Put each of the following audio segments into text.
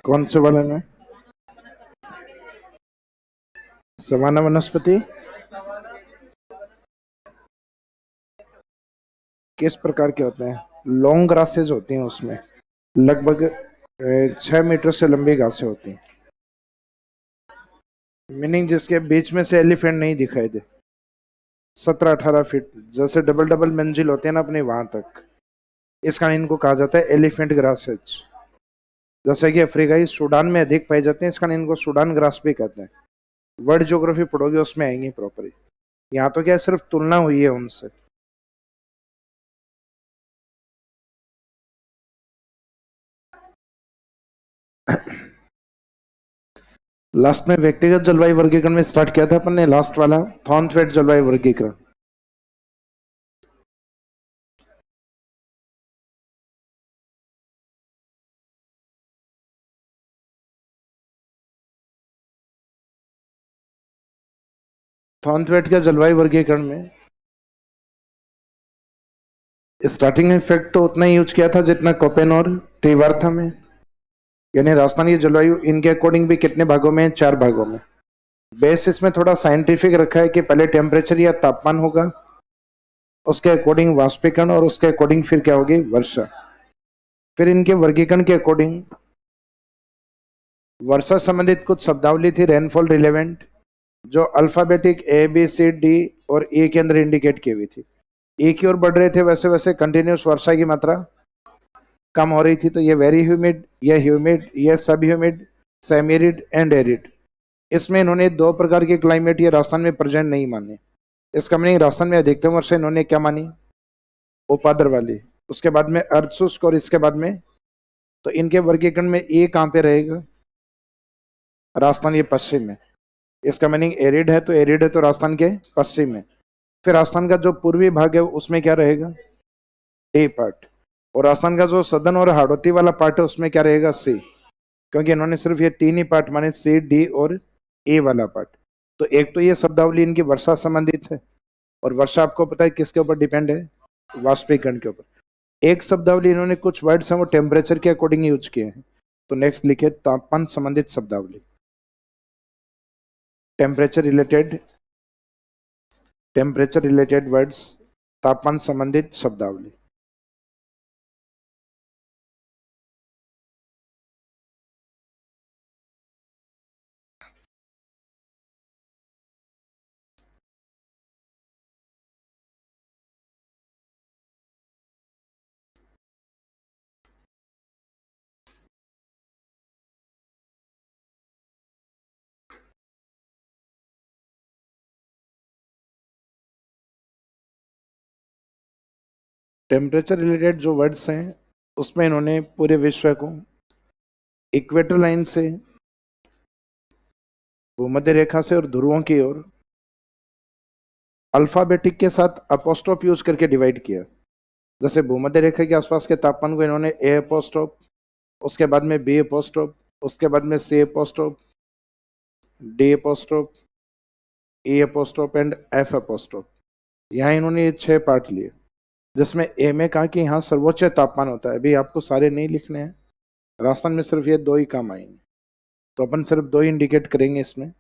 कौन से वाले में? सवाना वनस्पति किस प्रकार के होते हैं? लॉन्ग ग्रासेज होती हैं, उसमें लगभग 6 मीटर से लंबी घासें होती हैं। मीनिंग जिसके बीच में से एलिफेंट नहीं दिखाई दे। 17-18 फीट, जैसे डबल डबल मंजिल होते हैं ना अपने, वहां तक। इस कारण इनको कहा जाता है एलिफेंट ग्रासेज। जैसे कि अफ्रीकाई सूडान में अधिक पाए जाते हैं, इस कारण इनको सूडान ग्रास भी कहते हैं। वर्ल्ड ज्योग्राफी पढ़ोगे उसमें आएंगी प्रॉपर। यहाँ तो क्या सिर्फ तुलना हुई है उनसे। लास्ट में व्यक्तिगत जलवायु वर्गीकरण में स्टार्ट किया था अपन ने, लास्ट वाला थॉर्नथवेट जलवायु वर्गीकरण। थॉर्नथवेट के जलवायु वर्गीकरण में स्टार्टिंग में फैक्ट तो उतना ही यूज किया था जितना कोपेन और ट्रिवार्था में। यानी राजस्थान की जलवायु इनके अकॉर्डिंग भी कितने भागों में? 4 भागों में। बेस इसमें थोड़ा साइंटिफिक रखा है कि पहले टेम्परेचर या तापमान होगा, उसके अकॉर्डिंग वाष्पीकरण, और उसके अकॉर्डिंग फिर क्या होगी? वर्षा। फिर इनके वर्गीकरण के अकॉर्डिंग वर्षा संबंधित कुछ शब्दावली थी रेनफॉल रिलेवेंट, जो अल्फाबेटिक ABCD और E के अंदर इंडिकेट की हुई थी। E की ओर बढ़ रहे थे, वैसे वैसे कंटिन्यूस वर्षा की मात्रा कम हो रही थी। तो ये वेरी ह्यूमिड, ये ह्यूमिड, ये सब ह्यूमिड, सेमी-एरिड एंड एरिड। इसमें इन्होंने 2 प्रकार के क्लाइमेट ये राजस्थान में प्रेजेंट नहीं माने। इसका मीनिंग राजस्थान में अधिकतम वर्षा इन्होंने क्या मानी? उपाद्र वाली। उसके बाद में अर्धशुष्क, और इसके बाद में तो इनके वर्गीकरण में ए कहां पे रहेगा? राजस्थान ये पश्चिम में। इसका मीनिंग एरिड है, तो एरिड है तो राजस्थान के पश्चिम में। फिर राजस्थान का जो पूर्वी भाग है उसमें क्या रहेगा? D part. और राजस्थान का जो सदन और हाड़ौती वाला पार्ट है उसमें क्या रहेगा? सी। क्योंकि इन्होंने सिर्फ ये 3 ही पार्ट माने, सी, डी और ए वाला पार्ट। तो एक तो ये शब्दावली इनकी वर्षा संबंधित है, और वर्षा आपको पता है किसके ऊपर डिपेंड है? वाष्पीकरण के ऊपर। एक शब्दावली इन्होंने कुछ वर्ड्स हैं वो टेम्परेचर के अकॉर्डिंग यूज किए हैं। तो नेक्स्ट लिखे तापमान संबंधित शब्दावली। टेम्परेचर रिलेटेड वर्ड्स, तापमान संबंधित शब्दावली। टेम्परेचर रिलेटेड जो वर्ड्स हैं उसमें इन्होंने पूरे विश्व को इक्वेटर लाइन से, भूमध्य रेखा से और ध्रुवों की ओर अल्फाबेटिक के साथ अपोस्ट्रोफ यूज करके डिवाइड किया। जैसे भूमध्य रेखा के आसपास के तापमान को इन्होंने ए अपोस्ट्रोफ, उसके बाद में बी अपोस्ट्रोफ, उसके बाद में C apostrophe, D apostrophe, E apostrophe and F apostrophe. यहाँ इन्होंने 6 पार्ट लिए, जिसमें ए में कहा कि यहाँ सर्वोच्च तापमान होता है। अभी आपको सारे नहीं लिखने हैं, राजस्थान में सिर्फ ये 2 ही काम आएंगे, तो अपन सिर्फ 2 ही इंडिकेट करेंगे इसमें।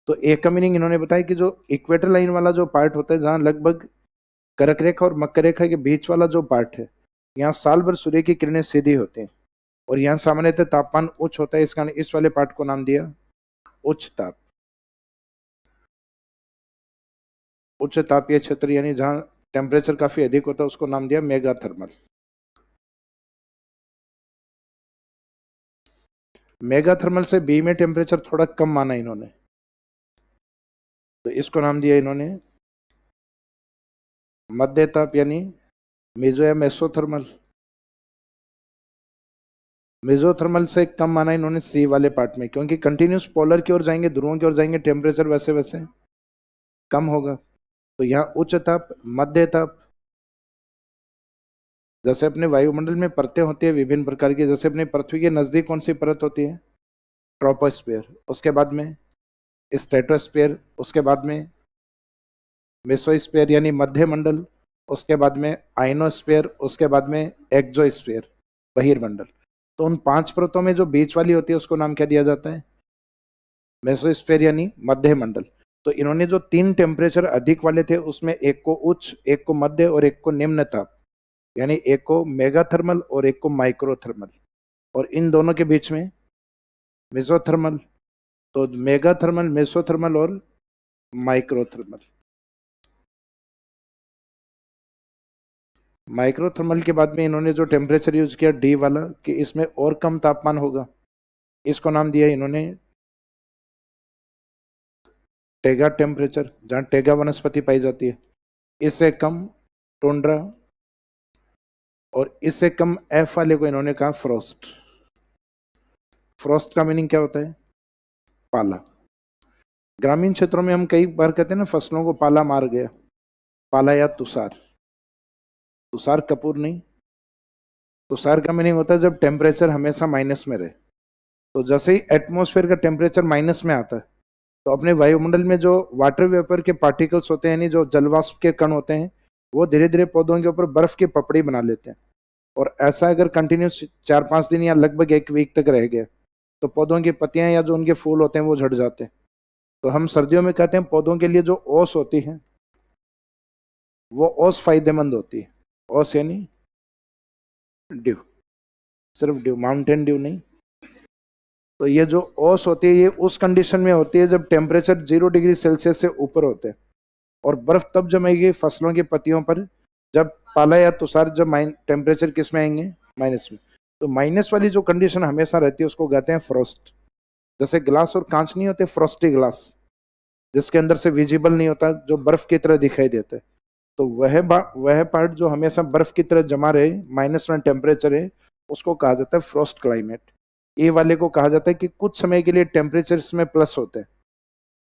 तो एक का मीनिंग इन्होंने बताया कि जो इक्वेटर लाइन वाला जो पार्ट होता है, जहाँ लगभग कर्क रेखा और मकर रेखा के बीच वाला जो पार्ट है, यहाँ साल भर सूर्य की किरणें सीधी होती हैं, और यहाँ सामान्यतः तापमान उच्च होता है। इस कारण इस वाले पार्ट को नाम दिया उच्च ताप। उच्च तापीय क्षेत्र यानी जहाँ टेम्परेचर काफी अधिक होता है उसको नाम दिया मेगा थर्मल। मेगा थर्मल से बी में टेम्परेचर थोड़ा कम माना इन्होंने, तो इसको नाम दिया इन्होंने मध्य ताप यानी मेजो या मेसोथर्मल। मेसोथर्मल से कम माना इन्होंने सी वाले पार्ट में, क्योंकि कंटिन्यूस पोलर की ओर जाएंगे, ध्रुवों की ओर जाएंगे, टेम्परेचर वैसे वैसे कम होगा। तो यहाँ उच्च ताप, मध्य ताप, जैसे अपने वायुमंडल में परतें होती है विभिन्न प्रकार की। जैसे अपने पृथ्वी के नजदीक कौन सी परत होती है? ट्रोपोस्फीयर। उसके बाद में स्ट्रेटोस्फीयर, उसके बाद में मेसोस्फीयर यानी मध्य मंडल, उसके बाद में आइनोस्फीयर, उसके बाद में एक्सोस्फीयर बहिर्मंडल। तो उन 5 परतों में जो बीच वाली होती है उसको नाम क्या दिया जाता है? मेसोस्फीयर यानी मध्य मंडल। तो इन्होंने जो 3 टेम्परेचर अधिक वाले थे उसमें एक को उच्च, एक को मध्य और एक को निम्न ताप, यानी एक को मेगा थर्मल और एक को माइक्रो थर्मल, और इन दोनों के बीच में मेसोथर्मल। तो मेगा थर्मल, मेसोथर्मल और माइक्रो थर्मल। माइक्रो थर्मल के बाद में इन्होंने जो टेम्परेचर यूज किया डी वाला, कि इसमें और कम तापमान होगा, इसको नाम दिया इन्होंने टेगा टेम्परेचर, जहां टेगा वनस्पति पाई जाती है। इससे कम टुंड्रा, और इससे कम एफ वाले को इन्होंने कहा फ्रोस्ट। फ्रोस्ट का मीनिंग क्या होता है? पाला। ग्रामीण क्षेत्रों में हम कई बार कहते हैं ना, फसलों को पाला मार गया, पाला या तुषार। तुषार कपूर नहीं, तुषार का मीनिंग होता है जब टेम्परेचर हमेशा माइनस में रहे। तो जैसे ही एटमॉस्फेयर का टेम्परेचर माइनस में आता है, तो अपने वायुमंडल में जो वाटर वेपर के पार्टिकल्स होते हैं, यानी जो जलवाष्प के कण होते हैं, वो धीरे धीरे पौधों के ऊपर बर्फ की पपड़ी बना लेते हैं। और ऐसा अगर कंटिन्यूस 4-5 दिन या लगभग 1 वीक तक रह गया, तो पौधों की पत्तियां या जो उनके फूल होते हैं वो झड़ जाते हैं। तो हम सर्दियों में कहते हैं पौधों के लिए जो ओस होती है, वो ओस फायदेमंद होती है। ओस यानी ड्यू, सिर्फ ड्यू, माउंटेन ड्यू नहीं। तो ये जो ओस होती है ये उस कंडीशन में होती है जब टेम्परेचर 0 डिग्री सेल्सियस से ऊपर होते हैं, और बर्फ तब जमेगी फसलों की पत्तियों पर जब पाला या तुषार, जब टेम्परेचर किस में आएंगे? माइनस में। तो माइनस वाली जो कंडीशन हमेशा रहती है उसको कहते हैं फ्रोस्ट। जैसे ग्लास और कांच नहीं होते, फ्रोस्टी ग्लास, जिसके अंदर से विजिबल नहीं होता, जो बर्फ की तरह दिखाई देता है, तो वह पार्ट जो हमेशा बर्फ की तरह जमा रहे, -1 टेम्परेचर है, उसको कहा जाता है फ्रोस्ट क्लाइमेट। ए वाले को कहा जाता है कि कुछ समय के लिए टेम्परेचर इसमें प्लस होते हैं,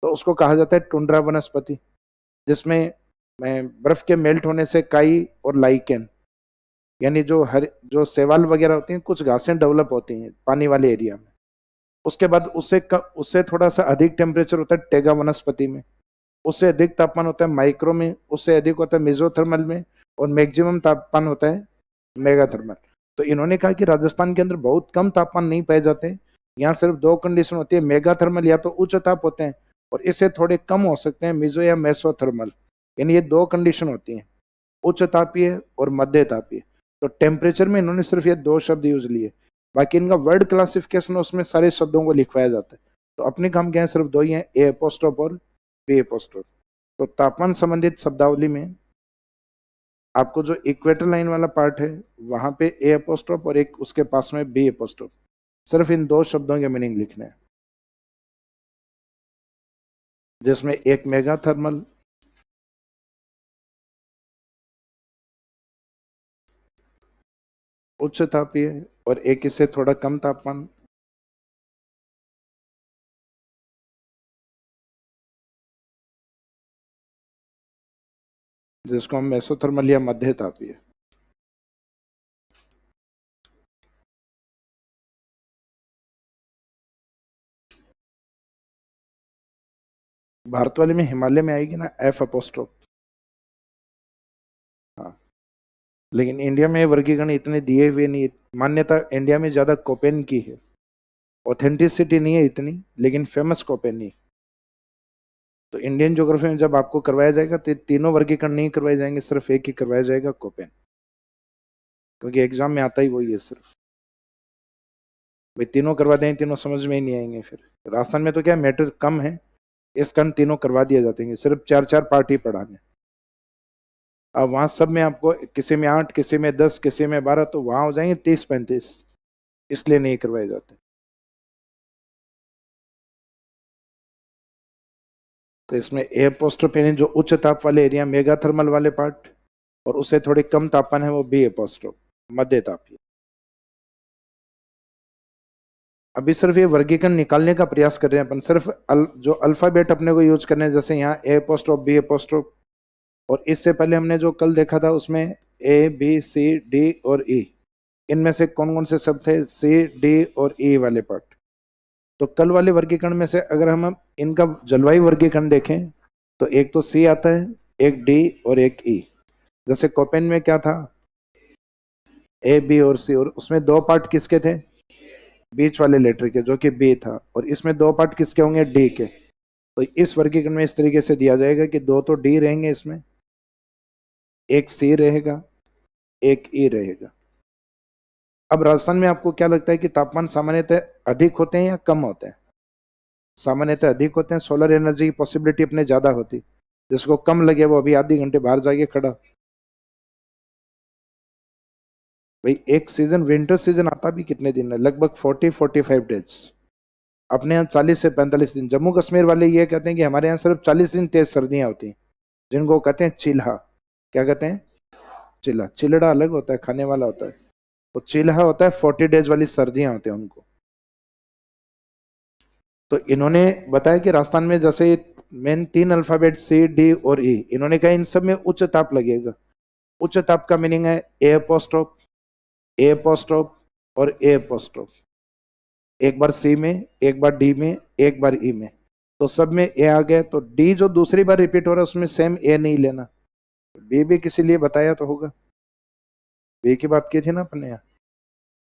तो उसको कहा जाता है टुंड्रा वनस्पति, जिसमें बर्फ के मेल्ट होने से काई और लाइकेन, यानी जो शैवाल वगैरह होती हैं, कुछ घासें डेवलप होती हैं पानी वाले एरिया में। उसके बाद उससे थोड़ा सा अधिक टेम्परेचर होता है टेगा वनस्पति में, उससे अधिक तापमान होता है माइक्रो में, उससे अधिक होता है मेसोथर्मल में, और मैक्सिमम तापमान होता है मेगाथर्मल। तो इन्होंने कहा कि राजस्थान के अंदर बहुत कम तापमान नहीं पाए जाते, यहाँ सिर्फ 2 कंडीशन होती है, मेगाथर्मल या तो उच्च ताप होते हैं, और इससे थोड़े कम हो सकते हैं मेसो या मेसोथर्मल, यानी ये 2 कंडीशन होती हैं, उच्च तापीय और मध्य तापीय। तो टेम्परेचर में इन्होंने सिर्फ ये 2 शब्द यूज लिए, बाकी इनका वर्ड क्लासिफिकेशन उसमें सारे शब्दों को लिखवाया जाता है। तो अपने काम क्या है, सिर्फ 2 ही हैं, ए एपोस्ट्रोफ और बी एपोस्ट्रोफ। तो तापमान संबंधित शब्दावली में आपको जो इक्वेटर लाइन वाला पार्ट है वहां पे ए एपोस्ट्रोफ और एक उसके पास में बी एपोस्ट्रोफ, सिर्फ इन 2 शब्दों के मीनिंग लिखने हैं, जिसमें एक मेगा थर्मल, उच्च तापीय, और एक इससे थोड़ा कम तापमान, जिसको हम मेसोथर्मल या मध्य तापीय। भारत वाले में हिमालय में आएगी ना एफ अपोस्ट्रोफ। हाँ, लेकिन इंडिया में वर्गीकरण इतने दिए हुए नहीं, मान्यता इंडिया में ज्यादा कोपेन की है, ऑथेंटिसिटी नहीं है इतनी, लेकिन फेमस कोपेन ही। तो इंडियन ज्योग्राफी में जब आपको करवाया जाएगा तो ये तीनों वर्गीकरण नहीं करवाए जाएंगे, सिर्फ एक ही करवाया जाएगा, कोपेन, क्योंकि एग्जाम में आता ही वही है सिर्फ। भाई तीनों करवा दें, तीनों समझ में ही नहीं आएंगे। फिर राजस्थान में तो क्या मैटर कम है, इस कारण तीनों करवा दिए जाते हैं, सिर्फ 4-4 पार्ट ही पढ़ाने। अब वहां सब में आपको किसी में 8, किसी में 10, किसी में 12, तो वहां हो जाएंगे 30-35, इसलिए नहीं करवाए जाते। तो इसमें ए एपोस्ट्रोफ यानी जो उच्च ताप वाले एरिया, मेगा थर्मल वाले पार्ट, और उससे थोड़े कम तापमान है वो बी एपोस्ट्रोफ, मध्य तापीय। अभी सिर्फ ये वर्गीकरण निकालने का प्रयास कर रहे हैं अपन, सिर्फ जो अल्फाबेट अपने को यूज करने हैं, जैसे यहाँ ए एपोस्ट्रोफ, बी एपोस्ट्रोफ, और इससे पहले हमने जो कल देखा था उसमें ए बी सी डी और ई, इनमें से कौन कौन से शब्द थे? सी डी और ई वाले पार्ट। तो कल वाले वर्गीकरण में से अगर हम इनका जलवायु वर्गीकरण देखें तो एक तो सी आता है, एक डी और एक ई। जैसे कोपेन में क्या था? ए बी और सी, और उसमें 2 पार्ट किसके थे? बीच वाले लेटर के, जो कि बी था, और इसमें दो पार्ट किसके होंगे, डी के। तो इस वर्गीकरण में इस तरीके से दिया जाएगा कि दो तो डी रहेंगे इसमें, एक सी रहेगा, एक ई रहेगा। अब राजस्थान में आपको क्या लगता है कि तापमान सामान्यतः अधिक होते हैं या कम होते हैं? सामान्यतः अधिक होते हैं। सोलर एनर्जी की पॉसिबिलिटी अपने ज्यादा होती, जिसको कम लगे वो अभी आधी घंटे बाहर जाके खड़ा। भाई एक सीजन विंटर सीजन आता भी कितने दिन है, लगभग 40-45 डेज। अपने यहाँ 40 से 45 दिन। जम्मू कश्मीर वाले ये कहते हैं कि हमारे यहाँ सिर्फ 40 दिन तेज सर्दियां होती हैं, जिनको कहते हैं चिल्हा। क्या कहते हैं? चिल्हा। चिलड़ा अलग होता है, खाने वाला होता है। तो चिल्हा होता है 40 डेज वाली सर्दियां होती हैं उनको। तो इन्होंने बताया कि राजस्थान में जैसे मेन तीन अल्फाबेट सी डी और ई, इन्होंने कहा इन सब में उच्च ताप लगेगा। उच्च ताप का मीनिंग है ए अपोस्ट्रोफ, ए अपोस्ट्रोफ और ए अपोस्ट्रोफ। एक बार सी में, एक बार डी में, एक बार ई में। तो सब में ए आ गया, तो डी जो दूसरी बार रिपीट हो रहा है उसमें सेम ए नहीं लेना। बी भी किसी लिए बताया तो होगा, बी की बात की थी ना अपने यहाँ,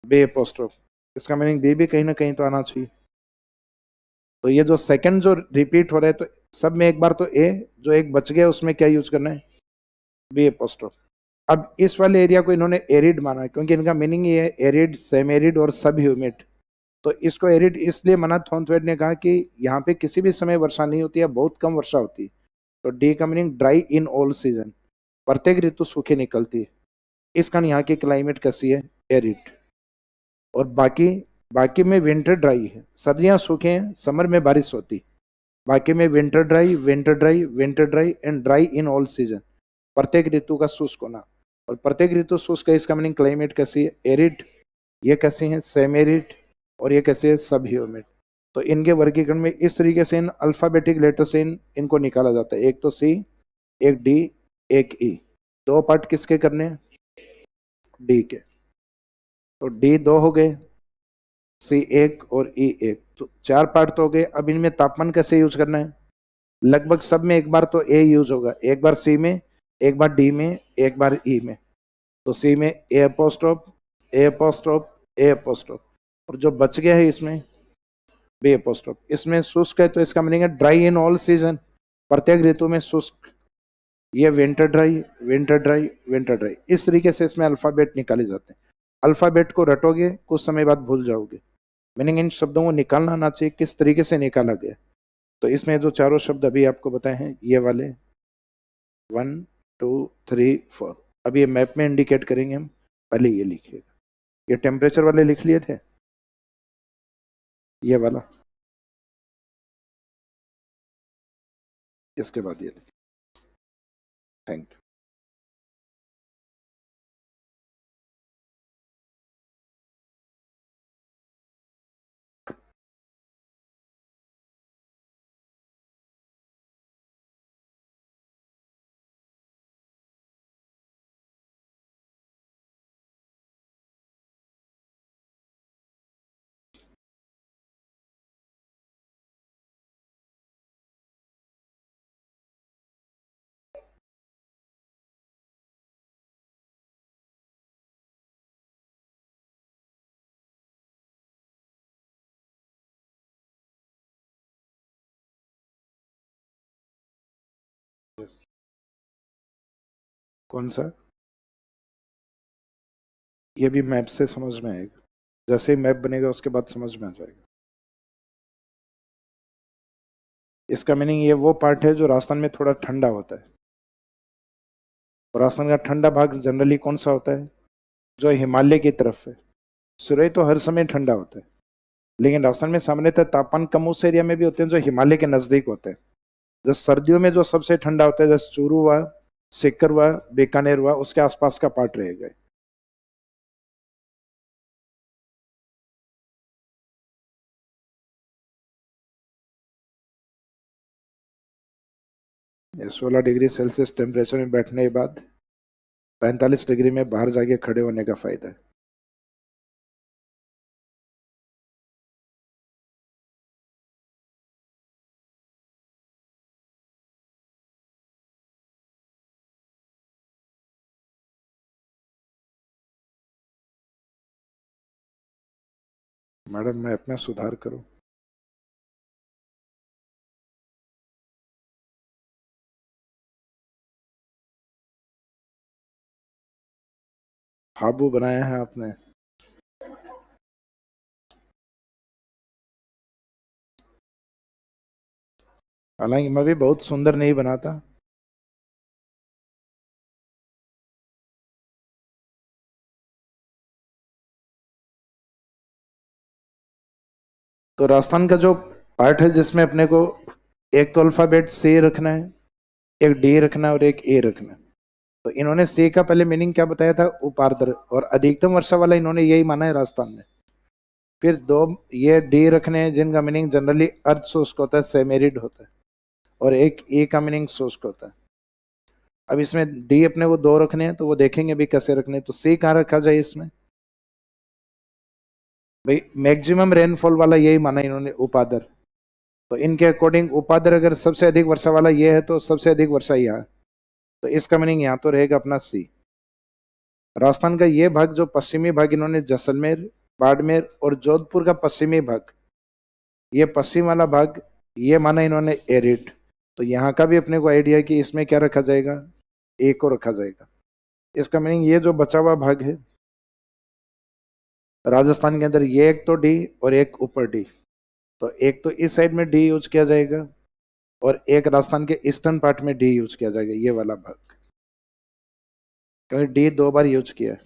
बे अपोस्ट्रोफ। इसका मीनिंग बी भी कहीं ना कहीं तो आना चाहिए। तो ये जो सेकंड जो रिपीट हो रहा है, तो सब में एक बार तो ए, जो एक बच गया उसमें क्या यूज करना है, बी अपोस्ट्रोफ। अब इस वाले एरिया को इन्होंने एरिड माना, क्योंकि इनका मीनिंग ये है एरिड, सेम एरिड और सब ह्यूमिड। तो इसको एरिड इसलिए माना, थॉर्नथवेट ने कहा कि यहाँ पे किसी भी समय वर्षा नहीं होती है, बहुत कम वर्षा होती है। तो डी का meaning dry in all season, प्रत्येक ऋतु सूखी निकलती है। इस कारण यहाँ की क्लाइमेट कैसी है, एरिड। और बाकी, बाकी में विंटर ड्राई है, सर्दियाँ सूखे हैं, समर में बारिश होती। बाकी में winter dry, winter dry, winter dry and dry in all season, प्रत्येक ऋतु का शुष्क होना। और प्रत्येक ऋतु शुष्क है, इसका मीनिंग क्लाइमेट कैसी है, एरिड। ये कैसी है, सेम एरिड। और ये कैसे है, सब ह्यूमिड। तो इनके वर्गीकरण में इस तरीके से इन अल्फाबेटिक लेटर से इनको निकाला जाता है। एक तो सी, एक डी, एक ई। दो पार्ट किसके करने हैं, डी के। तो डी दो हो गए, सी एक और ई एक, तो चार पार्ट तो हो गए। अब इनमें तापमान कैसे यूज करना है, लगभग सब में एक बार तो ए यूज होगा, एक बार सी में, एक बार डी में, एक बार ई में। तो सी में ए अपोस्ट्रोफ, ए अपोस्ट्रोफ, ए अपोस्ट्रोफ। और जो बच गया है इसमें बी अपोस्ट्रोफ। इसमें शुष्क है, तो इसका मीनिंग है ड्राई इन ऑल सीजन, प्रत्येक ऋतु में शुष्क। ये winter dry, winter dry, winter dry. इस तरीके से इसमें अल्फाबेट निकाले जाते हैं। अल्फाबेट को रटोगे कुछ समय बाद भूल जाओगे, मीनिंग इन शब्दों को निकालना आना चाहिए किस तरीके से निकाला गया। तो इसमें जो चारों शब्द अभी आपको बताए हैं, ये वाले 1 2 3 4, अब ये मैप में इंडिकेट करेंगे हम। पहले ये लिखिएगा, ये टेम्परेचर वाले लिख लिए थे, ये वाला, इसके बाद ये लिखिए। Thank you. Yes. कौन सा? ये भी मैप से समझ में आएगा, जैसे ही मैप बनेगा उसके बाद समझ में आ जाएगा। इसका मीनिंग ये वो पार्ट है जो राजस्थान में थोड़ा ठंडा होता है। और राजस्थान का ठंडा भाग जनरली कौन सा होता है, जो हिमालय की तरफ है। सूरज तो हर समय ठंडा होता है, लेकिन राजस्थान में सामान्यतः तापमान कम उस एरिया में भी होते हैं जो हिमालय के नजदीक होते हैं। जैसे सर्दियों में जो सबसे ठंडा होता है, जैसे चूरू हुआ, सीकर हुआ, बीकानेर हुआ, उसके आसपास का पार्ट रहेगा। ये 16 डिग्री सेल्सियस टेम्परेचर में बैठने के बाद 45 डिग्री में बाहर जाके खड़े होने का फायदा है। मैडम मैं अपना सुधार करूं। हाबू बनाया है आपने। हालांकि मैं भी बहुत सुंदर नहीं बनाता। तो राजस्थान का जो पार्ट है जिसमें अपने को एक तो अल्फाबेट सी रखना है, एक डी रखना है और एक ए रखना है। तो इन्होंने सी का पहले मीनिंग क्या बताया था? उपार्द्र, और अधिकतम वर्षा वाला इन्होंने यही माना है राजस्थान में। फिर दो ये डी रखने हैं जिनका मीनिंग जनरली अर्ध शुष्क होता है, सेमेरिड होता है, और एक ए का मीनिंग शुष्क होता है। अब इसमें डी अपने को दो रखने हैं, तो वो देखेंगे भी कैसे रखने हैं। तो सी कहाँ रखा जाए इसमें? भाई मैक्सिमम रेनफॉल वाला यही माना इन्होंने, उपादर। तो इनके अकॉर्डिंग उपादर अगर सबसे अधिक वर्षा वाला ये है तो सबसे अधिक वर्षा यहाँ, तो इसका मीनिंग यहाँ तो रहेगा अपना सी। राजस्थान का ये भाग जो पश्चिमी भाग इन्होंने जैसलमेर, बाड़मेर और जोधपुर का पश्चिमी भाग, ये पश्चिम वाला भाग ये माना इन्होंने एरिड। तो यहाँ का भी अपने को आइडिया है कि इसमें क्या रखा जाएगा? ए को रखा जाएगा। इसका मीनिंग ये जो बचा हुआ भाग है राजस्थान के अंदर, ये एक तो डी और एक ऊपर डी, तो एक तो इस साइड में डी यूज किया जाएगा और एक राजस्थान के ईस्टर्न पार्ट में डी यूज किया जाएगा, ये वाला भाग, क्योंकि डी दो बार यूज किया है।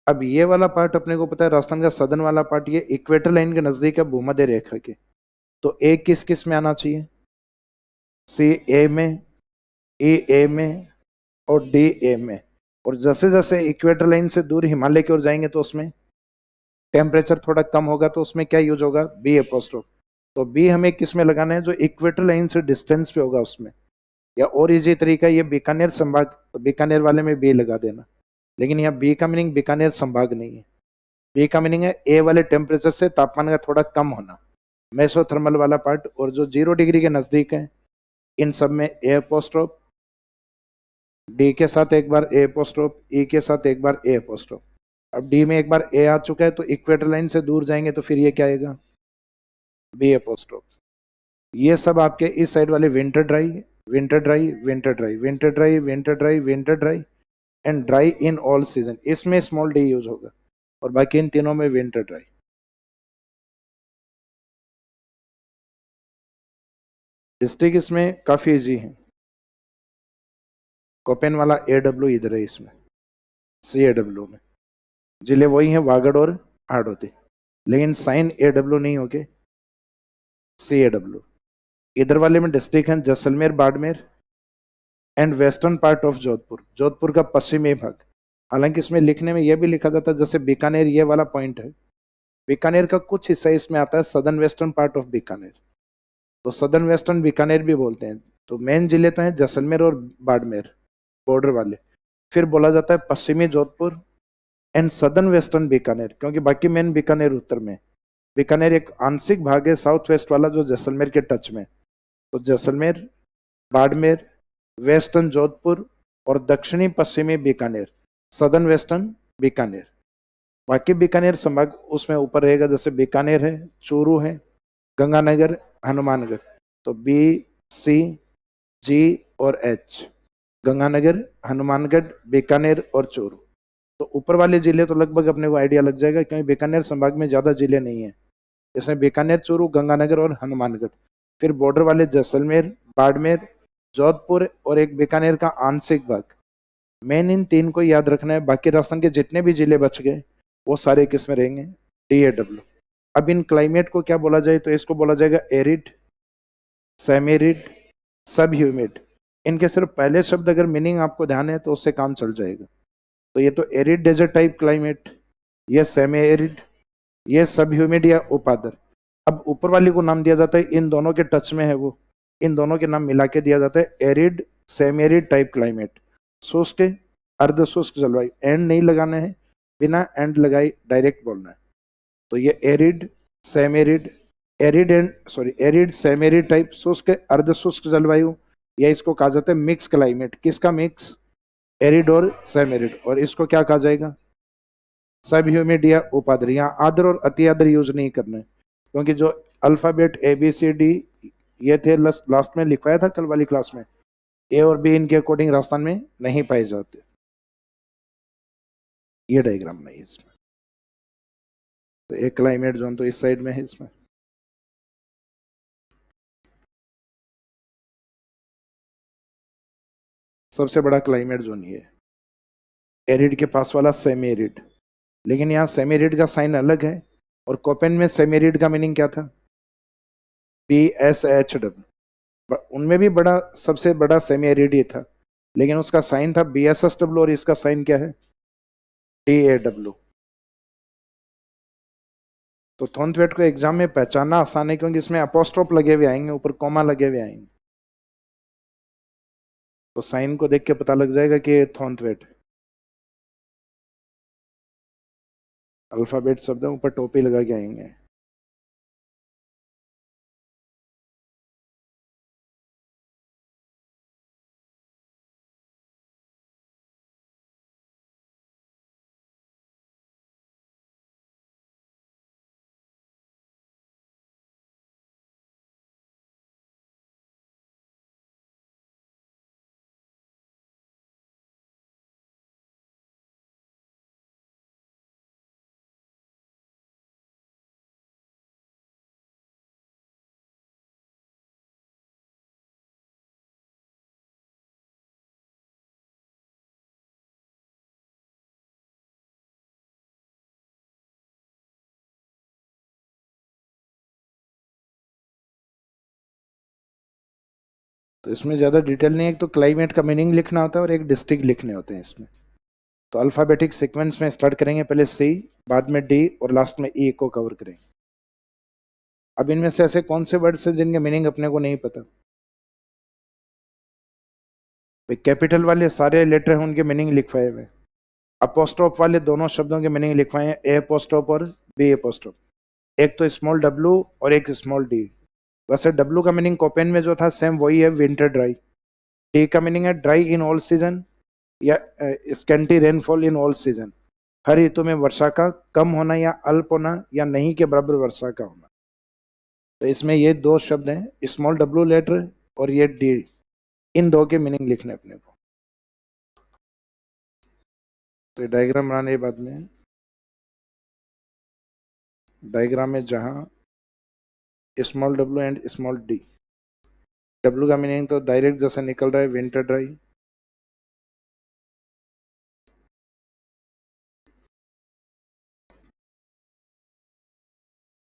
अब ये वाला पार्ट अपने को पता है राजस्थान का सदर्न वाला पार्ट ये इक्वेटर लाइन के नजदीक है, भूमध्य रेखा के। तो ए किस किस में आना चाहिए? सी ए में, ई ए में और डी ए में। और जैसे जैसे इक्वेटर लाइन से दूर हिमालय की ओर जाएंगे तो उसमें टेम्परेचर थोड़ा कम होगा, तो उसमें क्या यूज होगा? B apostrophe. तो बी हमें किस में लगाना है? जो इक्वेटर लाइन से डिस्टेंस पे होगा उसमें। या और इजी तरीका, ये बीकानेर संभाग, तो बीकानेर वाले में बी लगा देना। लेकिन यहाँ बी का मीनिंग बीकानेर संभाग नहीं है, बी का मीनिंग है ए वाले टेम्परेचर से तापमान का थोड़ा कम होना, मेसोथर्मल वाला पार्ट। और जो 0 डिग्री के नजदीक है इन सब में ए अपोस्ट्रोफ, डी के साथ एक बार ए अपोस्ट्रोफ, ई के साथ एक बार ए अपोस्ट्रोफ। अब डी में एक बार ए आ चुका है, तो इक्वेटर लाइन से दूर जाएंगे तो फिर ये क्या आएगा? B apostrophe. ये सब आपके इस साइड वाले winter dry, winter dry, winter dry, winter dry, winter dry, winter dry and dry in all season, इसमें स्मॉल डी यूज होगा। और बाकी इन तीनों में विंटर ड्राई। डिस्ट्रिक्ट इसमें काफी इजी है। कोपेन वाला ए डब्ल्यू इधर है इसमें, सी ए डब्ल्यू में। जिले वही हैं वागड़ और हाड़ौती, लेकिन साइन ए डब्ल्यू नहीं होके सी ए डब्ल्यू। इधर वाले में डिस्ट्रिक्ट हैं Jaisalmer, Barmer and western part of Jodhpur, Jodhpur का पश्चिमी भाग। हालांकि इसमें लिखने में यह भी लिखा जाता है जैसे बीकानेर, ये वाला पॉइंट है, बीकानेर का कुछ हिस्सा इसमें आता है southern western part of Bikaner, तो सदर्न वेस्टर्न बीकानेर भी बोलते हैं। तो मेन जिले तो हैं जैसलमेर और बाड़मेर, बॉर्डर वाले। फिर बोला जाता है पश्चिमी Jodhpur and southern western Bikaner, क्योंकि बाकी मेन बीकानेर उत्तर में। बीकानेर एक आंशिक भाग है साउथ वेस्ट वाला जो जैसलमेर के टच में। तो जैसलमेर, बाड़मेर, वेस्टर्न जोधपुर और दक्षिणी पश्चिमी बीकानेर, सदर्न वेस्टर्न बीकानेर। बाकी बीकानेर संभाग उसमें ऊपर रहेगा, जैसे बीकानेर है, चूरू है, गंगानगर, हनुमानगढ़। तो बी, सी, जी और एच, गंगानगर, हनुमानगढ़, बीकानेर और चूरू। तो ऊपर वाले जिले तो लगभग अपने को आइडिया लग जाएगा, क्योंकि बीकानेर संभाग में ज्यादा जिले नहीं है। इसमें बीकानेर, चूरू, गंगानगर और हनुमानगढ़। फिर बॉर्डर वाले जैसलमेर, बाड़मेर, जोधपुर और एक बीकानेर का आंशिक भाग। मेन इन तीन को याद रखना है, बाकी राजस्थान के जितने भी जिले बच गए वो सारे किसमें रहेंगे? D A W. अब इन क्लाइमेट को क्या बोला जाए? तो इसको बोला जाएगा एरिड, सेमीरिड, सब ह्यूमिड। इनके सिर्फ पहले शब्द अगर मीनिंग आपको ध्यान है तो उससे काम चल जाएगा। तो ये तो एरिड डेजर्ट टाइप क्लाइमेट, ये सेमी एरिड, ये सब ह्यूमिड या उपादर। अब ऊपर वाली को नाम दिया जाता है, इन दोनों के टच में है वो, इन दोनों के नाम मिला के दिया जाता है arid, semi arid type climate. शुष्क, अर्ध शुष्क जलवायु, एंड नहीं लगाना है, बिना एंड लगाई डायरेक्ट बोलना है। तो ये arid, semiarid, arid and sorry arid semiarid type शुष्क अर्ध शुष्क जलवायु, या इसको कहा जाता है मिक्स क्लाइमेट। किसका मिक्स? एरिड और सेमेरिड। और इसको क्या कहा जाएगा? सब ह्यूमिड या उपाद्र। यहाँ आद्र और अति आद्र यूज नहीं करना, क्योंकि जो alphabet A B C D ये थे लास्ट में लिखवाया था कल वाली क्लास में, ए और बी इनके अकॉर्डिंग राजस्थान में नहीं पाए जाते। ये डायग्राम नहीं है इसमें। तो एक क्लाइमेट जोन तो इस साइड में है इसमें। सबसे बड़ा क्लाइमेट जोन ये है, एरिड के पास वाला सेमी एरिड। लेकिन यहाँ सेमी एरिड का साइन अलग है, और कोपेन में सेमी एरिड का मीनिंग क्या था? PSHW। उनमें भी बड़ा, सबसे बड़ा सेमी एरिड ही था, लेकिन उसका साइन था BSSW और इसका साइन क्या है? DAW। तो थोनथवेट को एग्जाम में पहचानना आसान है, क्योंकि इसमें अपोस्ट्रोफ लगे हुए आएंगे, ऊपर कॉमा लगे हुए आएंगे, तो साइन को देख के पता लग जाएगा कि थोनथवेट। अल्फाबेट शब्द है, ऊपर टोपी लगा के आएंगे। तो इसमें ज़्यादा डिटेल नहीं है, एक तो क्लाइमेट का मीनिंग लिखना होता है और एक डिस्ट्रिक्ट लिखने होते हैं इसमें। तो अल्फ़ाबेटिक सीक्वेंस में स्टार्ट करेंगे, पहले C, बाद में D और लास्ट में E को कवर करेंगे। अब इनमें से ऐसे कौन से वर्ड्स हैं जिनके मीनिंग अपने को नहीं पता? कैपिटल वाले सारे लेटर हैं, उनके मीनिंग लिखवाए हुए। अपोस्ट्रोफ वाले दोनों शब्दों के मीनिंग लिखवाए हैं, A अपोस्ट्रोफ और B अपोस्ट्रोफ। एक तो स्मॉल W और एक स्मॉल D। वैसे W का मीनिंग कोपेन में जो था सेम वही है, विंटर ड्राई। D का मीनिंग है ड्राई इन ऑल सीजन या scanty rainfall in all season. हर ऋतु में वर्षा का कम होना या अल्प होना या नहीं के बराबर वर्षा का होना। तो इसमें ये दो शब्द हैं, स्मॉल W लेटर और ये D, इन दो के मीनिंग लिखने अपने को। तो डायग्राम बनाने के बाद में, डायग्राम में जहां small W and small D, W का मीनिंग तो डायरेक्ट जैसे निकल रहा है विंटर ड्राई,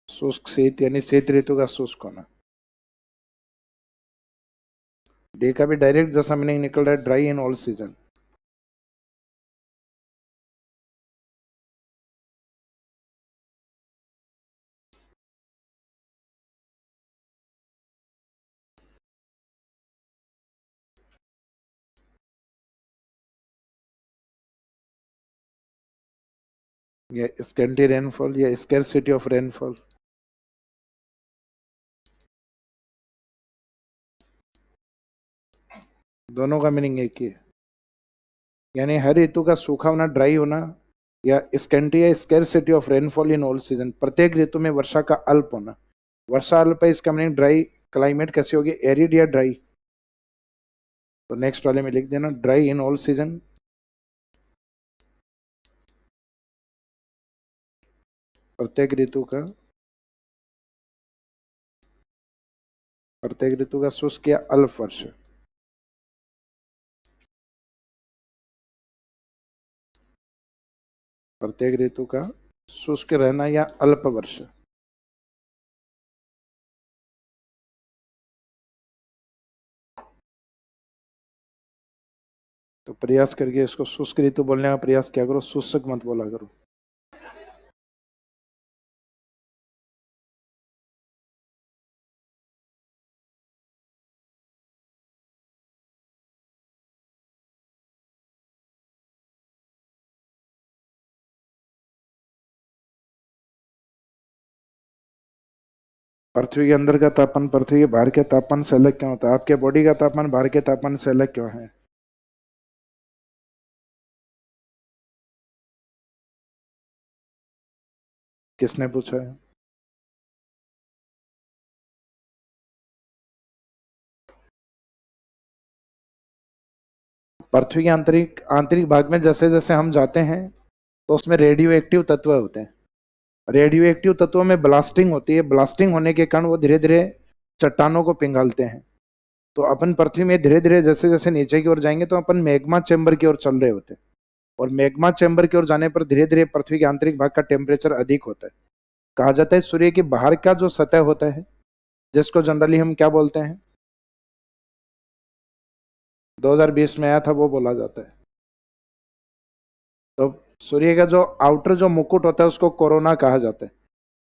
शुष्क शीत यानी शीत ऋतु का शुष्क होना। डे का भी डायरेक्ट जैसा मीनिंग निकल रहा है ड्राई इन ऑल सीजन। या स्कैंटी रेनफॉल या स्कैरसिटी ऑफ रेनफॉल। दोनों का मीनिंग एक ही है, यानी हर ऋतु का सूखा होना, ड्राई होना, या स्कैंटी या scarcity of rainfall in all season, प्रत्येक ऋतु में वर्षा का अल्प होना। वर्षा अल्प है, इसका मीनिंग ड्राई क्लाइमेट कैसे होगी, एरिड या ड्राई? तो नेक्स्ट वाले में लिख देना ड्राई इन ऑल सीजन, प्रत्येक ऋतु का शुष्क या अल्प वर्ष। प्रत्येक ऋतु का शुष्क रहना या अल्प वर्ष। तो प्रयास करके इसको शुष्क ऋतु बोलने का प्रयास क्या करो, शुष्क मत बोला करो। पृथ्वी के अंदर का तापमान पृथ्वी के बाहर के तापमान से अलग क्यों होता है? आपके बॉडी का तापमान बाहर के तापमान से अलग क्यों है? किसने पूछा है? पृथ्वी के आंतरिक आंतरिक भाग में जैसे जैसे हम जाते हैं तो उसमें रेडियो एक्टिव तत्व होते हैं। रेडियो एक्टिव तत्वों में ब्लास्टिंग होती है, ब्लास्टिंग होने के कारण वो धीरे धीरे चट्टानों को पिघालते हैं। तो अपन पृथ्वी में धीरे धीरे जैसे जैसे नीचे की ओर जाएंगे तो अपन मैग्मा चैम्बर की ओर चल रहे होते हैं। और मैग्मा चैम्बर की ओर जाने पर धीरे धीरे पृथ्वी के आंतरिक भाग का टेम्परेचर अधिक होता है। कहा जाता है सूर्य के बाहर का जो सतह होता है, जिसको जनरली हम क्या बोलते हैं, 2020 में आया था वो बोला जाता है। तो सूर्य का जो आउटर जो मुकुट होता है उसको कोरोना कहा जाता है,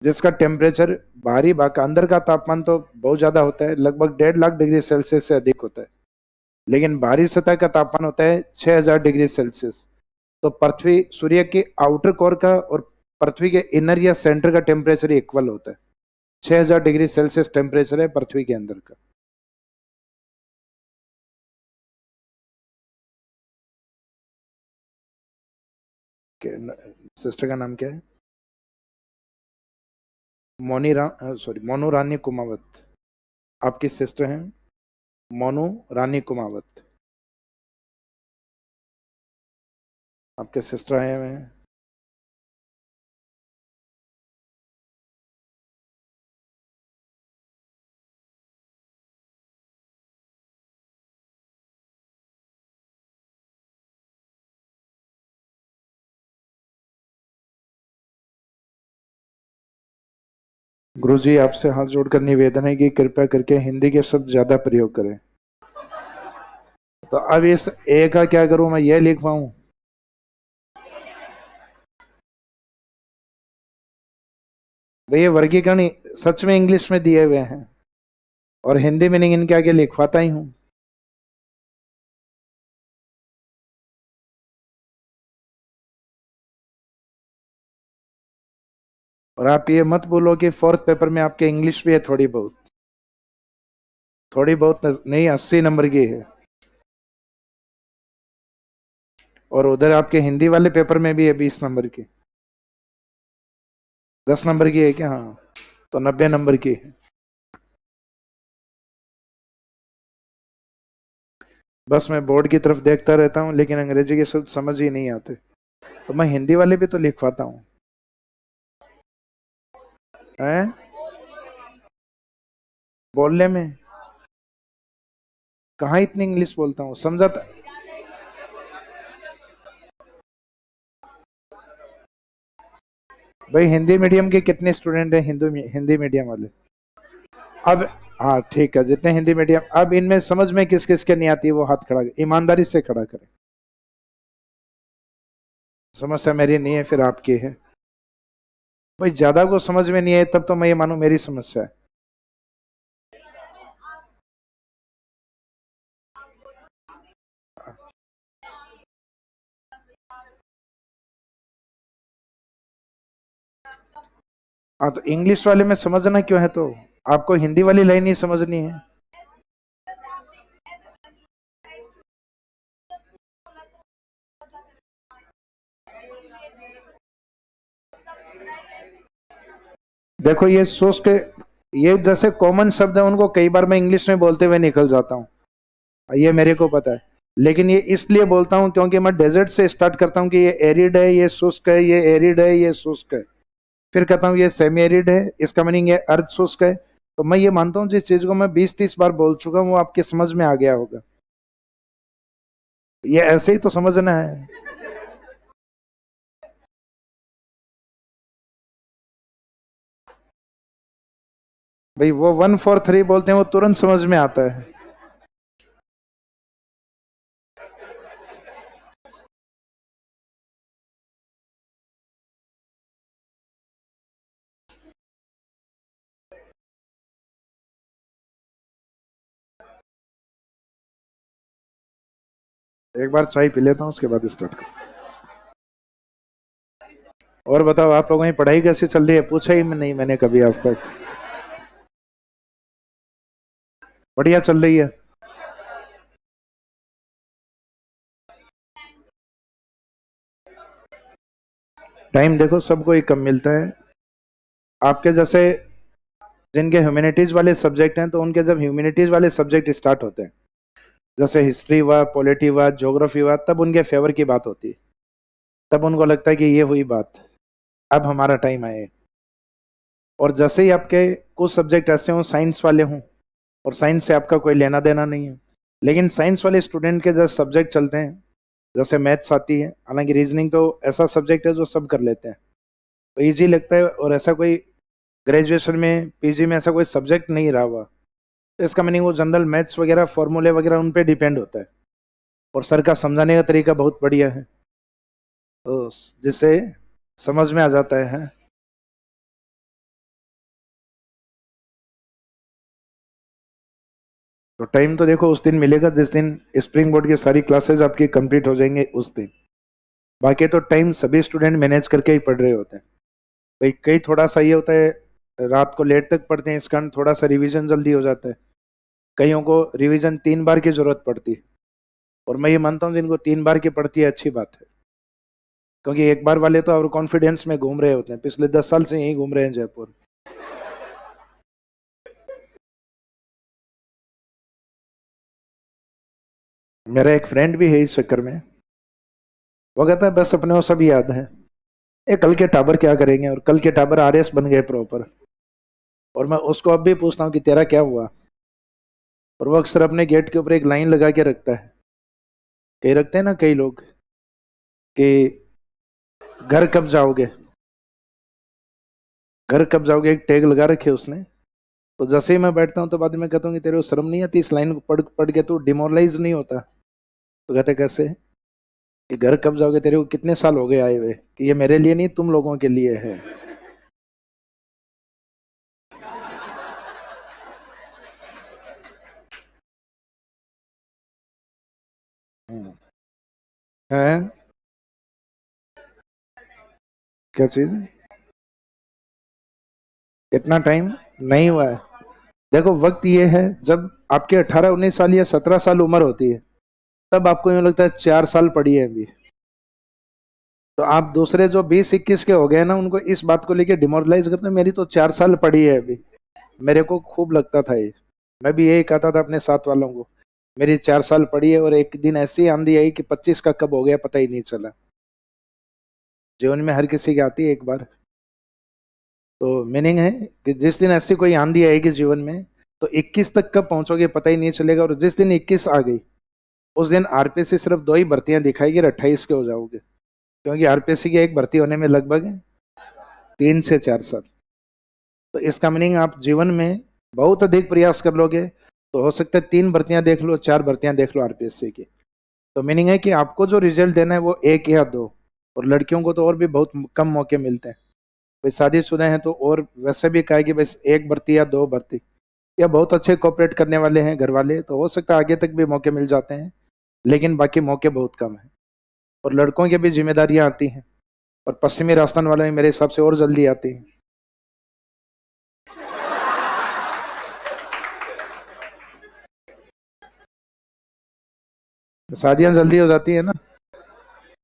जिसका टेम्परेचर बाहरी भाग का अंदर का तापमान तो बहुत ज्यादा होता है, लगभग 1.5 लाख डिग्री सेल्सियस से अधिक होता है। लेकिन बाहरी सतह का तापमान होता है 6000 डिग्री सेल्सियस। तो पृथ्वी सूर्य के आउटर कोर का और पृथ्वी के इनर या सेंटर का टेम्परेचर इक्वल होता है। 6000 डिग्री सेल्सियस टेम्परेचर है पृथ्वी के अंदर का। सिस्टर का नाम क्या है? मोनू रानी कुमावत आपकी सिस्टर हैं? मोनू रानी कुमावत आपके सिस्टर आए हुए हैं? गुरुजी आपसे हाथ जोड़कर निवेदन है कि कृपया करके हिंदी के शब्द ज्यादा प्रयोग करें। तो अब इस ए का क्या करूं, मैं ये लिख पाऊं? भैया वर्गीकरण सच में इंग्लिश में दिए हुए हैं और हिंदी मीनिंग इनके आगे लिखवाता ही हूं। और आप ये मत बोलो कि फोर्थ पेपर में आपके इंग्लिश भी है थोड़ी बहुत। थोड़ी बहुत नहीं, 80 नंबर की है। और उधर आपके हिंदी वाले पेपर में भी है 20 नंबर की। 10 नंबर की है क्या? हाँ, तो 90 नंबर की है। बस मैं बोर्ड की तरफ देखता रहता हूँ लेकिन अंग्रेजी के शब्द समझ ही नहीं आते, तो मैं हिंदी वाले भी तो लिखवाता हूँ। हैं? बोलने में कहाँ इतनी इंग्लिश बोलता हूँ, समझाता। भाई हिंदी मीडियम के कितने स्टूडेंट हैं हिंदी मीडियम वाले? अब हाँ ठीक है, जितने हिंदी मीडियम, अब इनमें समझ में किस किस के नहीं आती है वो हाथ खड़ा ईमानदारी से खड़ा करें। समस्या मेरी नहीं है, फिर आपकी है। भाई ज्यादा को समझ में नहीं है तब तो मैं ये मानू मेरी समस्या है। हाँ तो इंग्लिश वाले में समझना क्यों है, तो आपको हिंदी वाली लाइन ही समझनी है। देखो ये सोच के, ये जैसे कॉमन शब्द है उनको कई बार मैं इंग्लिश में बोलते हुए निकल जाता हूँ, ये मेरे को पता है। लेकिन ये इसलिए बोलता हूँ क्योंकि मैं डेजर्ट से स्टार्ट करता हूँ कि ये एरिड है, ये शुष्क है, ये एरिड है, ये शुष्क है। फिर कहता हूँ ये सेमी एरिड है, इसका मीनिंग ये अर्ध शुष्क है। तो मैं ये मानता हूँ जिस चीज को मैं 20-30 बार बोल चुका हूँ वो आपकी समझ में आ गया होगा। ये ऐसे ही तो समझना है। भाई वो 1 4 3 बोलते हैं वो तुरंत समझ में आता है। एक बार चाय पी लेता हूँ उसके बाद स्टार्ट कर। और बताओ आप लोगों की पढ़ाई कैसी चल रही है? पूछा ही नहीं मैंने कभी आज तक। बढ़िया चल रही है? टाइम देखो सबको ही कम मिलता है। आपके जैसे जिनके ह्यूमैनिटीज वाले सब्जेक्ट हैं, तो उनके जब ह्यूमैनिटीज वाले सब्जेक्ट स्टार्ट होते हैं, जैसे हिस्ट्री हुआ, पॉलिटी हुआ, ज्योग्राफी हुआ, तब उनके फेवर की बात होती है। तब उनको लगता है कि ये हुई बात, अब हमारा टाइम आए। और जैसे ही आपके कुछ सब्जेक्ट ऐसे हों, साइंस वाले हों, और साइंस से आपका कोई लेना देना नहीं है, लेकिन साइंस वाले स्टूडेंट के जब सब्जेक्ट चलते हैं, जैसे मैथ्स आती है, हालांकि रीजनिंग तो ऐसा सब्जेक्ट है जो सब कर लेते हैं, तो ईजी लगता है, और ऐसा कोई ग्रेजुएशन में, पीजी में ऐसा कोई सब्जेक्ट नहीं रहा हुआ, तो इसका मीनिंग वो जनरल मैथ्स वगैरह, फॉर्मूले वगैरह उन पे डिपेंड होता है। और सर का समझाने का तरीका बहुत बढ़िया है, तो जिससे समझ में आ जाता है। तो टाइम तो देखो उस दिन मिलेगा जिस दिन स्प्रिंग बोर्ड की सारी क्लासेस आपकी कंप्लीट हो जाएंगे उस दिन। बाकी तो टाइम सभी स्टूडेंट मैनेज करके ही पढ़ रहे होते हैं। भाई कई थोड़ा सा ये होता है, रात को लेट तक पढ़ते हैं, इस कारण थोड़ा सा रिवीजन जल्दी हो जाता है। कईयों को रिवीजन 3 बार की जरूरत पड़ती है, और मैं ये मानता हूँ जिनको 3 बार की पड़ती है अच्छी बात है, क्योंकि एक बार वाले तो और कॉन्फिडेंस में घूम रहे होते हैं, पिछले 10 साल से यहीं घूम रहे हैं जयपुर। मेरा एक फ्रेंड भी है इस चक्कर में, वो कहता है बस अपने को सब याद है, ये कल के टाबर क्या करेंगे, और कल के टाबर आरएस बन गए प्रॉपर। और मैं उसको अब भी पूछता हूँ कि तेरा क्या हुआ, और वो अक्सर अपने गेट के ऊपर एक लाइन लगा के रखता है। कई रखते हैं ना कई लोग कि घर कब जाओगे, घर कब जाओगे, एक टैग लगा रखे उसने। तो जैसे ही मैं बैठता हूँ तो बाद में कहता हूँ कि तेरे को शर्म नहीं आती, इस लाइन को पढ़ पढ़ के तू डिमोरलाइज नहीं होता। तो कहते कैसे, कि घर कब जाओगे, तेरे को कितने साल हो गए आए हुए, कि ये मेरे लिए नहीं तुम लोगों के लिए है। है क्या चीज है? इतना टाइम नहीं हुआ है। देखो वक्त ये है, जब आपके 18 19 साल या 17 साल उम्र होती है, तब आपको यूं लगता है 4 साल पड़ी है अभी। तो आप दूसरे जो 20 21 के हो गए ना, उनको इस बात को लेके डिमोरलाइज करते हैं, मेरी तो 4 साल पड़ी है अभी। मेरे को खूब लगता था ये, मैं भी यही कहता था अपने साथ वालों को, मेरी 4 साल पड़ी है। और एक दिन ऐसी आंधी आई कि 25 का कब हो गया पता ही नहीं चला। जीवन में हर किसी की आती है एक बार। तो मीनिंग है कि जिस दिन ऐसी कोई आंधी आएगी जीवन में, तो 21 तक कब पहुंचोगे पता ही नहीं चलेगा। और जिस दिन 21 आ गई, उस दिन आरपीएससी सिर्फ 2 ही भर्तियां दिखाएगी और 28 के हो जाओगे, क्योंकि आरपीएससी की एक भर्ती होने में लगभग 3 से 4 साल। तो इसका मीनिंग आप जीवन में बहुत अधिक प्रयास कर लोगे, तो हो सकता है 3 भर्तियां देख लो, 4 भर्तियां देख लो आरपीएससी की। तो मीनिंग है कि आपको जो रिजल्ट देना है वो 1 या 2। और लड़कियों को तो और भी बहुत कम मौके मिलते हैं। भाई शादीशुदा हैं तो और वैसे भी कहा कि बस 1 भर्ती या 2 भर्ती, या बहुत अच्छे कोऑपरेट करने वाले हैं घर वाले, तो हो सकता है आगे तक भी मौके मिल जाते हैं, लेकिन बाकी मौके बहुत कम है। और लड़कों की भी जिम्मेदारियां आती हैं, और पश्चिमी राजस्थान वालों में मेरे हिसाब से और जल्दी आती हैं। शादियां जल्दी हो जाती है ना।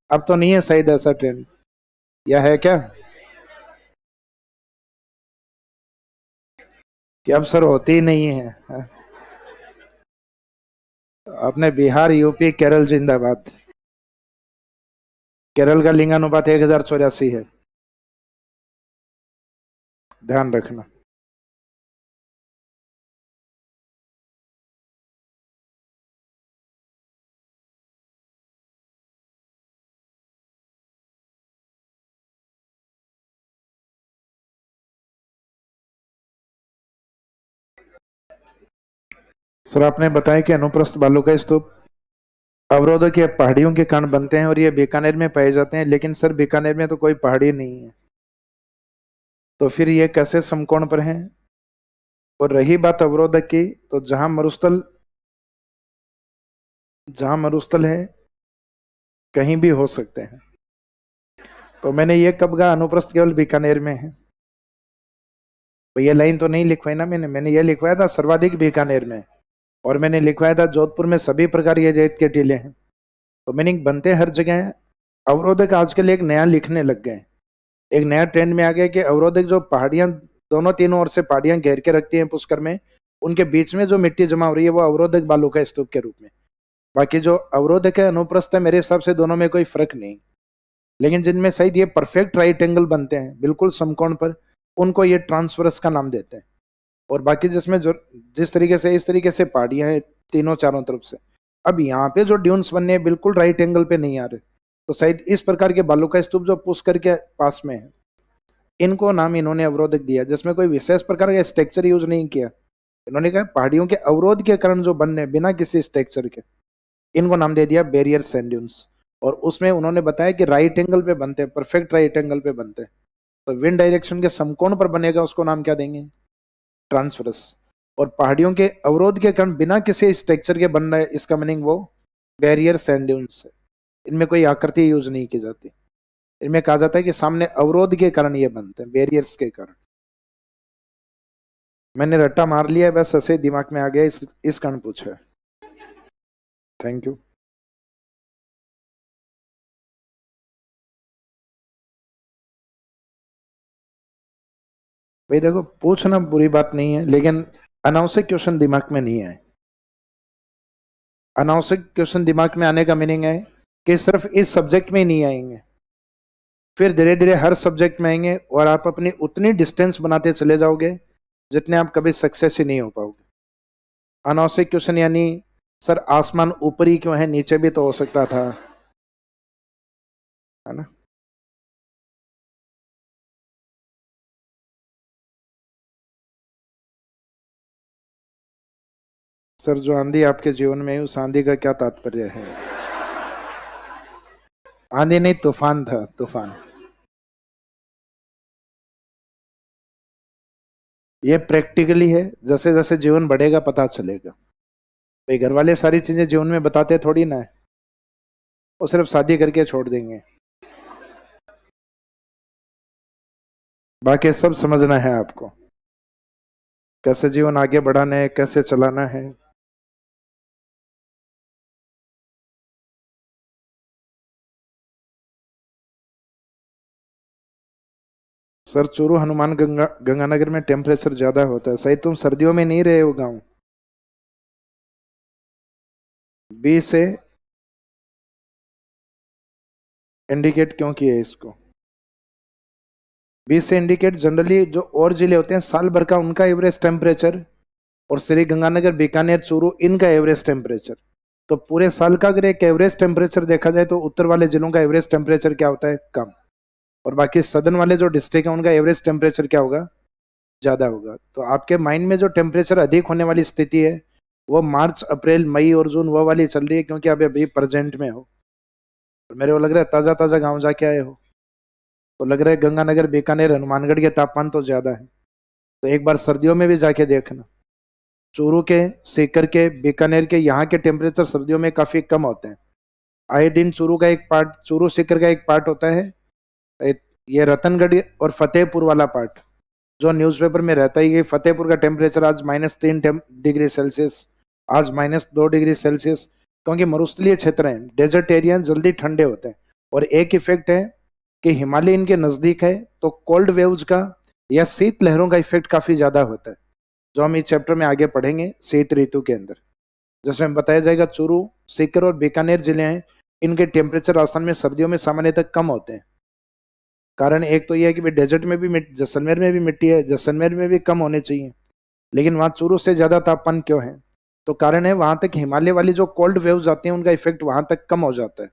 अब तो नहीं है शायद ऐसा ट्रेंड, या है क्या, कि अब सर होती ही नहीं है, हाँ? अपने बिहार, यूपी, केरल जिंदाबाद। केरल का लिंगानुपात 1084 है, ध्यान रखना। सर आपने बताया कि अनुप्रस्थ बालू का स्तूप अवरोधक या पहाड़ियों के कारण बनते हैं, और ये बीकानेर में पाए जाते हैं, लेकिन सर बीकानेर में तो कोई पहाड़ी नहीं है, तो फिर ये कैसे समकोण पर हैं? और रही बात अवरोधक की, तो जहां मरुस्थल है कहीं भी हो सकते हैं। तो मैंने ये कब कहा अनुप्रस्थ केवल बीकानेर में है? तो ये लाइन तो नहीं लिखवाई ना मैंने ये लिखवाया था सर्वाधिक बीकानेर में, और मैंने लिखवाया था जोधपुर में सभी प्रकार ये रेत के टीले हैं। तो मीनिंग बनते हर जगह हैं। अवरोधक आजकल एक नया लिखने लग गए, एक नया ट्रेंड में आ गया कि अवरोधक जो पहाड़ियां दोनों तीनों ओर से पहाड़ियां घेर के रखती हैं पुष्कर में, उनके बीच में जो मिट्टी जमा हो रही है वो अवरोधक बालू का स्तूप के रूप में। बाकी जो अवरोधक है अनुप्रस्थ है, मेरे हिसाब से दोनों में कोई फर्क नहीं। लेकिन जिनमें शायद ये परफेक्ट राइट एंगल बनते हैं बिल्कुल समकोण पर, उनको ये ट्रांसवर्स का नाम देते हैं। और बाकी जिसमें जो जिस तरीके से इस तरीके से पहाड़ियां हैं तीनों चारों तरफ से, अब यहाँ पे जो ड्यून्स बनने हैं बिल्कुल राइट एंगल पे नहीं आ रहे, तो शायद इस प्रकार के बालू का स्तूप जो पुष्कर के पास में है, इनको नाम इन्होंने अवरोधक दिया, जिसमें कोई विशेष प्रकार का स्ट्रक्चर यूज नहीं किया। इन्होंने कहा पहाड़ियों के अवरोध के कारण जो बनने बिना किसी स्ट्रक्चर के, इनको नाम दे दिया बैरियर सैंड ड्यून्स। और उसमें उन्होंने बताया कि राइट एंगल पे बनते हैं, परफेक्ट राइट एंगल पे बनते हैं। तो विंड डायरेक्शन के समकोण पर बनेगा उसको नाम क्या देंगे? ट्रांसवर्स। और पहाड़ियों के अवरोध के कारण बिना किसी स्ट्रक्चर के बन रहा है, इसका मीनिंग वो बैरियर सैंड ड्यून्स है। इनमें कोई आकृति यूज नहीं की जाती। इनमें कहा जाता है कि सामने अवरोध के कारण ये बनते हैं, बैरियर्स के कारण। मैंने रट्टा मार लिया है, बस ऐसे दिमाग में आ गया, इस कारण पूछा है। Thank you. भाई देखो, पूछना बुरी बात नहीं है, लेकिन अनावश्यक क्वेश्चन दिमाग में नहीं आए। अनावश्यक क्वेश्चन दिमाग में आने का मीनिंग है कि सिर्फ इस सब्जेक्ट में ही नहीं आएंगे, फिर धीरे धीरे हर सब्जेक्ट में आएंगे, और आप अपनी उतनी डिस्टेंस बनाते चले जाओगे जितने आप कभी सक्सेस ही नहीं हो पाओगे। अनावश्यक क्वेश्चन यानी सर आसमान ऊपर ही क्यों है, नीचे भी तो हो सकता था, है ना? सर जो आंधी आपके जीवन में है, उस आंधी का क्या तात्पर्य है? आंधी नहीं, तूफान था, तूफान। ये प्रैक्टिकली है, जैसे जैसे जीवन बढ़ेगा पता चलेगा। भाई घर वाले सारी चीजें जीवन में बताते थोड़ी ना है, वो सिर्फ शादी करके छोड़ देंगे। बाकी सब समझना है आपको, कैसे जीवन आगे बढ़ाना है, कैसे चलाना है। सर चूरू हनुमान गंगानगर में टेम्परेचर ज्यादा होता है, सही? तुम सर्दियों में नहीं रहे हो गाँव। बी से इंडिकेट क्यों किया है इसको? बी से इंडिकेट जनरली जो और जिले होते हैं साल भर का, उनका एवरेज टेम्परेचर, और श्री गंगानगर बीकानेर चूरू इनका एवरेज टेम्परेचर। तो पूरे साल का अगर एक एवरेज टेम्परेचर देखा जाए तो उत्तर वाले जिलों का एवरेज टेम्परेचर क्या होता है? कम। और बाकी सदर्न वाले जो डिस्ट्रिक्ट है उनका एवरेज टेम्परेचर क्या होगा? ज्यादा होगा। तो आपके माइंड में जो टेम्परेचर अधिक होने वाली स्थिति है, वो मार्च अप्रैल मई और जून वो वाली चल रही है, क्योंकि आप अभी प्रेजेंट में हो। और मेरे को लग रहा है ताजा ताजा गाँव जाके आए हो, तो लग रहा है गंगानगर बीकानेर हनुमानगढ़ के तापमान तो ज्यादा है। तो एक बार सर्दियों में भी जाके देखना, चूरू के, सीकर के, बीकानेर के, यहाँ के टेम्परेचर सर्दियों में काफी कम होते हैं। आए दिन चूरू का एक पार्ट, चूरू सीकर का एक पार्ट होता है, ये रतनगढ़ और फतेहपुर वाला पार्ट, जो न्यूज़पेपर में रहता ही है। फतेहपुर का टेम्परेचर आज -3 डिग्री सेल्सियस, आज -2 डिग्री सेल्सियस, क्योंकि मरुस्थलीय क्षेत्र हैं, डेजर्ट एरिया जल्दी ठंडे होते हैं। और एक इफेक्ट है कि हिमालय इनके नजदीक है, तो कोल्ड वेव्स का या शीत लहरों का इफेक्ट काफी ज्यादा होता है, जो हम इस चैप्टर में आगे पढ़ेंगे शीत ऋतु के अंदर। जैसे हम बताया जाएगा, चूरू, सीकर और बीकानेर जिले हैं, इनके टेम्परेचर राजस्थान में सर्दियों में सामान्य तक कम होते हैं। कारण एक तो यह है कि भाई डेजर्ट में भी जैसलमेर में भी मिट्टी है, जैसलमेर में भी कम होने चाहिए, लेकिन वहां चूरू से ज्यादा तापमान क्यों है? तो कारण है वहां तक हिमालय वाली जो कोल्ड वेव्स आती हैं उनका इफेक्ट वहां तक कम हो जाता है।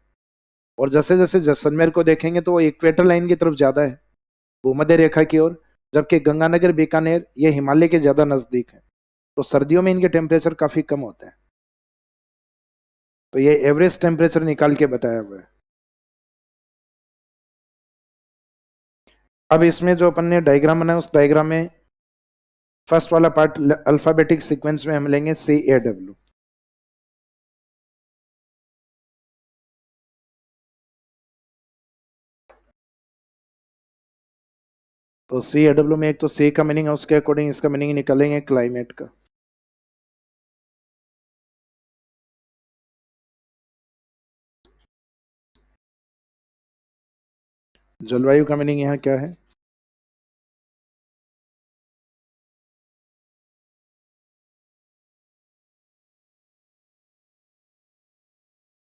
और जैसे जैसे जैसलमेर को देखेंगे तो वो इक्वेटर लाइन की तरफ ज्यादा है, भूमध्य रेखा की ओर, जबकि गंगानगर बीकानेर ये हिमालय के ज्यादा नजदीक है, तो सर्दियों में इनके टेम्परेचर काफी कम होते हैं। तो ये एवरेज टेम्परेचर निकाल के बताया हुआ है। अब इसमें जो अपन ने डायग्राम बनाया, उस डायग्राम में फर्स्ट वाला पार्ट अल्फाबेटिक सीक्वेंस में हम लेंगे CAW। तो CAW में एक तो सी का मीनिंग है, उसके अकॉर्डिंग इसका मीनिंग निकालेंगे क्लाइमेट का। जलवायु का मीनिंग यहाँ क्या है?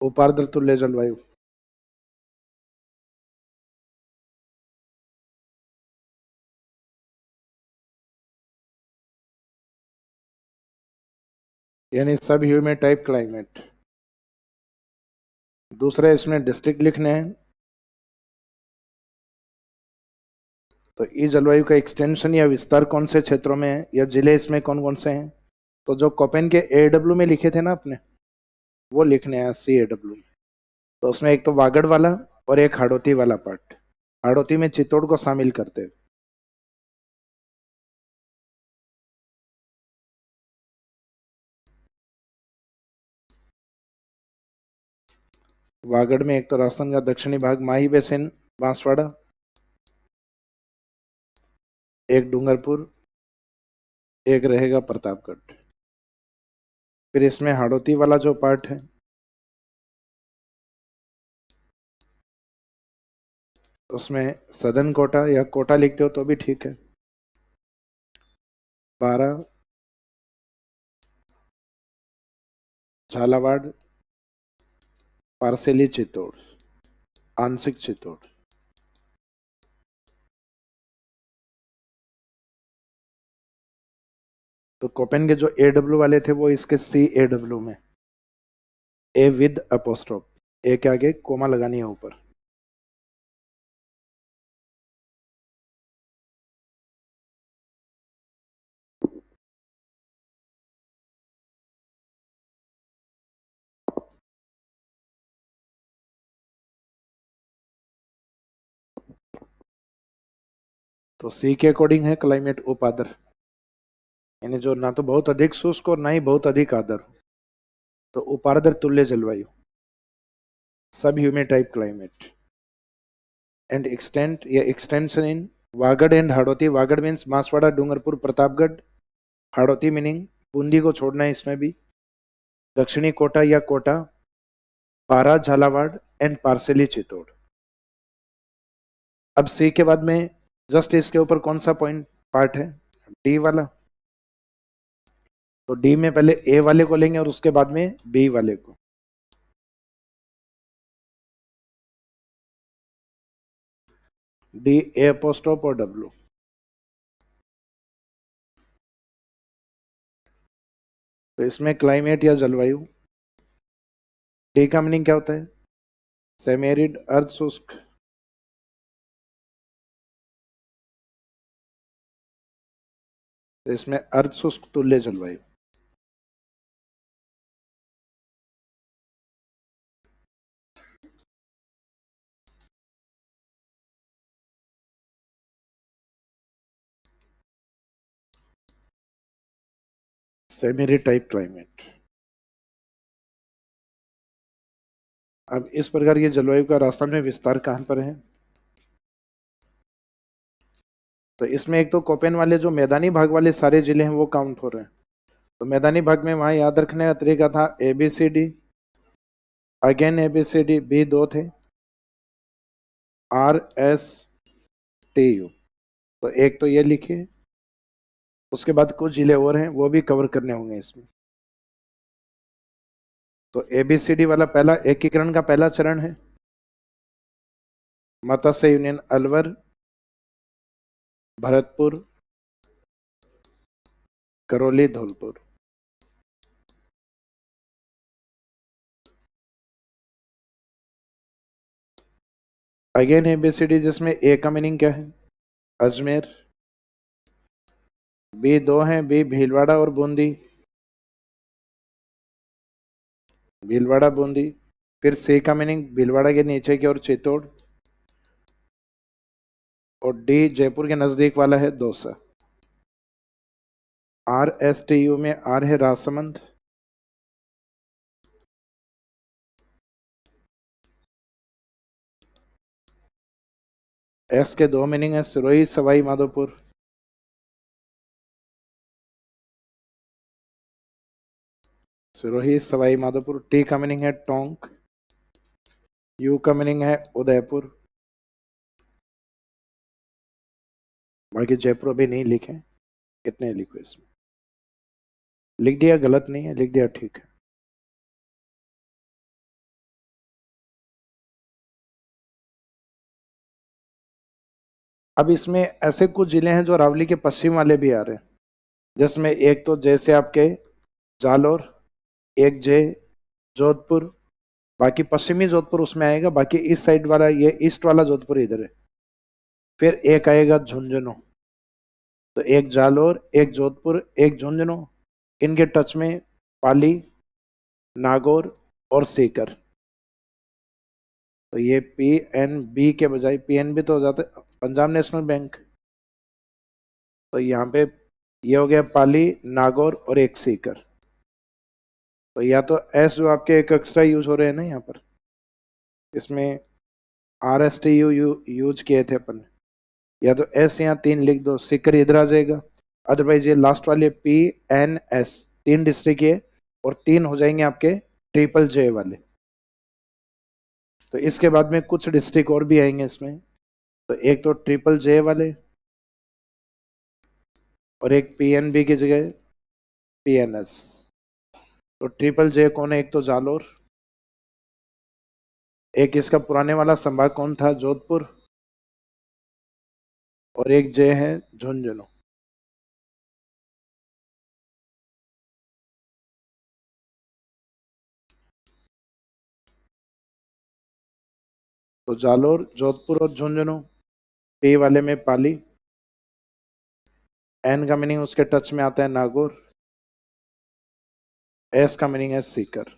उपार्द्र तुल्य जलवायु, यानी सब ह्यूमिड टाइप क्लाइमेट। दूसरे इसमें डिस्ट्रिक्ट लिखने हैं, तो ई जलवायु का एक्सटेंशन या विस्तार कौन से क्षेत्रों में है, या जिले इसमें कौन कौन से हैं। तो जो कोपेन के एडब्ल्यू में लिखे थे ना अपने, वो लिखने हैं CAW। तो उसमें एक तो वागड़ वाला और एक हाड़ौती वाला पार्ट, हाड़ौती में चित्तौड़ को शामिल करते हैं। वागड़ में एक तो राजस्थान का दक्षिणी भाग माही बेसिन, बांसवाड़ा, एक डूंगरपुर, एक रहेगा प्रतापगढ़। फिर इसमें हाड़ौती वाला जो पार्ट है, उसमें सदन कोटा या कोटा लिखते हो तो भी ठीक है, 12, झालावाड़, पार्सेली चित्तौड़, आंशिक चित्तौड़। तो कोपेन के जो AW वाले थे वो इसके CAW में, ए विद अपोस्ट्रोफ, ए के आगे कोमा लगानी है ऊपर। तो सी के अकॉर्डिंग है क्लाइमेट उपाद्र, यानी जो ना तो बहुत अधिक शुष्क और ना ही बहुत अधिक आर्द्र। तो उपार्द्र तुल्य जलवायु, सब humid type climate, and extent या extension in Vagad and Hadoti. Vagad means Banswara, Dungarpur, Pratapgarh. Hadoti meaning Bundi को छोड़ना है इसमें भी। दक्षिणी कोटा या कोटा, पारा, झालावाड़ एंड पार्सेली चित्तौड़। अब सी के बाद में जस्ट इसके ऊपर कौन सा पॉइंट पार्ट है, डी वाला। तो डी में पहले ए वाले को लेंगे और उसके बाद में बी वाले को। डी, ए अपोस्ट्रोफ और डब्ल्यू। तो इसमें क्लाइमेट या जलवायु, डी का मीनिंग क्या होता है, सेमी एरिड, अर्ध शुष्क। तो इसमें अर्ध शुष्क तुल्य जलवायु। Semi arid type climate. अब इस प्रकार की जलवायु का राजस्थान में विस्तार कहां पर है। तो इसमें एक तो कोपेन वाले जो मैदानी भाग वाले सारे जिले हैं वो काउंट हो रहे हैं। तो मैदानी भाग में वहां याद रखने का तरीका था ABCD, अगेन ABCD, बी दो थे, RSTU। तो एक तो ये लिखिए, उसके बाद कुछ जिले और हैं वो भी कवर करने होंगे इसमें। तो ABCD वाला पहला एकीकरण का पहला चरण है, Matsya union Alwar, Bharatpur, Karauli, Dholpur. Again ABCD जिसमें ए का मीनिंग क्या है, अजमेर। बी दो हैं, बी भीलवाड़ा और बूंदी, भीलवाड़ा बूंदी। फिर सी का मीनिंग भीलवाड़ा के नीचे की ओर चित्तौड़, और डी जयपुर के नजदीक वाला है दौसा। RSTU में आर है राजसमंद, एस के दो मीनिंग है, सिरोही, सवाई माधोपुर। सिरोही, सवाई माधोपुर। टी का मीनिंग है टोंक, यू का मीनिंग है उदयपुर। बाकी जयपुर अभी नहीं लिखे, कितने लिखो इसमें। लिख दिया गलत नहीं है, लिख दिया ठीक है। अब इसमें ऐसे कुछ जिले हैं जो अरावली के पश्चिम वाले भी आ रहे हैं, जिसमें एक तो जैसे आपके जालोर, एक जय जोधपुर, बाकी पश्चिमी जोधपुर उसमें आएगा, बाकी इस साइड वाला ये ईस्ट वाला जोधपुर इधर है। फिर एक आएगा झुंझुनू, तो एक जालोर, एक जोधपुर, एक झुंझुनू, इनके टच में पाली, नागौर और सीकर। तो ये पीएनबी के बजाय पीएनबी तो हो जाता है पंजाब नेशनल बैंक। तो यहाँ पे ये हो गया पाली, नागौर और एक सीकर। तो या तो एस जो आपके एक एक्स्ट्रा यूज हो रहे हैं ना यहाँ पर, इसमें RSTU यूज किए थे अपन, या तो एस यहाँ 3 लिख दो, सीकर इधर आ जाएगा। अदरवाइज ये लास्ट वाले PNS 3 डिस्ट्रिक्ट है, और 3 हो जाएंगे आपके ट्रिपल J वाले। तो इसके बाद में कुछ डिस्ट्रिक्ट और भी आएंगे इसमें, तो एक तो ट्रिपल J वाले, और एक PNB की जगह PNS। तो ट्रिपल J कौन है? एक तो जालोर, एक इसका पुराने वाला संभाग कौन था? जोधपुर, और एक J है झुंझुनू। तो जालोर, जोधपुर और झुंझुनू। P वाले में पाली, N का मीनिंग उसके टच में आता है नागौर, S का मीनिंग है सीकर।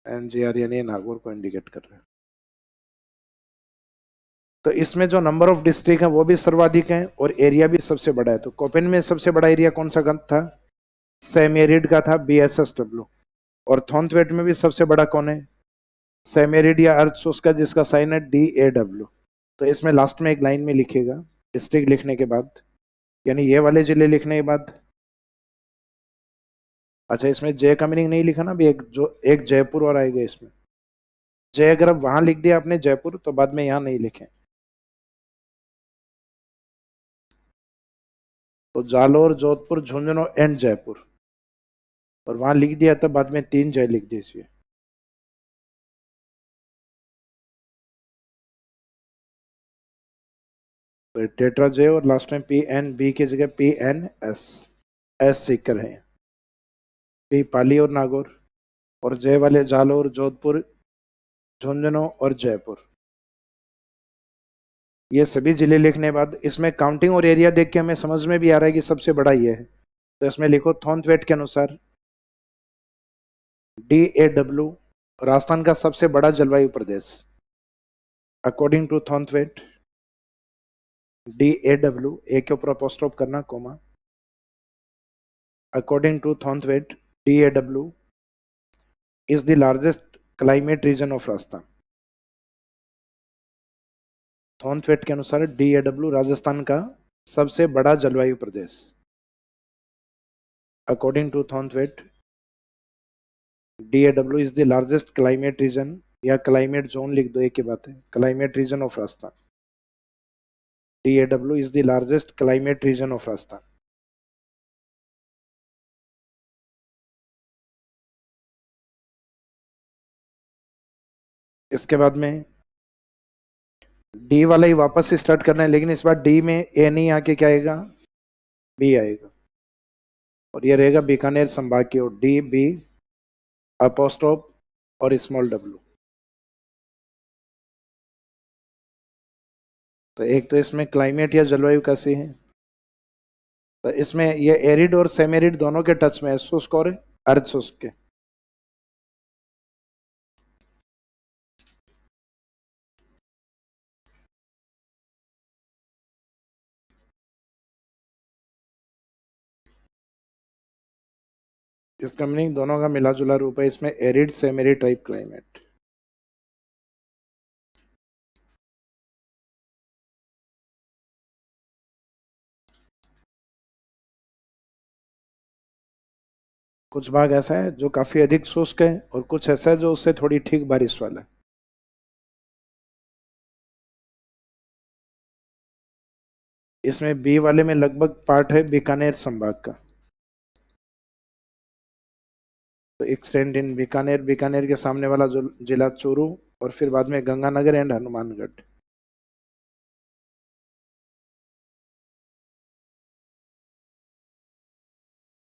NGR यानी नागौर को इंडिकेट कर रहे हैं। तो इसमें जो नंबर ऑफ डिस्ट्रिक्ट है वो भी सर्वाधिक है और एरिया भी सबसे बड़ा है। तो कोपेन में सबसे बड़ा एरिया कौन सा था? सेमी एरिड का था, BSSW। और थॉन्थवेट में भी सबसे बड़ा कौन है? सेमी एरिड या अर्थ शुष्क का, जिसका साइन है DAW। तो इसमें लास्ट में एक लाइन में लिखेगा डिस्ट्रिक्ट लिखने के बाद, यानी ये वाले जिले लिखने के बाद। अच्छा, इसमें जय का मीनिंग नहीं लिखा ना अभी, एक जयपुर और आएगा इसमें। जय अगर अब वहां लिख दिया आपने जयपुर, तो बाद में यहां नहीं लिखे। तो जालोर, जोधपुर, झुंझुनू एंड जयपुर, और वहां लिख दिया तब बाद में 3 जय लिख दीजिए। तो टेट्रा जय और लास्ट में PNB की जगह PNS, एस सीकर है। पी पाली और नागौर, और जय वाले जालोर, जोधपुर, झुंझुनू और जयपुर। ये सभी जिले लिखने के बाद इसमें काउंटिंग और एरिया देख के हमें समझ में भी आ रहा है कि सबसे बड़ा ये है। तो इसमें लिखो थॉन्थवेट के अनुसार DAW राजस्थान का सबसे बड़ा जलवायु प्रदेश। अकॉर्डिंग टू थॉन्थवेट DAW, एक के ऊपर अपोस्ट्रोफ करना comma, according to Thornthwaite DAW is the largest climate region of Rajasthan. Thornthwaite के अनुसार DAW राजस्थान का सबसे बड़ा जलवायु प्रदेश। According to Thornthwaite DAW is the largest climate region, या क्लाइमेट जोन लिख दो, एक ही बात है, climate region of Rajasthan. DAW is the largest climate region of Rajasthan. इसके बाद में डी वाला ही वापस स्टार्ट करना है, लेकिन इस बार डी में ए नहीं आके क्या आएगा? बी आएगा, और ये रहेगा बीकानेर संभाग की ओर, DB अपोस्ट्रोफ और स्मॉल w। तो एक तो इसमें क्लाइमेट या जलवायु कैसी है, तो इसमें ये एरिड और सेमेरिड दोनों के टच में है, शुष्क और अर्ध शुष्क के। इसका मीनिंग दोनों का मिला जुला रूप है इसमें, एरिड सेमेरिड टाइप क्लाइमेट। कुछ भाग ऐसा है जो काफी अधिक शुष्क है, और कुछ ऐसा है जो उससे थोड़ी ठीक बारिश वाला है। इसमें बी वाले में लगभग पार्ट है बीकानेर संभाग का। तो एक्सटेंड इन बीकानेर, बीकानेर के सामने वाला जो जिला चूरू और फिर बाद में गंगानगर एंड हनुमानगढ़।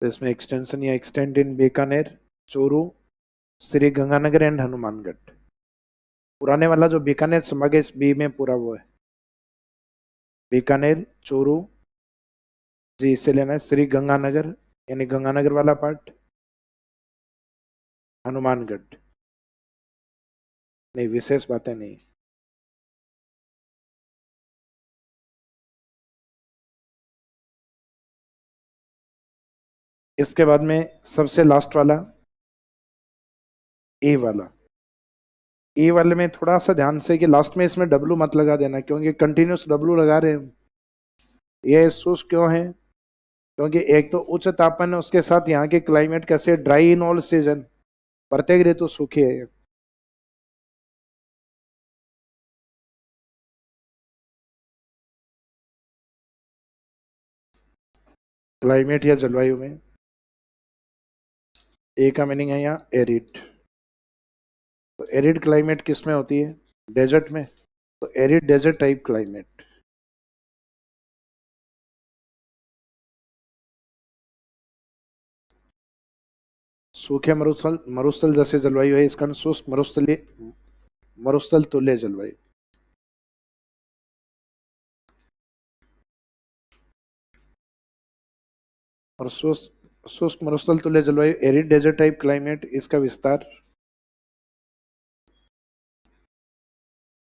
तो इसमें एक्सटेंशन या extend in Bikaner, Churu, Shri Ganganagar and Hanumangarh. पुराने वाला जो बीकानेर समा गया इस बी में पूरा वो है, बीकानेर, चोरू जी, इसे लेना है, श्री गंगानगर यानी गंगानगर वाला पार्ट, हनुमानगढ़ नहीं, विशेष बातें नहीं। इसके बाद में सबसे लास्ट वाला ए वाला। ए वाले में थोड़ा सा ध्यान से कि लास्ट में इसमें डब्लू मत लगा देना, क्योंकि कंटिन्यूस डब्लू लगा रहे हैं। ये शुष्क क्यों है? क्योंकि एक तो उच्च तापमान है, उसके साथ यहाँ के क्लाइमेट कैसे, ड्राई इन ऑल सीजन, प्रत्येक ऋतु सूखी है। क्लाइमेट या जलवायु में ए का मीनिंग है यहाँ एरिड। तो एरिड क्लाइमेट किस में होती है? डेजर्ट में। तो एरिड डेजर्ट टाइप क्लाइमेट। सूखे मरुस्थल, मरुस्थल जैसे जलवायु है, इसका शुष्क मरुस्थलीय, मरुस्थल तुल्य जलवायु। और शुष्क मरुस्थल तुल्य जलवायु, एरिड डेजर्ट टाइप क्लाइमेट। इसका विस्तार,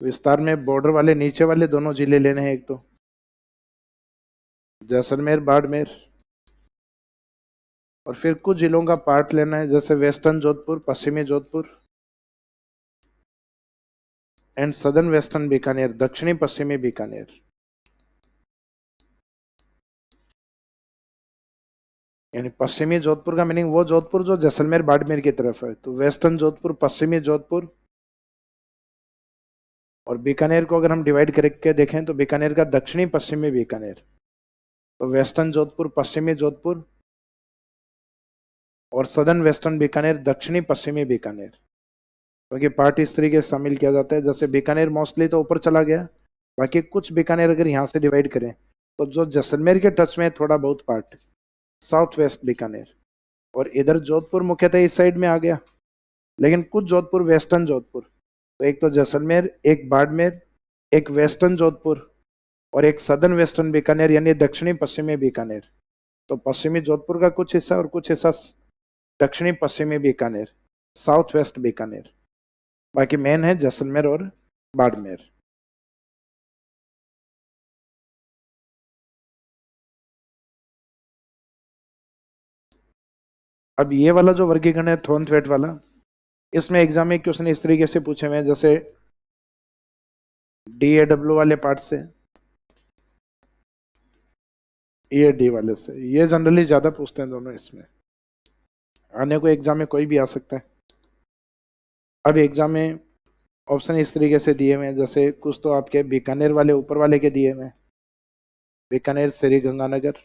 विस्तार में बॉर्डर वाले नीचे वाले दोनों जिले लेने हैं, एक तो जैसलमेर, बाड़मेर, और फिर कुछ जिलों का पार्ट लेना है, जैसे वेस्टर्न जोधपुर, पश्चिमी Jodhpur and southern western Bikaner, दक्षिणी पश्चिमी बीकानेर। यानी पश्चिमी जोधपुर का मीनिंग वो जोधपुर जो जैसलमेर बाड़मेर की तरफ है, तो वेस्टर्न जोधपुर, पश्चिमी जोधपुर। और बीकानेर को अगर हम डिवाइड करके देखें तो बीकानेर का दक्षिणी पश्चिमी बीकानेर, तो वेस्टर्न जोधपुर, पश्चिमी जोधपुर, और सदर्न वेस्टर्न बीकानेर, दक्षिणी पश्चिमी बीकानेर। क्योंकि पार्ट इस तरीके से शामिल किया जाता है, जैसे बीकानेर मोस्टली तो ऊपर चला गया, बाकी कुछ बीकानेर अगर यहाँ से डिवाइड करें तो जो जैसलमेर के टच में थोड़ा बहुत पार्ट साउथ वेस्ट बीकानेर, और इधर जोधपुर मुख्यतः इस साइड में आ गया, लेकिन कुछ जोधपुर वेस्टर्न जोधपुर, तो एक तो जैसलमेर, एक बाड़मेर, एक वेस्टर्न जोधपुर और एक सदर्न वेस्टर्न बीकानेर यानी दक्षिणी पश्चिमी बीकानेर। तो पश्चिमी जोधपुर का कुछ हिस्सा और कुछ हिस्सा दक्षिणी पश्चिमी बीकानेर, साउथ वेस्ट बीकानेर। बाकी मेन है जैसलमेर और बाड़मेर। अब ये वाला जो वर्गीकरण है थॉर्नथवेट वाला, इसमें एग्जाम में क्वेश्चन इस तरीके से पूछे हुए हैं, जैसे DAW वाले पार्ट से, EAD वाले से, ये जनरली ज्यादा पूछते हैं दोनों। इसमें आने को एग्जाम में कोई भी आ सकता है। अब एग्जाम में ऑप्शन इस तरीके से दिए हुए हैं, जैसे कुछ तो आपके बीकानेर वाले ऊपर वाले के दिए हुए हैं, बीकानेर, श्री गंगानगर।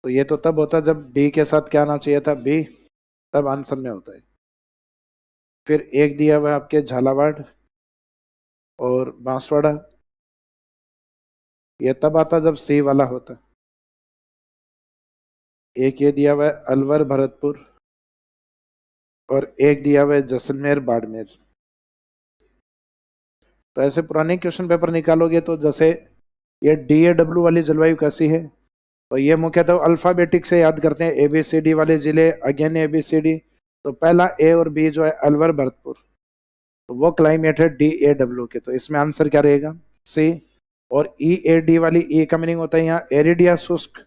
तो ये तो तब होता जब डी के साथ क्या आना चाहिए था, बी, तब आंसर में होता है। फिर एक दिया हुआ है आपके झालावाड़ और बांसवाड़ा, ये तब आता जब सी वाला होता। एक ये दिया हुआ है अलवर, भरतपुर, और एक दिया हुआ है जैसलमेर, बाड़मेर। तो ऐसे पुराने क्वेश्चन पेपर निकालोगे तो जैसे ये DAW वाली जलवायु कैसी है, तो ये मुख्यतः अल्फाबेटिक से याद करते हैं, ABCD वाले जिले, अगेन ABCD। तो पहला ए और बी जो है अलवर, भरतपुर, तो वो क्लाइमेट है DAW के, तो इसमें आंसर क्या रहेगा, सी। और EAD वाली, ई का मीनिंग होता है यहाँ एरिड या शुष्क,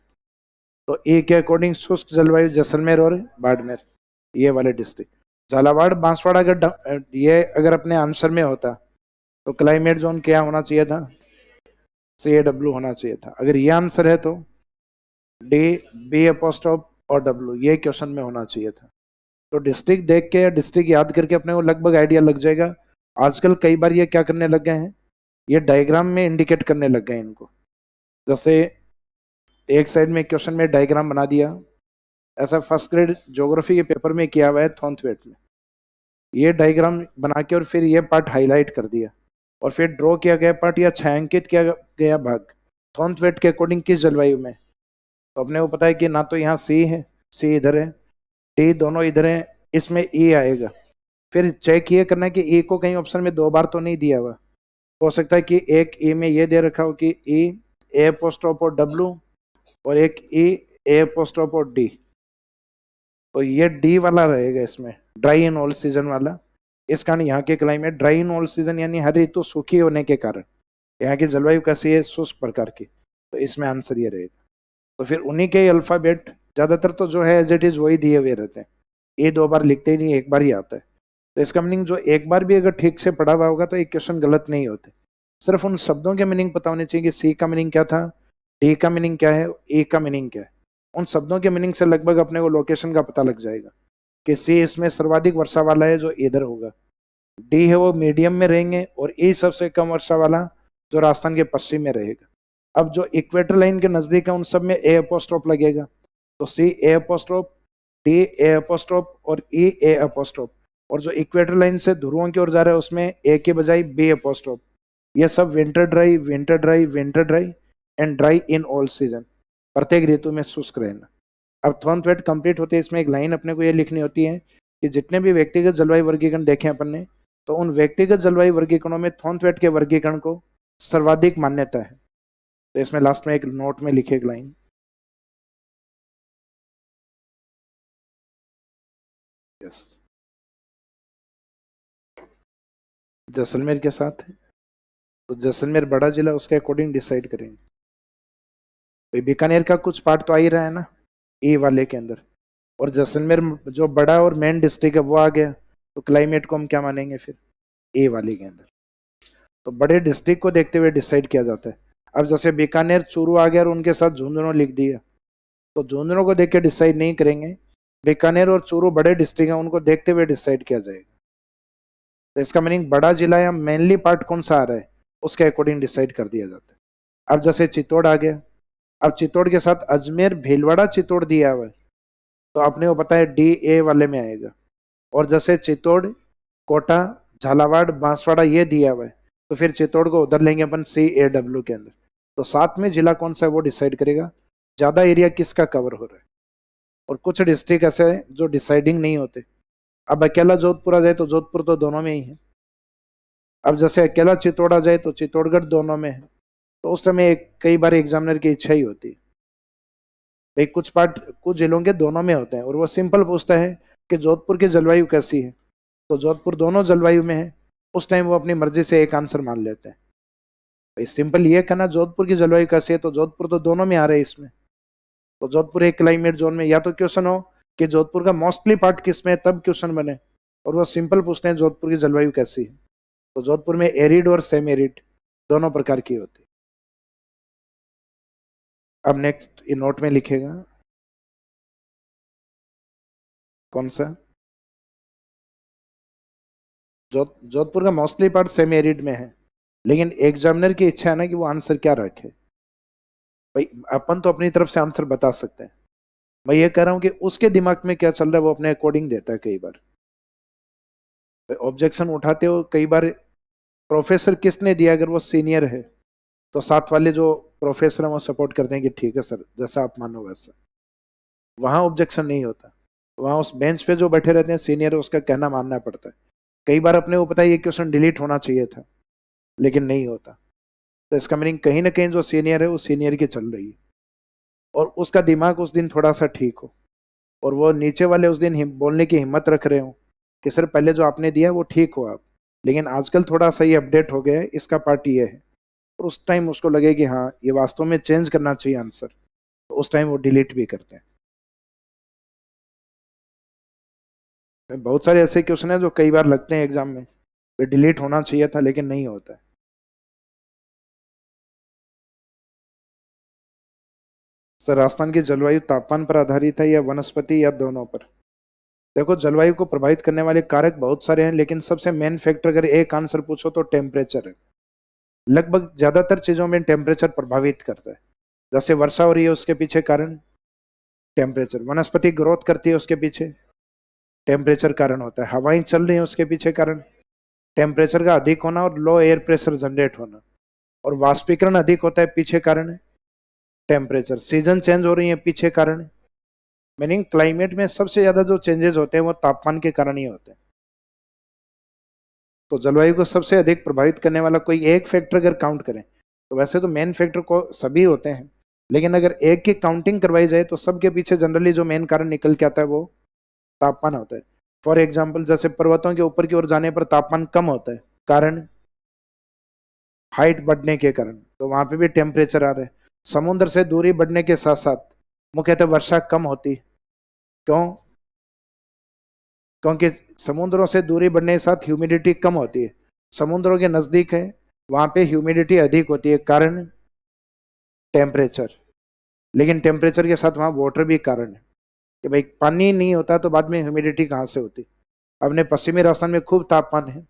तो ई के अकॉर्डिंग शुष्क जलवायु जैसलमेर और बाड़मेर, ये वाले डिस्ट्रिक्ट। झालावाड़, बांसवाड़ा अगर ये अगर अपने आंसर में होता तो क्लाइमेट जोन क्या होना चाहिए था, CAW होना चाहिए था। अगर ये आंसर है तो D, B अपोस्ट्रोफ और W, ये क्वेश्चन में होना चाहिए था। तो डिस्ट्रिक्ट देख के या डिस्ट्रिक्ट याद करके अपने को लगभग आइडिया लग जाएगा। आजकल कई बार ये क्या करने लग गए हैं, ये डायग्राम में इंडिकेट करने लग गए इनको, जैसे एक साइड में क्वेश्चन में डायग्राम बना दिया, ऐसा फर्स्ट ग्रेड ज्योग्राफी के पेपर में किया हुआ है थॉर्नथवेट में। ये डायग्राम बना के और फिर ये पार्ट हाईलाइट कर दिया और फिर ड्रॉ किया गया पार्ट या छायांकित किया गया भाग थॉर्नथवेट के अकॉर्डिंग किस जलवायु में। तो अपने को पता है कि ना तो यहाँ सी है, सी इधर है, डी दोनों इधर है, इसमें ई आएगा। फिर चेक ये करना है कि ई को कहीं ऑप्शन में 2 बार तो नहीं दिया हुआ। हो सकता है कि एक ई में ये दे रखा हो कि ई ए पोस्टॉप और डब्ल्यू और एक ई ए पोस्टॉप और डी, तो ये डी वाला रहेगा इसमें, ड्राई इन ऑल सीजन वाला। इस कारण यहाँ के climate dry in all season यानी हर ऋतु सूखी होने के कारण यहाँ की जलवायु कैसी है, शुष्क प्रकार की, तो इसमें आंसर ये रहेगा। तो फिर उन्हीं के अल्फाबेट ज्यादातर तो जो है एज इट इज वही दिए हुए रहते हैं, ये 2 बार लिखते ही नहीं, एक बार ही आता है। तो इसका मीनिंग जो एक बार भी अगर ठीक से पढ़ा हुआ होगा तो एक क्वेश्चन गलत नहीं होते। सिर्फ उन शब्दों के मीनिंग पता होने चाहिए कि सी का मीनिंग क्या था, डी का मीनिंग क्या है, ए का मीनिंग क्या है। उन शब्दों के मीनिंग से लगभग अपने को लोकेशन का पता लग जाएगा कि सी इसमें सर्वाधिक वर्षा वाला है जो इधर होगा, डी है वो मीडियम में रहेंगे, और ई सबसे कम वर्षा वाला जो राजस्थान के पश्चिम में रहेगा। अब जो इक्वेटर लाइन के नजदीक है उन सब में ए अपोस्ट्रोफ लगेगा, तो सी ए अपोस्ट्रोफ, डी ए अपोस्ट्रोफ और ई ए अपोस्ट्रोफ, और जो इक्वेटर लाइन से ध्रुवों की ओर जा रहा है उसमें ए के बजाय बी अपोस्ट्रोफ। ये सब winter dry, winter dry, winter dry and dry in all season, प्रत्येक ऋतु में शुष्क रहना। अब थॉर्नथवेट कंप्लीट होते इसमें एक लाइन अपने को ये लिखनी होती है कि जितने भी व्यक्तिगत जलवायु वर्गीकरण देखे अपन ने, तो उन व्यक्तिगत जलवायु वर्गीकरणों में थॉर्नथवेट के वर्गीकरण को सर्वाधिक मान्यता है। तो इसमें लास्ट में एक नोट में लिखे एक लाइन, यस, जैसलमेर के साथ है, तो जैसलमेर बड़ा जिला उसके अकॉर्डिंग डिसाइड करेंगे। तो बीकानेर का कुछ पार्ट तो आ ही रहा है ना ए वाले के अंदर, और जैसलमेर जो बड़ा और मेन डिस्ट्रिक्ट है वो आ गया, तो क्लाइमेट को हम क्या मानेंगे फिर, ए वाले के अंदर। तो बड़े डिस्ट्रिक्ट को देखते हुए डिसाइड किया जाता है। अब जैसे बीकानेर चूरू आ गया और उनके साथ झुंझुनू लिख दिया, तो झुंझुनू को देख के डिसाइड नहीं करेंगे, बीकानेर और चूरू बड़े डिस्ट्रिक्ट हैं उनको देखते हुए डिसाइड किया जाएगा। तो इसका मीनिंग बड़ा जिला या मेनली पार्ट कौन सा आ रहा है उसके अकॉर्डिंग डिसाइड कर दिया जाता है। अब जैसे चित्तौड़ आ गया, अब चित्तौड़ के साथ अजमेर भीलवाड़ा चित्तौड़ दिया हुआ है, तो आपने वो पता है डी ए वाले में आएगा। और जैसे चित्तौड़, कोटा, झालावाड़, बांसवाड़ा ये दिया हुआ है, तो फिर चित्तौड़ को उधर लेंगे अपन सी ए डब्ल्यू के अंदर। तो साथ में जिला कौन सा है वो डिसाइड करेगा ज्यादा एरिया किसका कवर हो रहा है। और कुछ डिस्ट्रिक्ट ऐसे हैं जो डिसाइडिंग नहीं होते। अब अकेला जोधपुर आ जाए तो जोधपुर तो दोनों में ही है। अब जैसे अकेला चित्तौड़ आ जाए तो चित्तौड़गढ़ दोनों में है। तो उस समय कई बार एग्जामिनर की इच्छा ही होती है भाई कुछ पार्ट कुछ जिलों के दोनों में होते हैं, और वो सिंपल पूछता है कि जोधपुर की जलवायु कैसी है, तो जोधपुर दोनों जलवायु में है, उस टाइम वो अपनी मर्जी से एक आंसर मान लेते हैं। भाई सिंपल ये कहना जोधपुर की जलवायु कैसी है, तो जोधपुर तो दोनों में आ रहे हैं इसमें, तो जोधपुर एक क्लाइमेट जोन में। या तो क्वेश्चन हो कि जोधपुर का मोस्टली पार्ट किस में है, तब क्वेश्चन बने, और वो सिंपल पूछते हैं जोधपुर की जलवायु कैसी है, तो जोधपुर में एरिड और सेम एरिड दोनों प्रकार की होती है। अब नेक्स्ट ये नोट में लिखेगा कौन सा, जोधपुर का मोस्टली पार्ट सेमी एरिड में है, लेकिन एग्जामिनर की इच्छा है ना कि वो आंसर क्या रखे। भाई अपन तो अपनी तरफ से आंसर बता सकते हैं, मैं ये कह रहा हूं कि उसके दिमाग में क्या चल रहा है वो अपने अकॉर्डिंग देता है। कई बार ऑब्जेक्शन उठाते हो, कई बार प्रोफेसर किसने दिया, अगर वो सीनियर है तो साथ वाले जो प्रोफेसर हैं वो सपोर्ट करते हैं कि ठीक है सर जैसा आप मानो वैसा, वहां ऑब्जेक्शन नहीं होता। वहां उस बेंच पे जो बैठे रहते हैं सीनियर, उसका कहना मानना पड़ता है। कई बार अपने को पता है ये क्वेश्चन डिलीट होना चाहिए था लेकिन नहीं होता, तो इसका मीनिंग कहीं ना कहीं जो सीनियर है वो सीनियर की चल रही है, और उसका दिमाग उस दिन थोड़ा सा ठीक हो, और वो नीचे वाले उस दिन बोलने की हिम्मत रख रहे हो कि सर पहले जो आपने दिया वो ठीक हो आप, लेकिन आजकल थोड़ा सा ये अपडेट हो गया है, इसका पार्ट ये है, और उस टाइम उसको लगे कि हाँ ये वास्तव में चेंज करना चाहिए आंसर, तो उस टाइम वो डिलीट भी करते हैं। बहुत सारे ऐसे क्वेश्चन है जो कई बार लगते हैं एग्जाम में, डिलीट होना चाहिए था लेकिन नहीं होता है। सर राजस्थान की जलवायु तापमान पर आधारित है या वनस्पति या दोनों पर। देखो जलवायु को प्रभावित करने वाले कारक बहुत सारे हैं, लेकिन सबसे मेन फैक्टर अगर एक आंसर पूछो तो टेम्परेचर है। लगभग ज्यादातर चीजों में टेम्परेचर प्रभावित करता है। जैसे वर्षा हो रही है उसके पीछे कारण टेम्परेचर, वनस्पति ग्रोथ करती है उसके पीछे टेम्परेचर कारण होता है। हवाएं चल रही हैं उसके पीछे कारण, टेम्परेचर का अधिक होना और लो एयर प्रेशर जनरेट होना, और वाष्पीकरण अधिक होता है पीछे कारण है टेम्परेचर। सीजन चेंज हो रही है पीछे कारण है। मीनिंग क्लाइमेट में सबसे ज्यादा जो चेंजेस होते हैं वो तापमान के कारण ही होते हैं। तो जलवायु को सबसे अधिक प्रभावित करने वाला कोई एक फैक्टर अगर काउंट करें, तो वैसे तो मेन फैक्टर को सभी होते हैं, लेकिन अगर एक की काउंटिंग करवाई जाए तो सबके पीछे जनरली जो मेन कारण निकल के आता है वो तापमान होता है। फॉर एग्जाम्पल, जैसे पर्वतों के ऊपर की ओर जाने पर तापमान कम होता है, कारण हाइट बढ़ने के कारण, तो वहां पे भी टेम्परेचर आ रहा है। समुद्र से दूरी बढ़ने के साथ साथ मुख्यतः वर्षा कम होती। क्यों? क्योंकि समुद्रों से दूरी बढ़ने के साथ ह्यूमिडिटी कम होती है। समुद्रों के नजदीक है, वहां पे ह्यूमिडिटी अधिक होती है, कारण टेम्परेचर। लेकिन टेम्परेचर के साथ वहां वाटर भी कारण है कि भाई पानी नहीं होता तो बाद में ह्यूमिडिटी कहाँ से होती। अपने पश्चिमी राजस्थान में खूब तापमान है,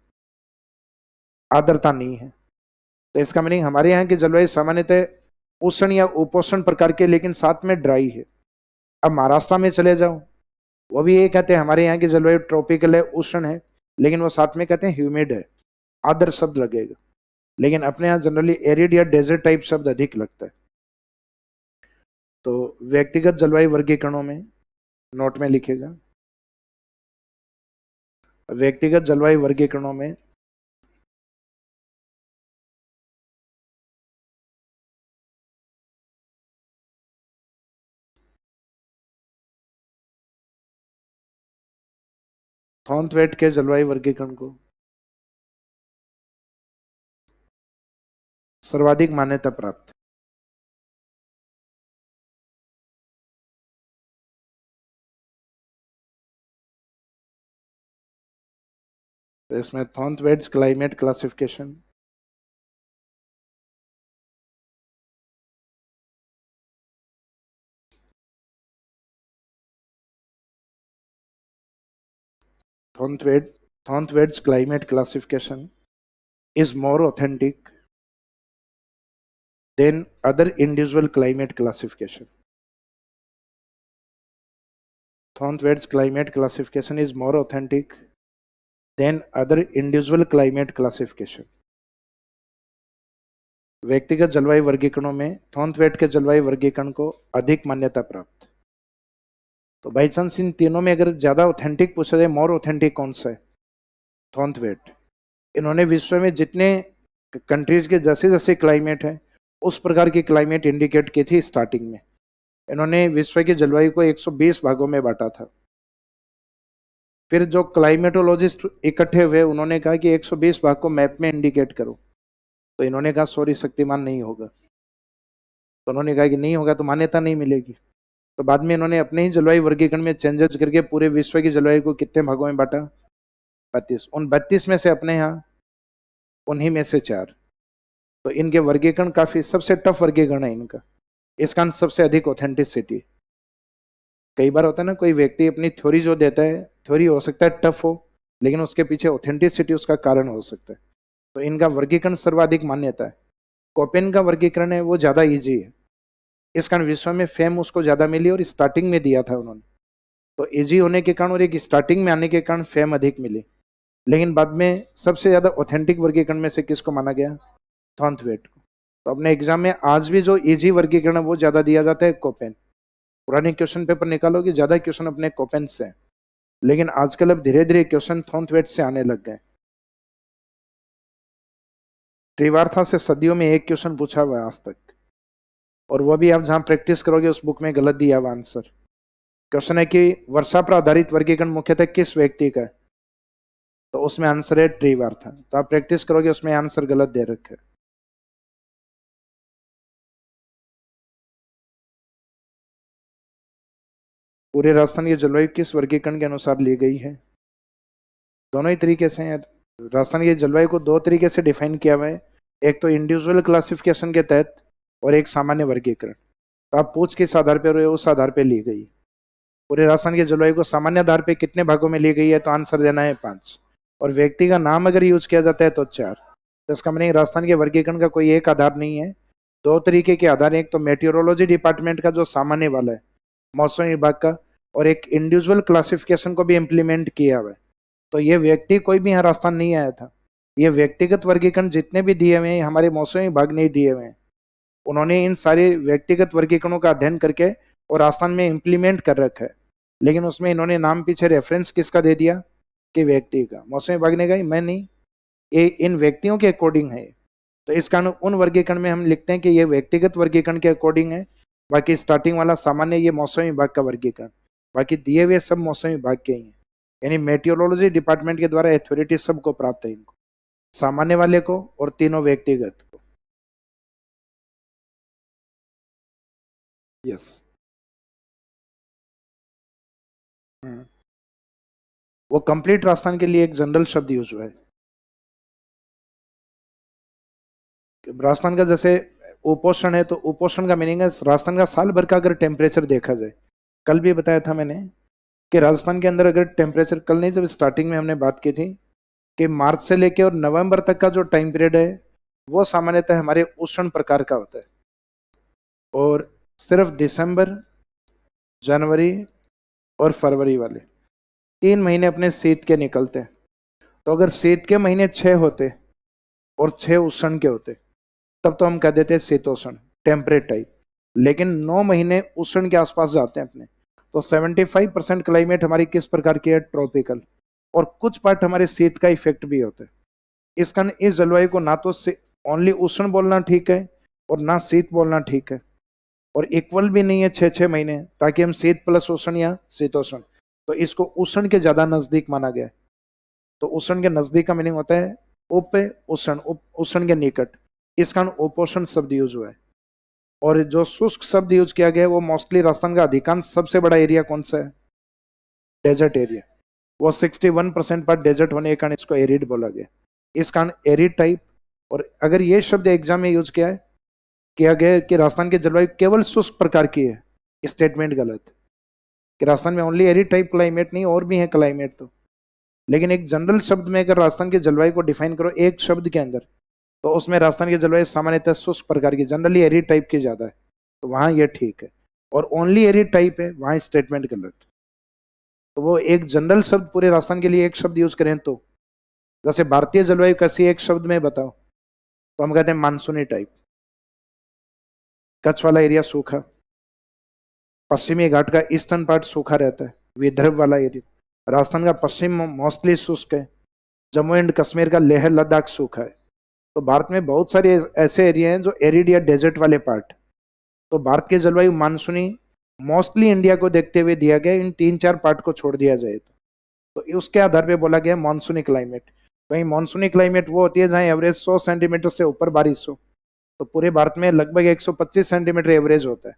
आर्द्रता नहीं है। तो इसका मीनिंग हमारे यहाँ की जलवायु सामान्यतः उष्ण या उपोष्ण प्रकार के, लेकिन साथ में ड्राई है। अब महाराष्ट्र में चले जाओ, वो भी ये कहते हैं हमारे यहाँ की जलवायु ट्रॉपिकल है, उष्ण है, लेकिन वो साथ में कहते हैं ह्यूमिड है, आर्द्र शब्द लगेगा। लेकिन अपने यहाँ जनरली एरिड या डेजर्ट टाइप शब्द अधिक लगता है। तो व्यक्तिगत जलवायु वर्गीकरणों में नोट में लिखेगा, व्यक्तिगत जलवायु वर्गीकरणों में थॉर्नवेट के जलवायु वर्गीकरण को सर्वाधिक मान्यता प्राप्त। तो इसमें Thornthwaite's climate classification, Thornthwaite's climate classification is more authentic than other individual climate classification. Thornthwaite's climate classification is more authentic than other individual climate classification. व्यक्तिगत जलवायु वर्गीकरणों में थॉर्नथवेट के जलवायु वर्गीकरण को अधिक मान्यता प्राप्त। तो बाई चांस इन तीनों में अगर ज्यादा ऑथेंटिक पूछा जाए, मोर ऑथेंटिक कौन सा है? थॉर्नथवेट। इन्होंने विश्व में जितने कंट्रीज के जैसे जैसे क्लाइमेट है उस प्रकार की क्लाइमेट इंडिकेट की थी स्टार्टिंग में। इन्होंने विश्व की जलवायु को 120 भागों में बांटा था। फिर जो क्लाइमेटोलॉजिस्ट इकट्ठे हुए उन्होंने कहा कि 120 भाग को मैप में इंडिकेट करो। तो इन्होंने कहा सॉरी शक्तिमान नहीं होगा। तो उन्होंने कहा कि नहीं होगा तो मान्यता नहीं मिलेगी। तो बाद में इन्होंने अपने ही जलवायु वर्गीकरण में चेंजेस करके पूरे विश्व की जलवायु को कितने भागों में बांटा? 32। उन 32 में से अपने यहाँ उन्हीं में से 4। तो इनके वर्गीकरण काफी सबसे टफ वर्गीकरण है इनका। इसका सबसे अधिक ऑथेंटिसिटी। कई बार होता है ना, कोई व्यक्ति अपनी थ्योरी जो देता है, थ्योरी हो सकता है टफ हो, लेकिन उसके पीछे ऑथेंटिसिटी उसका कारण हो सकता है। तो इनका वर्गीकरण सर्वाधिक मान्यता है। कोपेन का वर्गीकरण है वो ज्यादा इजी है, इस कारण विश्व में फेम उसको ज्यादा मिली और स्टार्टिंग में दिया था उन्होंने। तो इजी होने के कारण और एक स्टार्टिंग में आने के कारण फेम अधिक मिली। लेकिन बाद में सबसे ज्यादा ऑथेंटिक वर्गीकरण में से किसको माना गया? थॉर्नथवेट को। तो अपने एग्जाम में आज भी जो इजी वर्गीकरण है वो ज्यादा दिया जाता है कोपेन। पुराने क्वेश्चन पेपर निकालोगे ज्यादा क्वेश्चन अपने कोपेन से, लेकिन आजकल अब धीरे धीरे क्वेश्चन थॉर्नथवेट से आने लग गए। त्रिवार्था से सदियों में एक क्वेश्चन पूछा हुआ है आज तक, और वो भी आप जहां प्रैक्टिस करोगे उस बुक में गलत दिया हुआ आंसर। क्वेश्चन है कि वर्षा पर आधारित वर्गीकरण मुख्यतः किस व्यक्ति का है? तो उसमें आंसर है त्रिवार्था। तो आप प्रैक्टिस करोगे उसमें आंसर गलत दे रखे। पूरे राजस्थान की जलवायु किस वर्गीकरण के अनुसार ली गई है? दोनों ही तरीके से है। राजस्थान की जलवायु को दो तरीके से डिफाइन किया हुआ है, एक तो इंडिविजुअल क्लासिफिकेशन के तहत और एक सामान्य वर्गीकरण। तो आप पूछ किस आधार पर रहे हो उस आधार पर ली गई। पूरे राजस्थान की जलवायु को सामान्य आधार पर कितने भागों में ली गई है? तो आंसर देना है 5, और व्यक्ति का नाम अगर यूज किया जाता है तो 4। तो इसका मतलब राजस्थान के वर्गीकरण का कोई एक आधार नहीं है, दो तरीके के आधार। एक तो मेटियोरोलॉजी डिपार्टमेंट का जो सामान्य वाला है, मौसम विभाग का, और एक इंडिविजुअल क्लासिफिकेशन को भी इम्प्लीमेंट किया हुआ है। तो ये व्यक्ति कोई भी यहाँ राजस्थान नहीं आया था, ये व्यक्तिगत वर्गीकरण जितने भी दिए हुए हैं हमारे मौसमी विभाग ने ही दिए हुए हैं। उन्होंने इन सारे व्यक्तिगत वर्गीकरणों का अध्ययन करके और राजस्थान में इम्प्लीमेंट कर रखा है, लेकिन उसमें इन्होंने नाम पीछे रेफरेंस किसका दे दिया कि व्यक्ति का। मौसमी विभाग ने कहा मैं नहीं, ये इन व्यक्तियों के अकॉर्डिंग है। तो इस कारण उन वर्गीकरण में हम लिखते हैं कि ये व्यक्तिगत वर्गीकरण के अकॉर्डिंग है, बाकी स्टार्टिंग वाला सामान्य ये मौसमी विभाग का वर्गीकरण, बाकी दिए हुए सब मौसमी विभाग के ही हैं। यानी मेटियोलॉजी डिपार्टमेंट के द्वारा अथॉरिटी सबको प्राप्त है, इनको सामान्य वाले को और तीनों व्यक्तिगत को। यस। वो कंप्लीट राजस्थान के लिए एक जनरल शब्द यूज हुआ है। राजस्थान का जैसे उपोषण है, तो उपोषण का मीनिंग है राजस्थान का साल भर का अगर टेम्परेचर देखा जाए, कल भी बताया था मैंने कि राजस्थान के अंदर अगर टेम्परेचर, कल नहीं जब स्टार्टिंग में हमने बात की थी कि मार्च से लेकर और नवंबर तक का जो टाइम पीरियड है वो सामान्यतः हमारे उष्ण प्रकार का होता है, और सिर्फ दिसंबर, जनवरी और फरवरी वाले 3 महीने अपने शीत के निकलते हैं। तो अगर शीत के महीने 6 होते और 6 उष्ण के होते तब तो हम कह देते शीतोष्ण टेम्परेट टाइप, लेकिन 9 महीने उष्ण के आसपास जाते हैं अपने, तो 75% क्लाइमेट हमारी किस प्रकार की है, ट्रॉपिकल, और कुछ पार्ट हमारे शीत का इफेक्ट भी होता है। इस कारण इस जलवायु को ना तो ओनली उष्ण बोलना ठीक है और ना शीत बोलना ठीक है, और इक्वल भी नहीं है 6-6 महीने, ताकि हम शीत प्लस उष्ण या शीतोष्ण, तो इसको उष्ण के ज्यादा नजदीक माना गया है। तो उष्ण के नजदीक का मीनिंग होता है उप उष्ण, उष्ण के निकट, इस कारण उपोषण शब्द यूज हुआ है। और जो शुष्क शब्द यूज किया गया है वो मोस्टली राजस्थान का अधिकांश सबसे बड़ा एरिया कौन सा है, डेजर्ट एरिया, वो 61% पार्ट डेजर्ट होने के कारण इसको एरिड बोला गया, इस कारण एरिड टाइप। और अगर ये शब्द एग्जाम में यूज किया गया कि राजस्थान की जलवायु केवल शुष्क प्रकार की है, स्टेटमेंट गलत, कि राजस्थान में ओनली एरिड टाइप क्लाइमेट नहीं, और भी है क्लाइमेट तो, लेकिन एक जनरल शब्द में अगर राजस्थान की जलवायु को डिफाइन करो एक शब्द के अंदर, तो उसमें राजस्थान की जलवायु सामान्यतः शुष्क प्रकार की, जनरली एरिड टाइप की ज्यादा है, तो वहां ये ठीक है, और ओनली एरिड टाइप है वहां स्टेटमेंट गलत। तो वो एक जनरल शब्द पूरे राजस्थान के लिए एक शब्द यूज करें, तो जैसे भारतीय जलवायु कैसी एक शब्द में बताओ, तो हम कहते हैं मानसूनी टाइप। कच्छ वाला एरिया सूखा, पश्चिमी घाट का ईस्टर्न पार्ट सूखा रहता है, विदर्भ वाला एरिया, राजस्थान का पश्चिम मोस्टली शुष्क है, जम्मू एंड कश्मीर का लेह लद्दाख सूखा है। तो भारत में बहुत सारे ऐसे एरिया हैं जो एरिड या डेजर्ट वाले पार्ट, तो भारत की जलवायु मानसूनी मोस्टली इंडिया को देखते हुए दिया गया, इन 3-4 पार्ट को छोड़ दिया जाए तो उसके आधार पे बोला गया मानसूनी क्लाइमेट। कहीं मानसूनी क्लाइमेट वो होती है जहां एवरेज 100 सेंटीमीटर से ऊपर बारिश हो, तो पूरे भारत में लगभग 125 सेंटीमीटर एवरेज होता है।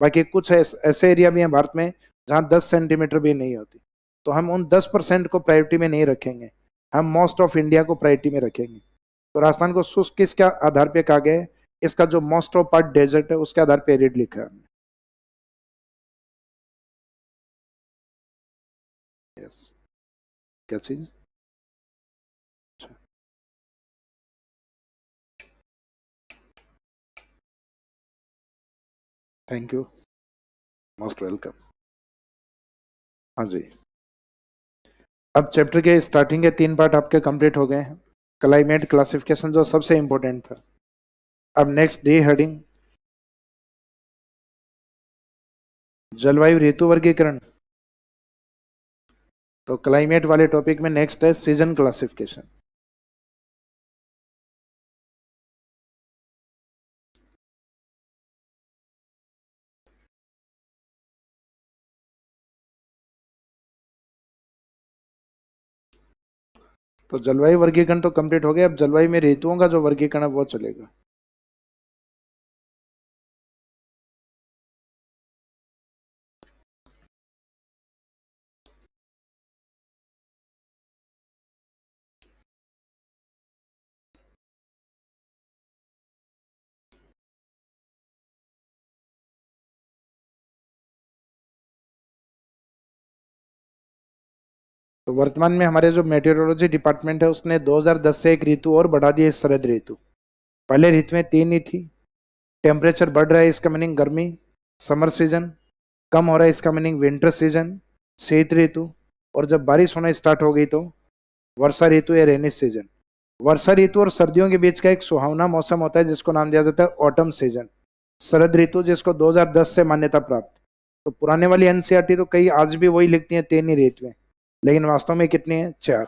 बाकी कुछ ऐसे एरिया भी हैं भारत में जहां 10 सेंटीमीटर भी नहीं होती, तो हम उन 10% को प्रायोरिटी में नहीं रखेंगे, हम मोस्ट ऑफ इंडिया को प्रायोरिटी में रखेंगे। तो राजस्थान को शुष्क किसके आधार पे कहा गया है, इसका जो मोस्ट ऑफ पार्ट डेजर्ट है उसके आधार पे एरिड लिखा है हमने। यस। क्या चीज? Thank you, most welcome. हाँ जी, अब चैप्टर के स्टार्टिंग के 3 पार्ट आपके कंप्लीट हो गए हैं, क्लाइमेट क्लासिफिकेशन जो सबसे इंपॉर्टेंट था। अब नेक्स्ट डे हेडिंग जलवायु ऋतु वर्गीकरण, तो क्लाइमेट वाले टॉपिक में नेक्स्ट है सीजन क्लासिफिकेशन। तो जलवायु वर्गीकरण तो कंप्लीट हो गया, अब जलवायु में ऋतुओं का जो वर्गीकरण है वो चलेगा। तो वर्तमान में हमारे जो मेटेरोलॉजी डिपार्टमेंट है उसने 2010 से एक ऋतु और बढ़ा दी है, शरद ऋतु। पहले ऋतुएं 3 ही थी, टेम्परेचर बढ़ रहा है इसका मीनिंग गर्मी, समर सीजन, कम हो रहा है इसका मीनिंग विंटर सीजन, शीत ऋतु, और जब बारिश होना स्टार्ट हो गई तो वर्षा ऋतु या रेनी सीजन। वर्षा ऋतु और सर्दियों के बीच का एक सुहावना मौसम होता है जिसको नाम दिया जाता है ऑटम सीजन, शरद ऋतु, जिसको 2010 से मान्यता प्राप्त। तो पुराने वाली एनसीईआरटी तो कई आज भी वही लिखती है 3 ही ऋतुएं, लेकिन वास्तव में कितनी है? 4।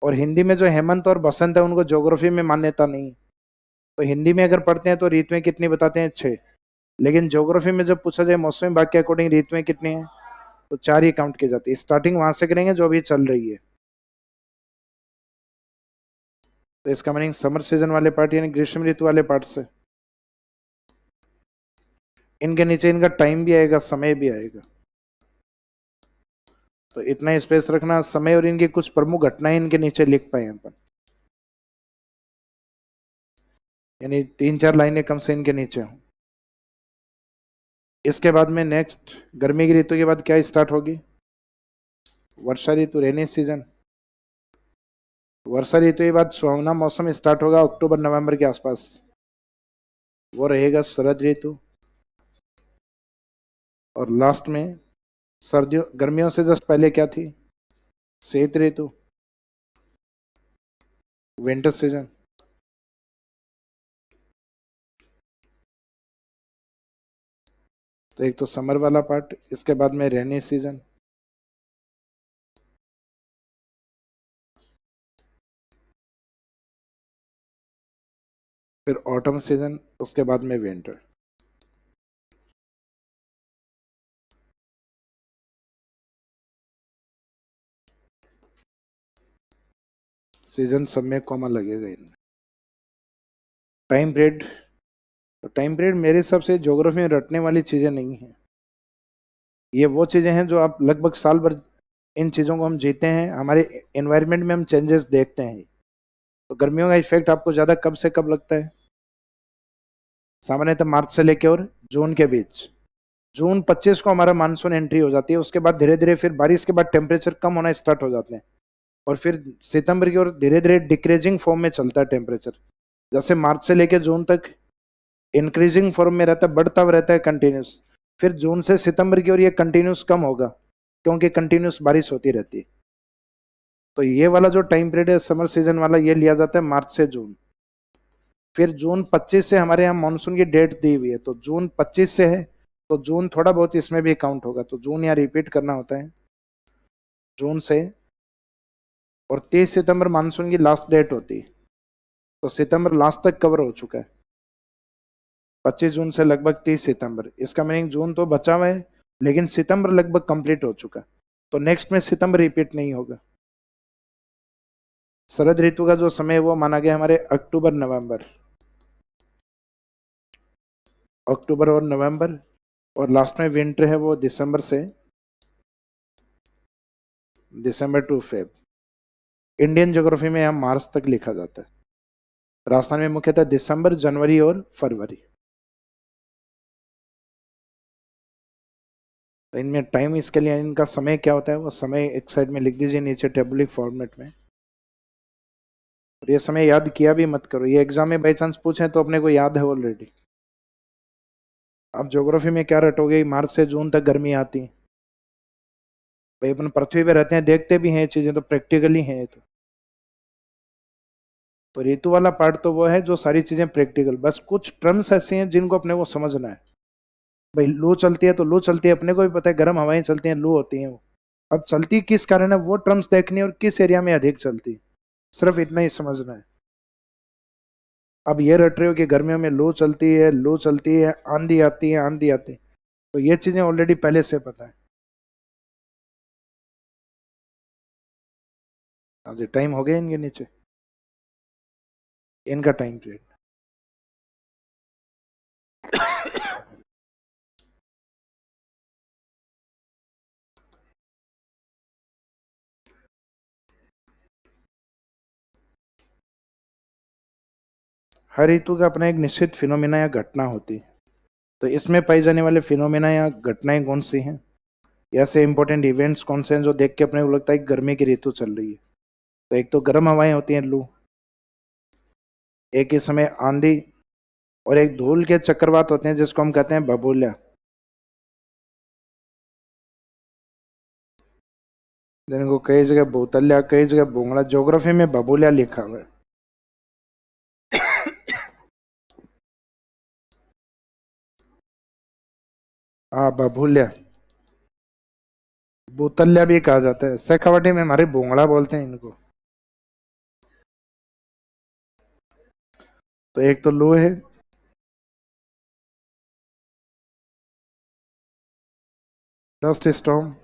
और हिंदी में जो हेमंत और बसंत है उनको ज्योग्राफी में मान्यता नहीं। तो हिंदी में अगर पढ़ते हैं तो ऋतुएं कितनी बताते हैं? 6। लेकिन ज्योग्राफी में जब पूछा जाए मौसमी भाग के अकॉर्डिंग ऋतुएं कितनी है, तो 4 ही काउंट की जाती है। स्टार्टिंग वहां से करेंगे जो अभी चल रही है। तो इसका मीनिंग समर सीजन वाले पार्ट यानी ग्रीष्म ऋतु वाले पार्ट से इनके नीचे इनका टाइम भी आएगा, समय भी आएगा। तो इतना स्पेस रखना, समय और इनकी कुछ प्रमुख घटनाएं इनके नीचे लिख पाए अपन, यानी 3-4 लाइनें कम से इनके नीचे हो। इसके बाद में नेक्स्ट गर्मी की ऋतु के बाद क्या स्टार्ट होगी? वर्षा ऋतु, रेनी सीजन। वर्षा ऋतु के बाद सुहावना मौसम स्टार्ट होगा अक्टूबर नवंबर के आसपास, वो रहेगा शरद ऋतु। और लास्ट में सर्दियों गर्मियों से जस्ट पहले क्या थी? शीत ऋतु, विंटर सीजन। तो एक तो समर वाला पार्ट, इसके बाद में रेनी सीजन, फिर ऑटम सीजन, उसके बाद में विंटर। सीजन सब में कॉमा लगेगा इनमें। टाइम पीरियड, तो टाइम पीरियड मेरे हिसाब से ज्योग्राफी में रटने वाली चीजें नहीं है। ये वो चीजें हैं जो आप लगभग साल भर इन चीजों को हम जीते हैं, हमारे एनवायरनमेंट में हम चेंजेस देखते हैं। तो गर्मियों का इफेक्ट आपको ज्यादा कब से कब लगता है? सामान्यतः मार्च से लेकर और जून के बीच। जून 25 को हमारा मानसून एंट्री हो जाती है, उसके बाद धीरे धीरे फिर बारिश के बाद टेम्परेचर कम होना स्टार्ट हो जाते हैं, और फिर सितंबर की ओर धीरे धीरे डिक्रीजिंग फॉर्म में चलता है टेम्परेचर। जैसे मार्च से लेकर जून तक इंक्रीजिंग फॉर्म में रहता है, बढ़ता हुआ रहता है कंटिन्यूस। फिर जून से सितंबर की ओर ये कंटिन्यूस कम होगा, क्योंकि कंटिन्यूस बारिश होती रहती है। तो ये वाला जो टाइम पीरियड है समर सीजन वाला, ये लिया जाता है मार्च से जून। फिर जून 25 से हमारे यहाँ मानसून की डेट दी हुई है, तो जून 25 से है, तो जून थोड़ा बहुत इसमें भी काउंट होगा, तो जून यहाँ रिपीट करना होता है जून से। और 30 सितंबर मानसून की लास्ट डेट होती है, तो सितंबर लास्ट तक कवर हो चुका है। 25 जून से लगभग 30 सितंबर, इसका मीनिंग जून तो बचा हुआ है, लेकिन सितंबर लगभग कंप्लीट हो चुका है। तो नेक्स्ट में सितंबर रिपीट नहीं होगा। शरद ऋतु का जो समय है वो माना गया हमारे अक्टूबर नवंबर, अक्टूबर और नवंबर। और लास्ट में विंटर है वो दिसंबर से December two Feb. Indian geography में यहाँ मार्च तक लिखा जाता है। राजस्थान में मुख्यतः दिसंबर, जनवरी और फरवरी। तो इनमें टाइम, इसके लिए इनका समय क्या होता है वो समय एक साइड में लिख दीजिए नीचे टेबुलिक फॉर्मेट में। और ये समय याद किया भी मत करो, ये एग्जाम में बाई चांस पूछे तो अपने को याद है ऑलरेडी। आप ज्योग्राफी में क्या रटोगे? मार्च से जून तक गर्मी आती है भाई, अपन पृथ्वी पे रहते हैं, देखते भी हैं चीजें, तो प्रैक्टिकली हैं। तो ऋतु वाला पार्ट तो वो है जो सारी चीजें प्रैक्टिकल, बस कुछ टर्म्स ऐसे हैं जिनको अपने को समझना है। भाई लू चलती है तो लू चलती है, अपने को भी पता है, गर्म हवाएं चलती हैं, लू होती हैं वो। अब चलती किस कारण है वो टर्म्स देखनी है, और किस एरिया में अधिक चलती है, सिर्फ इतना ही समझना है। अब ये रट रहे हो कि गर्मियों में लू चलती है, लू चलती है, आंधी आती है, आंधी आती है, तो ये चीजें ऑलरेडी पहले से पता है। अब जो टाइम हो गया इनके नीचे, इनका टाइम पीरियड। हर ऋतु का अपना एक निश्चित फिनोमिना या घटना होती है। तो इसमें पाई जाने वाले फिनोमिना या घटनाएं कौन सी हैं, या ऐसे इंपॉर्टेंट इवेंट्स कौन से हैं जो देख के अपने को लगता है कि गर्मी की ऋतु चल रही है? तो एक तो गर्म हवाएं होती हैं, लू, एक ही समय आंधी, और एक धूल के चक्रवात होते हैं जिसको हम कहते हैं बबूला। जिनको कई जगह बोतल्या, कई जगह बोंगला, ज्योग्राफी में बबूलिया लिखा हुआ है। हाँ, बबूलिया, बोतल्या भी कहा जाता है। शेखावाटी में हमारे बोंगला बोलते हैं इनको। तो एक तो लो है, डस्ट स्टॉर्म।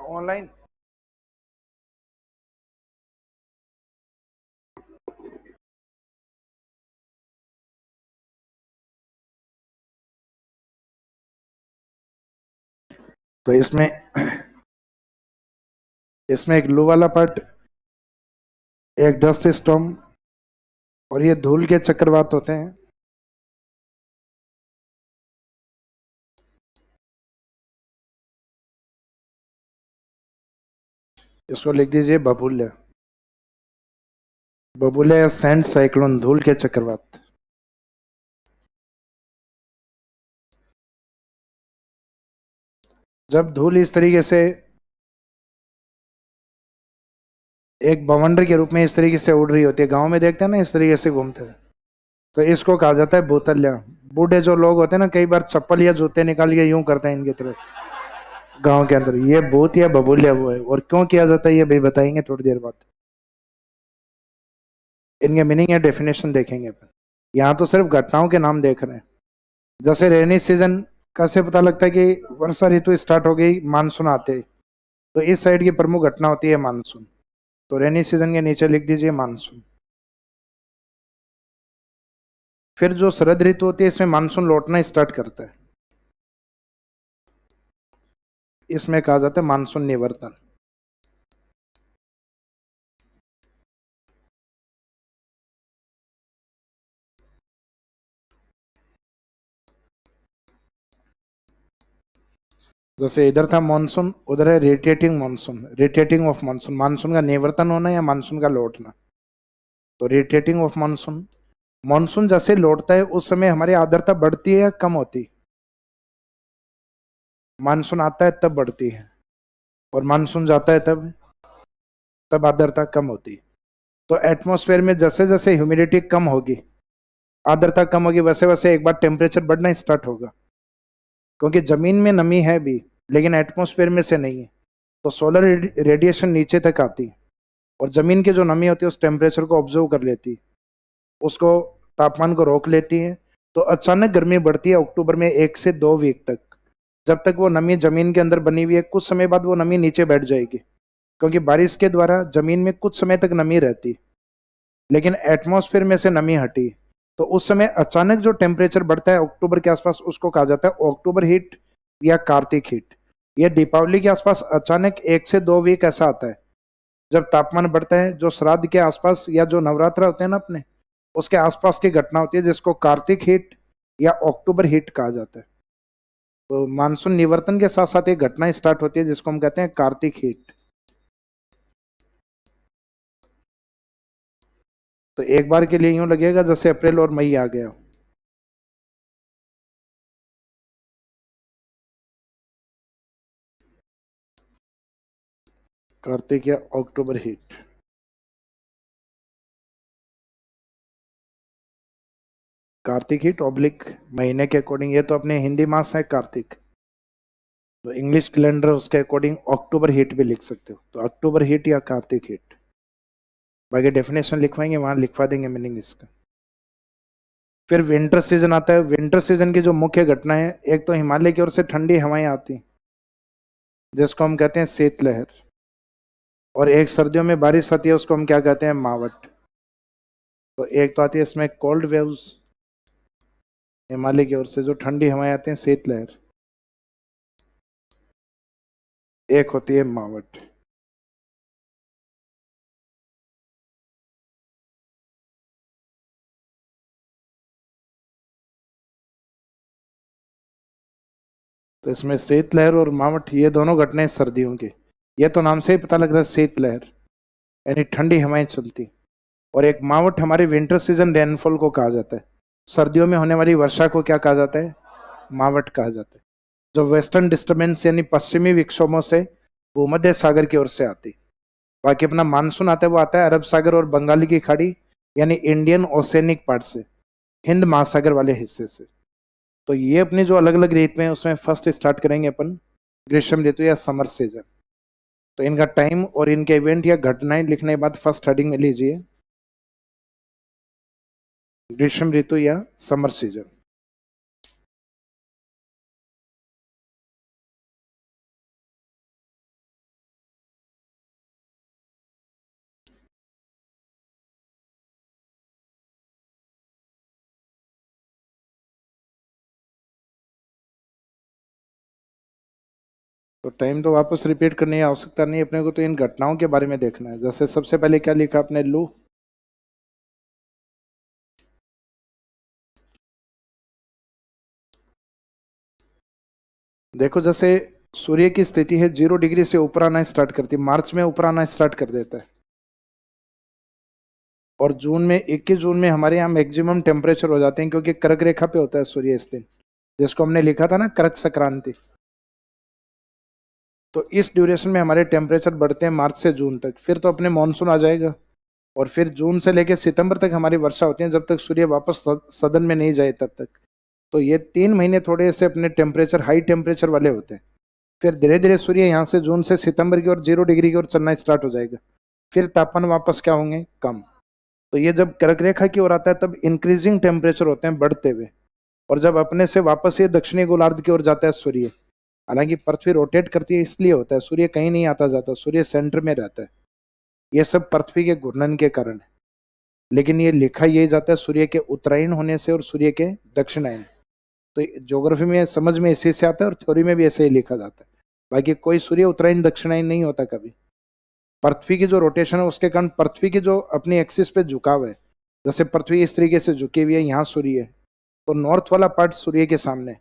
ऑनलाइन तो इसमें इसमें एक लो वाला पार्ट, एक डस्ट स्टॉर्म, और ये धूल के चक्रवात होते हैं। इसको लिख दीजिए बबूल्या। बबूल्या या सैंड साइक्लोन, धूल के चक्रवात। जब धूल इस तरीके से एक बवंडर के रूप में इस तरीके से उड़ रही होती है, गांव में देखते हैं ना, इस तरीके से घूमते हैं, तो इसको कहा जाता है बोतल्या। बूढ़े जो लोग होते हैं ना, कई बार चप्पल या जूते निकाल के यूं करते हैं इनकी तरफ गांव के अंदर। ये भूत या बबूल्या वो है, और क्यों किया जाता है ये भी बताएंगे थोड़ी देर बाद। इनके मीनिंग या डेफिनेशन देखेंगे। यहाँ तो सिर्फ घटनाओं के नाम देख रहे हैं। जैसे रेनी सीजन कैसे पता लगता है कि वर्षा ऋतु स्टार्ट हो गई, मानसून आते ही, तो इस साइड की प्रमुख घटना होती है मानसून। तो रेनी सीजन के नीचे लिख दीजिए मानसून। फिर जो शरद ऋतु होती है, इसमें मानसून लौटना स्टार्ट करता है, इसमें कहा जाता है मानसून निवर्तन। जैसे इधर था मानसून, उधर है radiating monsoon, radiating of monsoon, monsoon का निवर्तन होना या मानसून का लौटना। तो रेडिएटिंग ऑफ मानसून, मानसून जैसे लौटता है उस समय हमारी आर्द्रता बढ़ती है या कम होती है? मानसून आता है तब बढ़ती है, और मानसून जाता है तब तब आर्द्रता कम होती है। तो एटमॉस्फेयर में जैसे जैसे ह्यूमिडिटी कम होगी, आर्द्रता कम होगी, वैसे वैसे एक बार टेम्परेचर बढ़ना स्टार्ट होगा। क्योंकि जमीन में नमी है भी, लेकिन एटमॉस्फेयर में से नहीं है, तो सोलर रेडिएशन नीचे तक आती है, और जमीन की जो नमी होती है उस टेम्परेचर को ऑब्जर्व कर लेती है, उसको तापमान को रोक लेती है। तो अचानक गर्मी बढ़ती है अक्टूबर में 1 से 2 वीक तक। जब तक वो नमी जमीन के अंदर बनी हुई है, कुछ समय बाद वो नमी नीचे बैठ जाएगी, क्योंकि बारिश के द्वारा जमीन में कुछ समय तक नमी रहती, लेकिन एटमॉस्फेयर में से नमी हटी, तो उस समय अचानक जो टेम्परेचर बढ़ता है अक्टूबर के आसपास, उसको कहा जाता है अक्टूबर हीट या कार्तिक हीट। ये दीपावली के आसपास अचानक 1 से 2 वीक ऐसा आता है जब तापमान बढ़ता है, जो श्राद्ध के आसपास या जो नवरात्र होते हैं ना अपने, उसके आसपास की घटना होती है, जिसको कार्तिक हीट या अक्टूबर हीट कहा जाता है। तो मानसून निवर्तन के साथ साथ एक घटना स्टार्ट होती है जिसको हम कहते हैं कार्तिक हीट। तो एक बार के लिए यूं लगेगा जैसे अप्रैल और मई आ गया। कार्तिक या अक्टूबर हीट, कार्तिक हीट ऑब्लिक महीने के अकॉर्डिंग, ये तो अपने हिंदी मास है कार्तिक, तो इंग्लिश कैलेंडर उसके अकॉर्डिंग अक्टूबर हीट भी लिख सकते हो। तो अक्टूबर हीट या कार्तिक हीट, बाकी डेफिनेशन लिखवाएंगे वहां लिखवा देंगे मीनिंग इसका। फिर विंटर सीजन आता है। विंटर सीजन की जो मुख्य घटना है, एक तो हिमालय की ओर से ठंडी हवाएं आती जिसको हम कहते हैं शीतलहर, और एक सर्दियों में बारिश आती है, उसको हम क्या कहते हैं मावट। तो एक तो आती है इसमें कोल्ड वेव्स, हिमालय की ओर से जो ठंडी हवाएं आती हैं शीतलहर, एक होती है मावट। तो इसमें शीतलहर और मावट ये दोनों घटनाएं सर्दियों की। ये तो नाम से ही पता लग रहा है, शीतलहर यानी ठंडी हवाएं चलती। और एक मावट हमारे विंटर सीजन रेनफॉल को कहा जाता है। सर्दियों में होने वाली वर्षा को क्या कहा जाता है? मावट कहा जाता है। जो वेस्टर्न डिस्टर्बेंस यानी पश्चिमी विक्षोभों से भूमध्य सागर की ओर से आती। बाकी अपना मानसून आता है, वो आता है अरब सागर और बंगाली की खाड़ी यानी इंडियन ओशेनिक पार्ट से, हिंद महासागर वाले हिस्से से। तो ये अपनी जो अलग अलग ऋतु हैं उसमें फर्स्ट स्टार्ट करेंगे अपन ग्रीष्म ऋतु या समर सीजन। तो इनका टाइम और इनके इवेंट या घटनाएं लिखने के बाद फर्स्ट हेडिंग में लीजिए ग्रीष्म ऋतु या समर सीजन। तो टाइम तो वापस रिपीट करने की आवश्यकता नहीं, अपने को तो इन घटनाओं के बारे में देखना है। जैसे सबसे पहले क्या लिखा आपने, लू। देखो जैसे सूर्य की स्थिति है 0 डिग्री से ऊपर आना स्टार्ट करती है, मार्च में ऊपर आना स्टार्ट कर देता है। और जून में 21 जून में हमारे यहाँ मैक्सिमम टेम्परेचर हो जाते हैं, क्योंकि कर्क रेखा पे होता है सूर्य इस दिन, जिसको हमने लिखा था ना कर्क संक्रांति। तो इस ड्यूरेशन में हमारे टेम्परेचर बढ़ते हैं मार्च से जून तक, फिर तो अपने मानसून आ जाएगा। और फिर जून से लेकर सितंबर तक हमारी वर्षा होती है, जब तक सूर्य वापस सदन में नहीं जाए तब तक। तो ये 3 महीने थोड़े से अपने टेम्परेचर हाई टेम्परेचर वाले होते हैं। फिर धीरे धीरे सूर्य यहाँ से जून से सितंबर की ओर 0 डिग्री की ओर चलना स्टार्ट हो जाएगा। फिर तापमान वापस क्या होंगे, कम। तो ये जब कर्क रेखा की ओर आता है तब इंक्रीजिंग टेम्परेचर होते हैं, बढ़ते हुए। और जब अपने से वापस ये दक्षिणी गोलार्ध की ओर जाता है सूर्य, हालांकि पृथ्वी रोटेट करती है इसलिए होता है, सूर्य कहीं नहीं आता जाता, सूर्य सेंटर में रहता है। ये सब पृथ्वी के घूर्णन के कारण है। लेकिन ये लिखा यही जाता है सूर्य के उत्तरायण होने से और सूर्य के दक्षिणायन। तो ज्योग्राफी में समझ में इसी से आता है और थ्योरी में भी ऐसे ही लिखा जाता है। बाकी कोई सूर्य उत्तरायण दक्षिणायन नहीं होता कभी। पृथ्वी की जो रोटेशन है उसके कारण पृथ्वी की जो अपनी एक्सिस पे झुकाव है, जैसे पृथ्वी इस तरीके से झुकी हुई है, यहाँ सूर्य है, तो नॉर्थ वाला पार्ट सूर्य के सामने,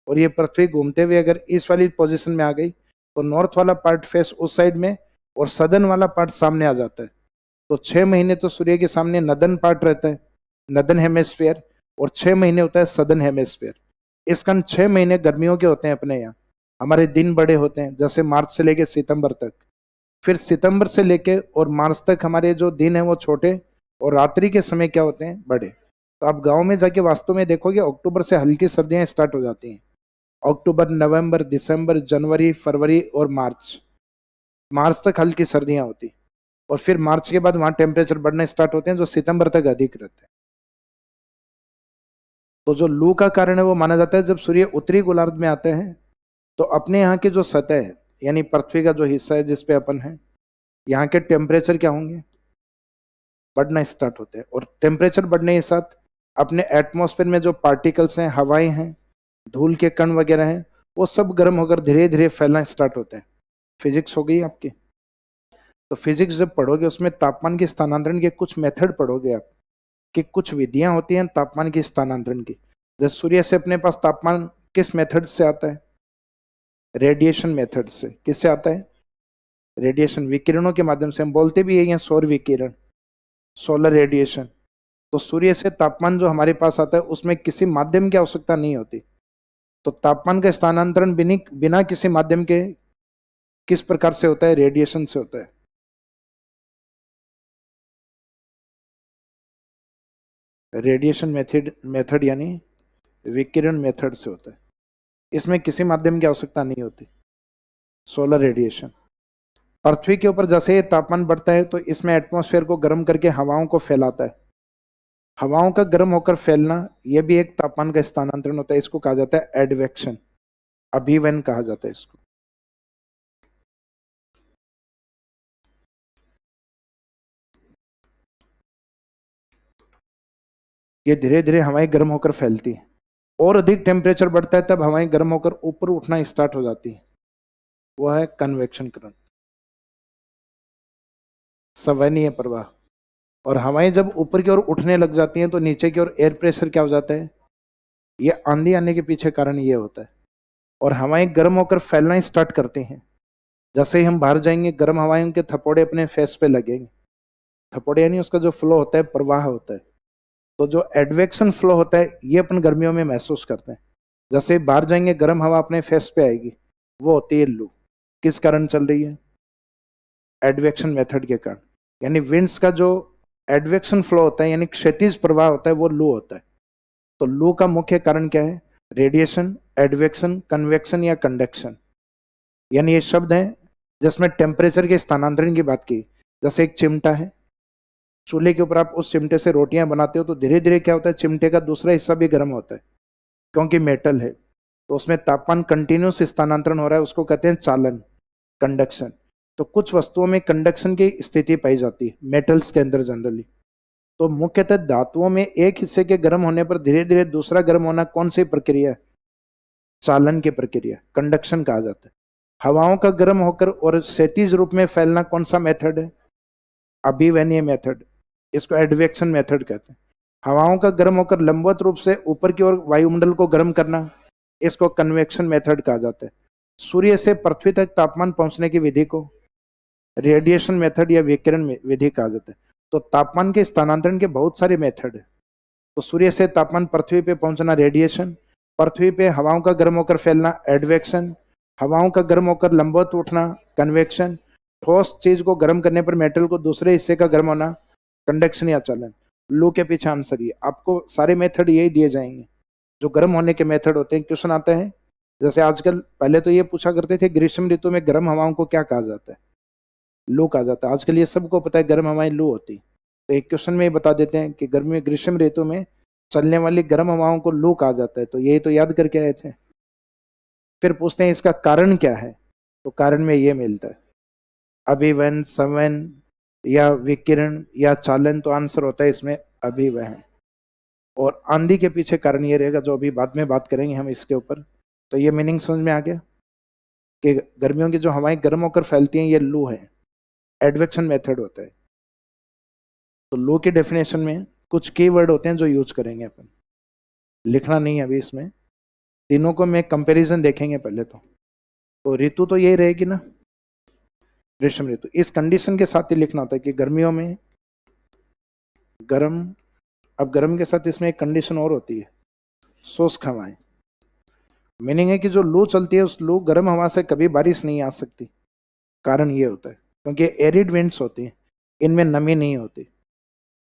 और ये पृथ्वी घूमते हुए अगर इस वाली पोजीशन में आ गई तो नॉर्थ वाला पार्ट फेस उस साइड में और सदर्न वाला पार्ट सामने आ जाता है। तो 6 महीने तो सूर्य के सामने नदन पार्ट रहता है, नदन हेमेस्फेयर, और 6 महीने होता है सदर्न हेमेस्फेयर। इस कारण 6 महीने गर्मियों के होते हैं अपने यहाँ। हमारे दिन बड़े होते हैं, जैसे मार्च से लेके सितंबर तक। फिर सितंबर से लेके और मार्च तक हमारे जो दिन है वो छोटे, और रात्रि के समय क्या होते हैं, बड़े। तो आप गांव में जाके वास्तव में देखोगे अक्टूबर से हल्की सर्दियां स्टार्ट हो जाती हैं। अक्टूबर, नवंबर, दिसंबर, जनवरी, फरवरी और मार्च, मार्च तक हल्की सर्दियां होती। और फिर मार्च के बाद वहां टेम्परेचर बढ़ने स्टार्ट होते हैं, जो सितंबर तक अधिक रहते हैं। तो जो लू का कारण है वो माना जाता है जब सूर्य उत्तरी गोलार्ध में आते हैं, तो अपने यहाँ की जो सतह है यानी पृथ्वी का जो हिस्सा है जिसपे अपन है, यहाँ के टेम्परेचर क्या होंगे, बढ़ना स्टार्ट होते हैं। और टेम्परेचर बढ़ने के साथ अपने एटमॉस्फेयर में जो पार्टिकल्स हैं, हवाएं हैं, धूल के कण वगैरह हैं, वो सब गर्म होकर धीरे धीरे फैलना स्टार्ट होते हैं। फिजिक्स हो गई आपकी। तो फिजिक्स जब पढ़ोगे उसमें तापमान के स्थानांतरण के कुछ मेथड पढ़ोगे आप, कि कुछ विधियां होती हैं तापमान के स्थानांतरण की। जैसे सूर्य से अपने पास तापमान किस मेथड से आता है, रेडिएशन मेथड से। किससे आता है, रेडिएशन, विकिरणों के माध्यम से। हम बोलते भी यही है सौर विकिरण, सोलर रेडिएशन। तो सूर्य से तापमान जो हमारे पास आता है उसमें किसी माध्यम की आवश्यकता नहीं होती। तो तापमान का स्थानांतरण बिना किसी माध्यम के किस प्रकार से होता है, रेडिएशन से होता है। रेडिएशन मेथड मेथड यानी विकिरण मेथड से होता है, इसमें किसी माध्यम की आवश्यकता नहीं होती, सोलर रेडिएशन। पृथ्वी के ऊपर जैसे तापमान बढ़ता है तो इसमें एटमॉस्फेयर को गर्म करके हवाओं को फैलाता है। हवाओं का गर्म होकर फैलना यह भी एक तापमान का स्थानांतरण होता है, इसको कहा जाता है एडवेक्शन, अभिवन कहा जाता है इसको। ये धीरे धीरे हवाएं गर्म होकर फैलती है, और अधिक टेम्परेचर बढ़ता है तब हवाएं गर्म होकर ऊपर उठना स्टार्ट हो जाती है। वो है कन्वेक्शन करंट, संवहनीय प्रवाह। और हवाएं जब ऊपर की ओर उठने लग जाती हैं तो नीचे की ओर एयर प्रेशर क्या हो जाता है, ये आंधी आने के पीछे कारण ये होता है। और हवाएं गर्म होकर फैलना स्टार्ट करती हैं। जैसे ही हम बाहर जाएंगे गर्म हवाएं उनके थपोड़े अपने फेस पे लगेंगे। थपोड़े यानी उसका जो फ्लो होता है, प्रवाह होता है। तो जो एडवेक्शन फ्लो होता है ये अपन गर्मियों में महसूस करते हैं। जैसे ही बाहर जाएंगे गर्म हवा अपने फेस पे आएगी, वो होती है लू। किस कारण चल रही है, एडवेक्शन मेथड के कारण। यानी विंड्स का जो एडवेक्शन फ्लो होता है यानी क्षैतिज प्रवाह होता है वो लू होता है। तो लू का मुख्य कारण क्या है, रेडिएशन, एडवेक्शन, कन्वेक्शन या कंडक्शन। यानी ये शब्द हैं जिसमें टेम्परेचर के स्थानांतरण की बात की। जैसे एक चिमटा है, चूल्हे के ऊपर आप उस चिमटे से रोटियां बनाते हो तो धीरे धीरे क्या होता है, चिमटे का दूसरा हिस्सा भी गर्म होता है क्योंकि मेटल है। तो उसमें तापमान कंटिन्यूस स्थानांतरण हो रहा है, उसको कहते हैं चालन, कंडक्शन। तो कुछ वस्तुओं में कंडक्शन की स्थिति पाई जाती है, मेटल्स के अंदर जनरली। तो मुख्यतः धातुओं में एक हिस्से के गर्म होने पर धीरे धीरे दूसरा गर्म होना कौन सी प्रक्रिया है, चालन की प्रक्रिया, कंडक्शन कहा जाता है। हवाओं का गर्म होकर और क्षैतिज रूप में फैलना कौन सा मेथड है, अभिवहनीय मेथड, इसको एडवेक्शन मेथड कहते हैं। हवाओं का गर्म होकर लंबवत रूप से ऊपर की ओर वायुमंडल को गर्म करना, इसको कन्वेक्शन मेथड कहा जाता है। सूर्य से पृथ्वी तक तापमान पहुंचने की विधि को रेडिएशन मेथड या विकिरण विधि कहा जाता है। तो तापमान के स्थानांतरण के बहुत सारे मेथड है। तो सूर्य से तापमान पृथ्वी पे पहुंचना रेडिएशन, पृथ्वी पे हवाओं का गर्म होकर फैलना एडवेक्शन, हवाओं का गर्म होकर लंबवत उठना कन्वेक्शन, ठोस चीज को गर्म करने पर मेटल को दूसरे हिस्से का गर्म होना कंडक्शन या चालन। लू के पीछे आंसर ये, आपको सारे मेथड यही दिए जाएंगे जो गर्म होने के मेथड होते हैं। क्वेश्चन आता है जैसे आजकल, पहले तो ये पूछा करते थे ग्रीष्म ऋतु में गर्म हवाओं को क्या कहा जाता है, लू कहा जाता है। आजकल ये सबको पता है गर्म हवाएं लू होती। तो एक क्वेश्चन में ये बता देते हैं कि गर्मी ग्रीष्म ऋतु में चलने वाली गर्म हवाओं को लू कहा जाता है। तो यही तो याद करके आए थे। फिर पूछते हैं इसका कारण क्या है, तो कारण में ये मिलता है अभिवहन, संवहन या विकिरण या चालन। तो आंसर होता है इसमें अभिवहन। और आंधी के पीछे कारण ये रहेगा जो अभी बाद में बात करेंगे हम इसके ऊपर। तो ये मीनिंग समझ में आ गया कि गर्मियों की जो हवाएं गर्म होकर फैलती हैं ये लू है, एडवेक्शन मेथड होता है। तो लू की डेफिनेशन में कुछ की वर्ड होते हैं जो यूज करेंगे अपन, लिखना नहीं है अभी इसमें। तीनों को मैं कंपैरिजन देखेंगे पहले तो ऋतु तो यही रहेगी ना, ग्रीष्म ऋतु। इस कंडीशन के साथ ही लिखना होता है कि गर्मियों में गर्म, अब गर्म के साथ इसमें एक कंडीशन और होती है, शुष्क हवाएं। मीनिंग है कि जो लू चलती है उस लू गर्म हवा से कभी बारिश नहीं आ सकती। कारण ये होता है क्योंकि एरिड विंड्स होती हैं, इनमें नमी नहीं होती।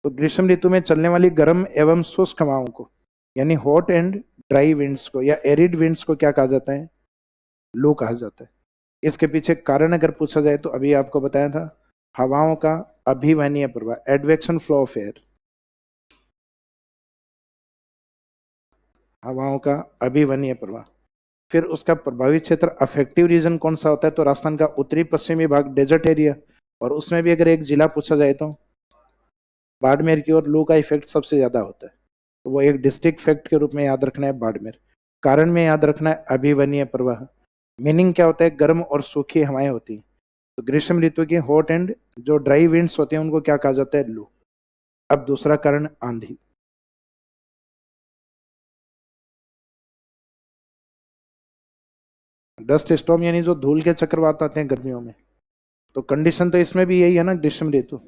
तो ग्रीष्म ऋतु में चलने वाली गर्म एवं शुष्क हवाओं को यानी हॉट एंड ड्राई विंड्स को या एरिड विंड्स को क्या कहा जाता है, लू कहा जाता है। इसके पीछे कारण अगर पूछा जाए तो अभी आपको बताया था, हवाओं का अभिवहनीय प्रवाह, एडवेक्शन फ्लो ऑफ एयर, हवाओं का अभिवहनीय प्रवाह। फिर उसका प्रभावित क्षेत्र अफेक्टिव रीजन कौन सा होता है, तो राजस्थान का उत्तरी पश्चिमी भाग, डेजर्ट एरिया। और उसमें भी अगर एक जिला पूछा जाए तो बाड़मेर की ओर लू का इफेक्ट सबसे ज्यादा होता है। तो वो एक डिस्ट्रिक्ट फैक्ट के रूप में याद रखना है बाड़मेर। कारण में याद रखना है अभिवहनीय प्रवाह। मीनिंग क्या होता है, गर्म और सूखी हवाएं होती हैं। तो ग्रीष्म ऋतु की हॉट एंड जो ड्राई विंड्स होते हैं उनको क्या कहा जाता है, लू। अब दूसरा कारण आंधी। डस्ट स्टॉर्म यानी जो धूल के चक्रवात आते हैं गर्मियों में। तो कंडीशन तो इसमें भी यही है ना, ग्रीष्म ऋतु।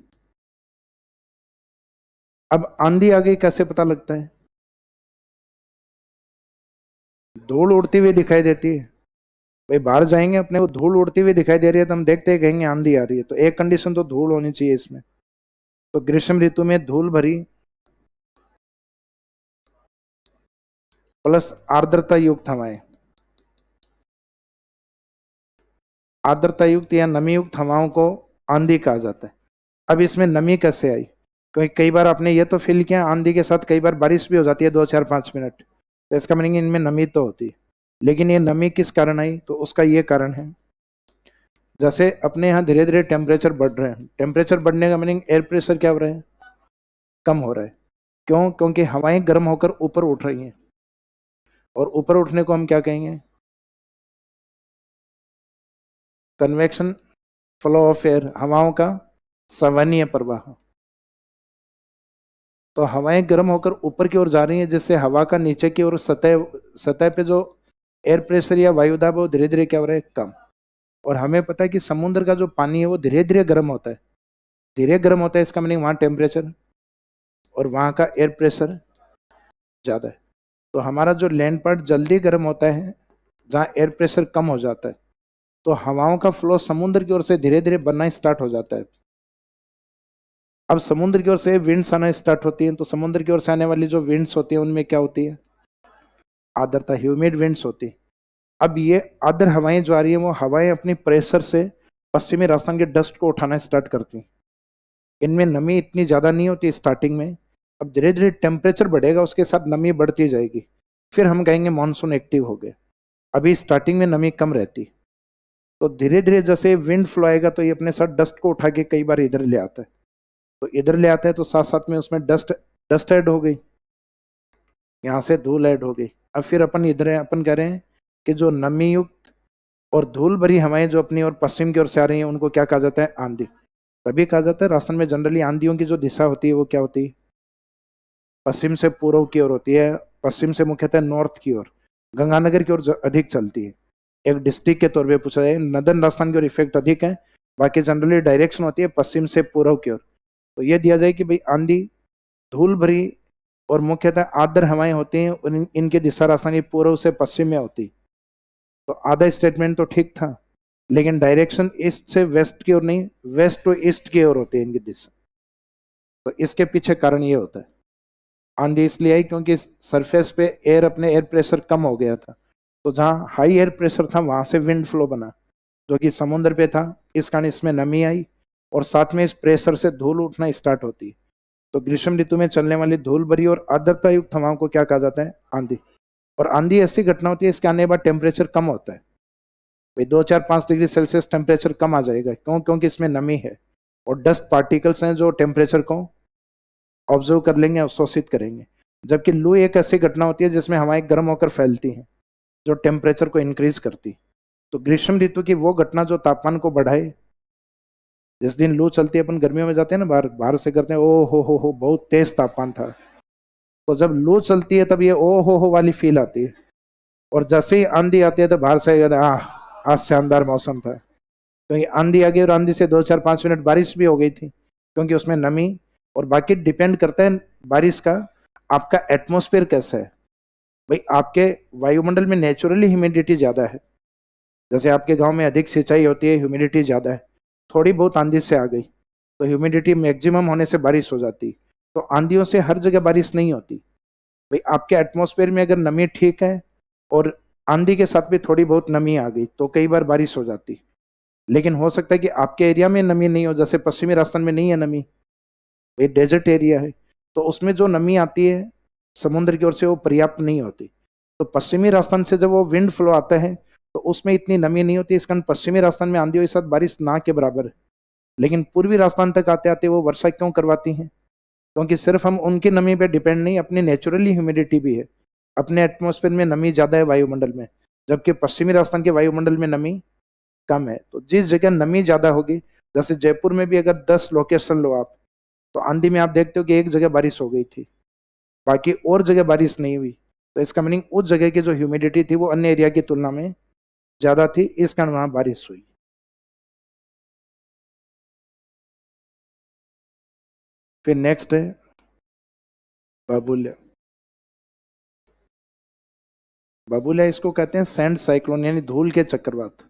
अब आंधी आ गई कैसे पता लगता है, धूल उड़ती हुई दिखाई देती है। भाई बाहर जाएंगे अपने को धूल उड़ती हुई दिखाई दे रही है तो हम देखते हैं कहेंगे आंधी आ रही है। तो एक कंडीशन तो धूल होनी चाहिए इसमें। तो ग्रीष्म ऋतु में धूल भरी प्लस आर्द्रता युक्त हवाएं, आर्द्रता युक्त या नमी युक्त हवाओं को आंधी कहा जाता है। अब इसमें नमी कैसे आई, क्योंकि कई बार आपने ये तो फील किया आंधी के साथ कई बार बारिश भी हो जाती है 2 4 5 मिनट। तो इसका मीनिंग इनमें नमी तो होती है। लेकिन ये नमी किस कारण आई, तो उसका ये कारण है जैसे अपने यहाँ धीरे धीरे टेम्परेचर बढ़ रहे हैं। टेम्परेचर बढ़ने का मीनिंग एयर प्रेशर क्या हो रहा है, कम हो रहा है। क्यों, क्योंकि हवाएं गर्म होकर ऊपर उठ रही हैं। और ऊपर उठने को हम क्या कहेंगे, कन्वेक्शन फ्लो ऑफ एयर, हवाओं का संवहनीय प्रवाह। तो हवाएं गर्म होकर ऊपर की ओर जा रही हैं, जिससे हवा का नीचे की ओर सतह सतह पे जो एयर प्रेशर या वायु दाब वो धीरे धीरे क्या हो रहा है, कम। और हमें पता है कि समुद्र का जो पानी है वो धीरे धीरे गर्म होता है, धीरे गर्म होता है, इसका मीनिंग वहाँ टेम्परेचर और वहाँ का एयर प्रेशर ज़्यादा है। तो हमारा जो लैंड पार्ट जल्दी गर्म होता है जहाँ एयर प्रेशर कम हो जाता है, तो हवाओं का फ्लो समुद्र की ओर से धीरे धीरे बनना स्टार्ट हो जाता है। अब समुद्र की ओर से विंड्स आना स्टार्ट होती है, तो समुद्र की ओर से आने वाली जो विंड्स होती है उनमें क्या होती है, आर्द्रता, ह्यूमिड विंड्स होती है। अब ये आर्द्र हवाएं जो आ रही है वो हवाएं अपनी प्रेशर से पश्चिमी राजस्थान के डस्ट को उठाना स्टार्ट करती हैं। इनमें नमी इतनी ज्यादा नहीं होती स्टार्टिंग में, अब धीरे धीरे टेम्परेचर बढ़ेगा, उसके साथ नमी बढ़ती जाएगी, फिर हम कहेंगे मानसून एक्टिव हो गए। अभी स्टार्टिंग में नमी कम रहती, तो धीरे धीरे जैसे विंड फ्लो आएगा तो ये अपने साथ डस्ट को उठा के कई बार इधर ले आता है, तो इधर ले आता है तो साथ साथ में उसमें डस्ट डस्ट ऐड हो गई, यहाँ से धूल ऐड हो गई। अब फिर अपन इधर अपन कह रहे हैं कि जो नमी युक्त और धूल भरी हवाएं जो अपनी और पश्चिम की ओर से आ रही हैं उनको क्या कहा जाता है, आंधी। तभी कहा जाता है राजस्थान में जनरली आंधियों की जो दिशा होती है वो क्या होती है, पश्चिम से पूर्व की ओर होती है, पश्चिम से मुख्यतः नॉर्थ की ओर, गंगानगर की ओर अधिक चलती है। एक डिस्ट्रिक्ट के तौर पे पूछा जाए, नदन राजस्थान की ओर इफेक्ट अधिक है, बाकी जनरली डायरेक्शन होती है पश्चिम से पूर्व की ओर। तो ये दिया जाए कि भाई आंधी धूल भरी और मुख्यतः आर्द्र हवाएं होती हैं, इनकी दिशा राजस्थान की पूर्व से पश्चिम में होती। तो आधा स्टेटमेंट तो ठीक था, लेकिन डायरेक्शन ईस्ट से वेस्ट की ओर नहीं, वेस्ट टू ईस्ट की ओर होती है इनकी दिशा। तो इसके पीछे कारण ये होता है। आंधी इसलिए आई क्योंकि सरफेस पे एयर अपने एयर प्रेशर कम हो गया था, तो जहाँ हाई एयर प्रेशर था वहां से विंड फ्लो बना जो कि समुद्र पे था, इस कारण इसमें नमी आई और साथ में इस प्रेशर से धूल उठना स्टार्ट होती। तो ग्रीष्म ऋतु में चलने वाली धूल भरी और आर्द्रता युक्त हवाओं को क्या कहा जाता है, आंधी। और आंधी ऐसी घटना होती है इसके आने के बाद टेम्परेचर कम होता है, भाई 2-4-5 डिग्री सेल्सियस टेम्परेचर कम आ जाएगा। क्यों? क्योंकि इसमें नमी है और डस्ट पार्टिकल्स हैं जो टेम्परेचर को ऑब्जर्व कर लेंगे, अवशोषित करेंगे। जबकि लू एक ऐसी घटना होती है जिसमें हवाएं गर्म होकर फैलती हैं जो टेम्परेचर को इंक्रीज करती। तो ग्रीष्म ऋतु की वो घटना जो तापमान को बढ़ाए, जिस दिन लू चलती है, अपन गर्मियों में जाते हैं ना बाहर से करते हैं, ओ हो बहुत तेज तापमान था, तो जब लू चलती है तब ये ओ हो वाली फील आती है। और जैसे ही आंधी आती है तो बाहर से आज शानदार मौसम था, क्योंकि आंधी आ गई और आंधी से 2-4-5 मिनट बारिश भी हो गई थी, क्योंकि उसमें नमी। और बाकी डिपेंड करता है बारिश का आपका एटमॉस्फेयर कैसा है। भाई आपके वायुमंडल में नेचुरली ह्यूमिडिटी ज्यादा है, जैसे आपके गांव में अधिक सिंचाई होती है, ह्यूमिडिटी ज्यादा है, थोड़ी बहुत आंधी से आ गई तो ह्यूमिडिटी मैक्सिमम होने से बारिश हो जाती। तो आंधियों से हर जगह बारिश नहीं होती। भाई आपके एटमॉस्फेयर में अगर नमी ठीक है और आंधी के साथ भी थोड़ी बहुत नमी आ गई तो कई बार बारिश हो जाती। लेकिन हो सकता है कि आपके एरिया में नमी नहीं हो, जैसे पश्चिमी राजस्थान में नहीं है नमी, ये डेजर्ट एरिया है, तो उसमें जो नमी आती है समुद्र की ओर से वो पर्याप्त नहीं होती। तो पश्चिमी राजस्थान से जब वो विंड फ्लो आता है तो उसमें इतनी नमी नहीं होती, इस कारण पश्चिमी राजस्थान में आंधियों के साथ बारिश ना के बराबर है। लेकिन पूर्वी राजस्थान तक आते आते वो वर्षा क्यों करवाती हैं? क्योंकि सिर्फ हम उनकी नमी पे डिपेंड नहीं, अपनी नेचुरली ह्यूमिडिटी भी है, अपने एटमॉस्फेयर में नमी ज्यादा है वायुमंडल में, जबकि पश्चिमी राजस्थान के वायुमंडल में नमी कम है। तो जिस जगह नमी ज्यादा होगी, जैसे जयपुर में भी अगर 10 लोकेशन लो आप, तो आंधी में आप देखते हो कि एक जगह बारिश हो गई थी, बाकी और जगह बारिश नहीं हुई। तो इसका मीनिंग उस जगह की जो ह्यूमिडिटी थी वो अन्य एरिया की तुलना में ज्यादा थी, इस कारण वहां बारिश हुई। फिर नेक्स्ट है बाबुल्या। बाबुल्या इसको कहते हैं सैंड साइक्लोन, यानी धूल के चक्रवात।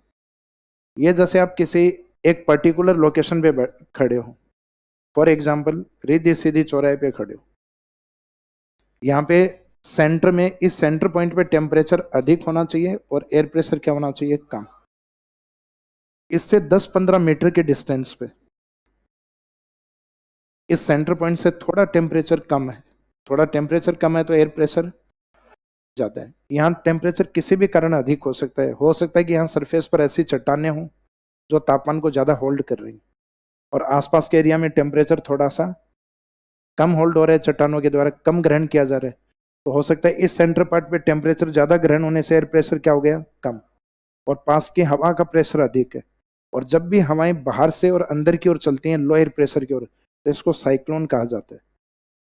ये जैसे आप किसी एक पर्टिकुलर लोकेशन पे खड़े हो, फॉर एग्जाम्पल रिद्धि सीधी चौराहे पे खड़े हो, यहाँ पे सेंटर में, इस सेंटर पॉइंट पे टेम्परेचर अधिक होना चाहिए और एयर प्रेशर क्या होना चाहिए, कम। इससे 10-15 मीटर के डिस्टेंस पे इस सेंटर पॉइंट से थोड़ा टेम्परेचर कम है, थोड़ा टेम्परेचर कम है तो एयर प्रेशर ज्यादा है। यहाँ टेम्परेचर किसी भी कारण अधिक हो सकता है, कि यहाँ सरफेस पर ऐसी चट्टानें हों जो तापमान को ज्यादा होल्ड कर रही, और आसपास के एरिया में टेम्परेचर थोड़ा सा कम होल्ड हो रहा है, चट्टानों के द्वारा कम ग्रहण किया जा रहा है। तो हो सकता है इस सेंटर पार्ट पे टेम्परेचर ज्यादा ग्रहण होने से एयर प्रेशर क्या हो गया, कम, और पास की हवा का प्रेशर अधिक है, और जब भी हवाएं बाहर से और अंदर की ओर चलती हैं लो एयर प्रेशर की ओर, तो इसको साइक्लोन कहा जाता है।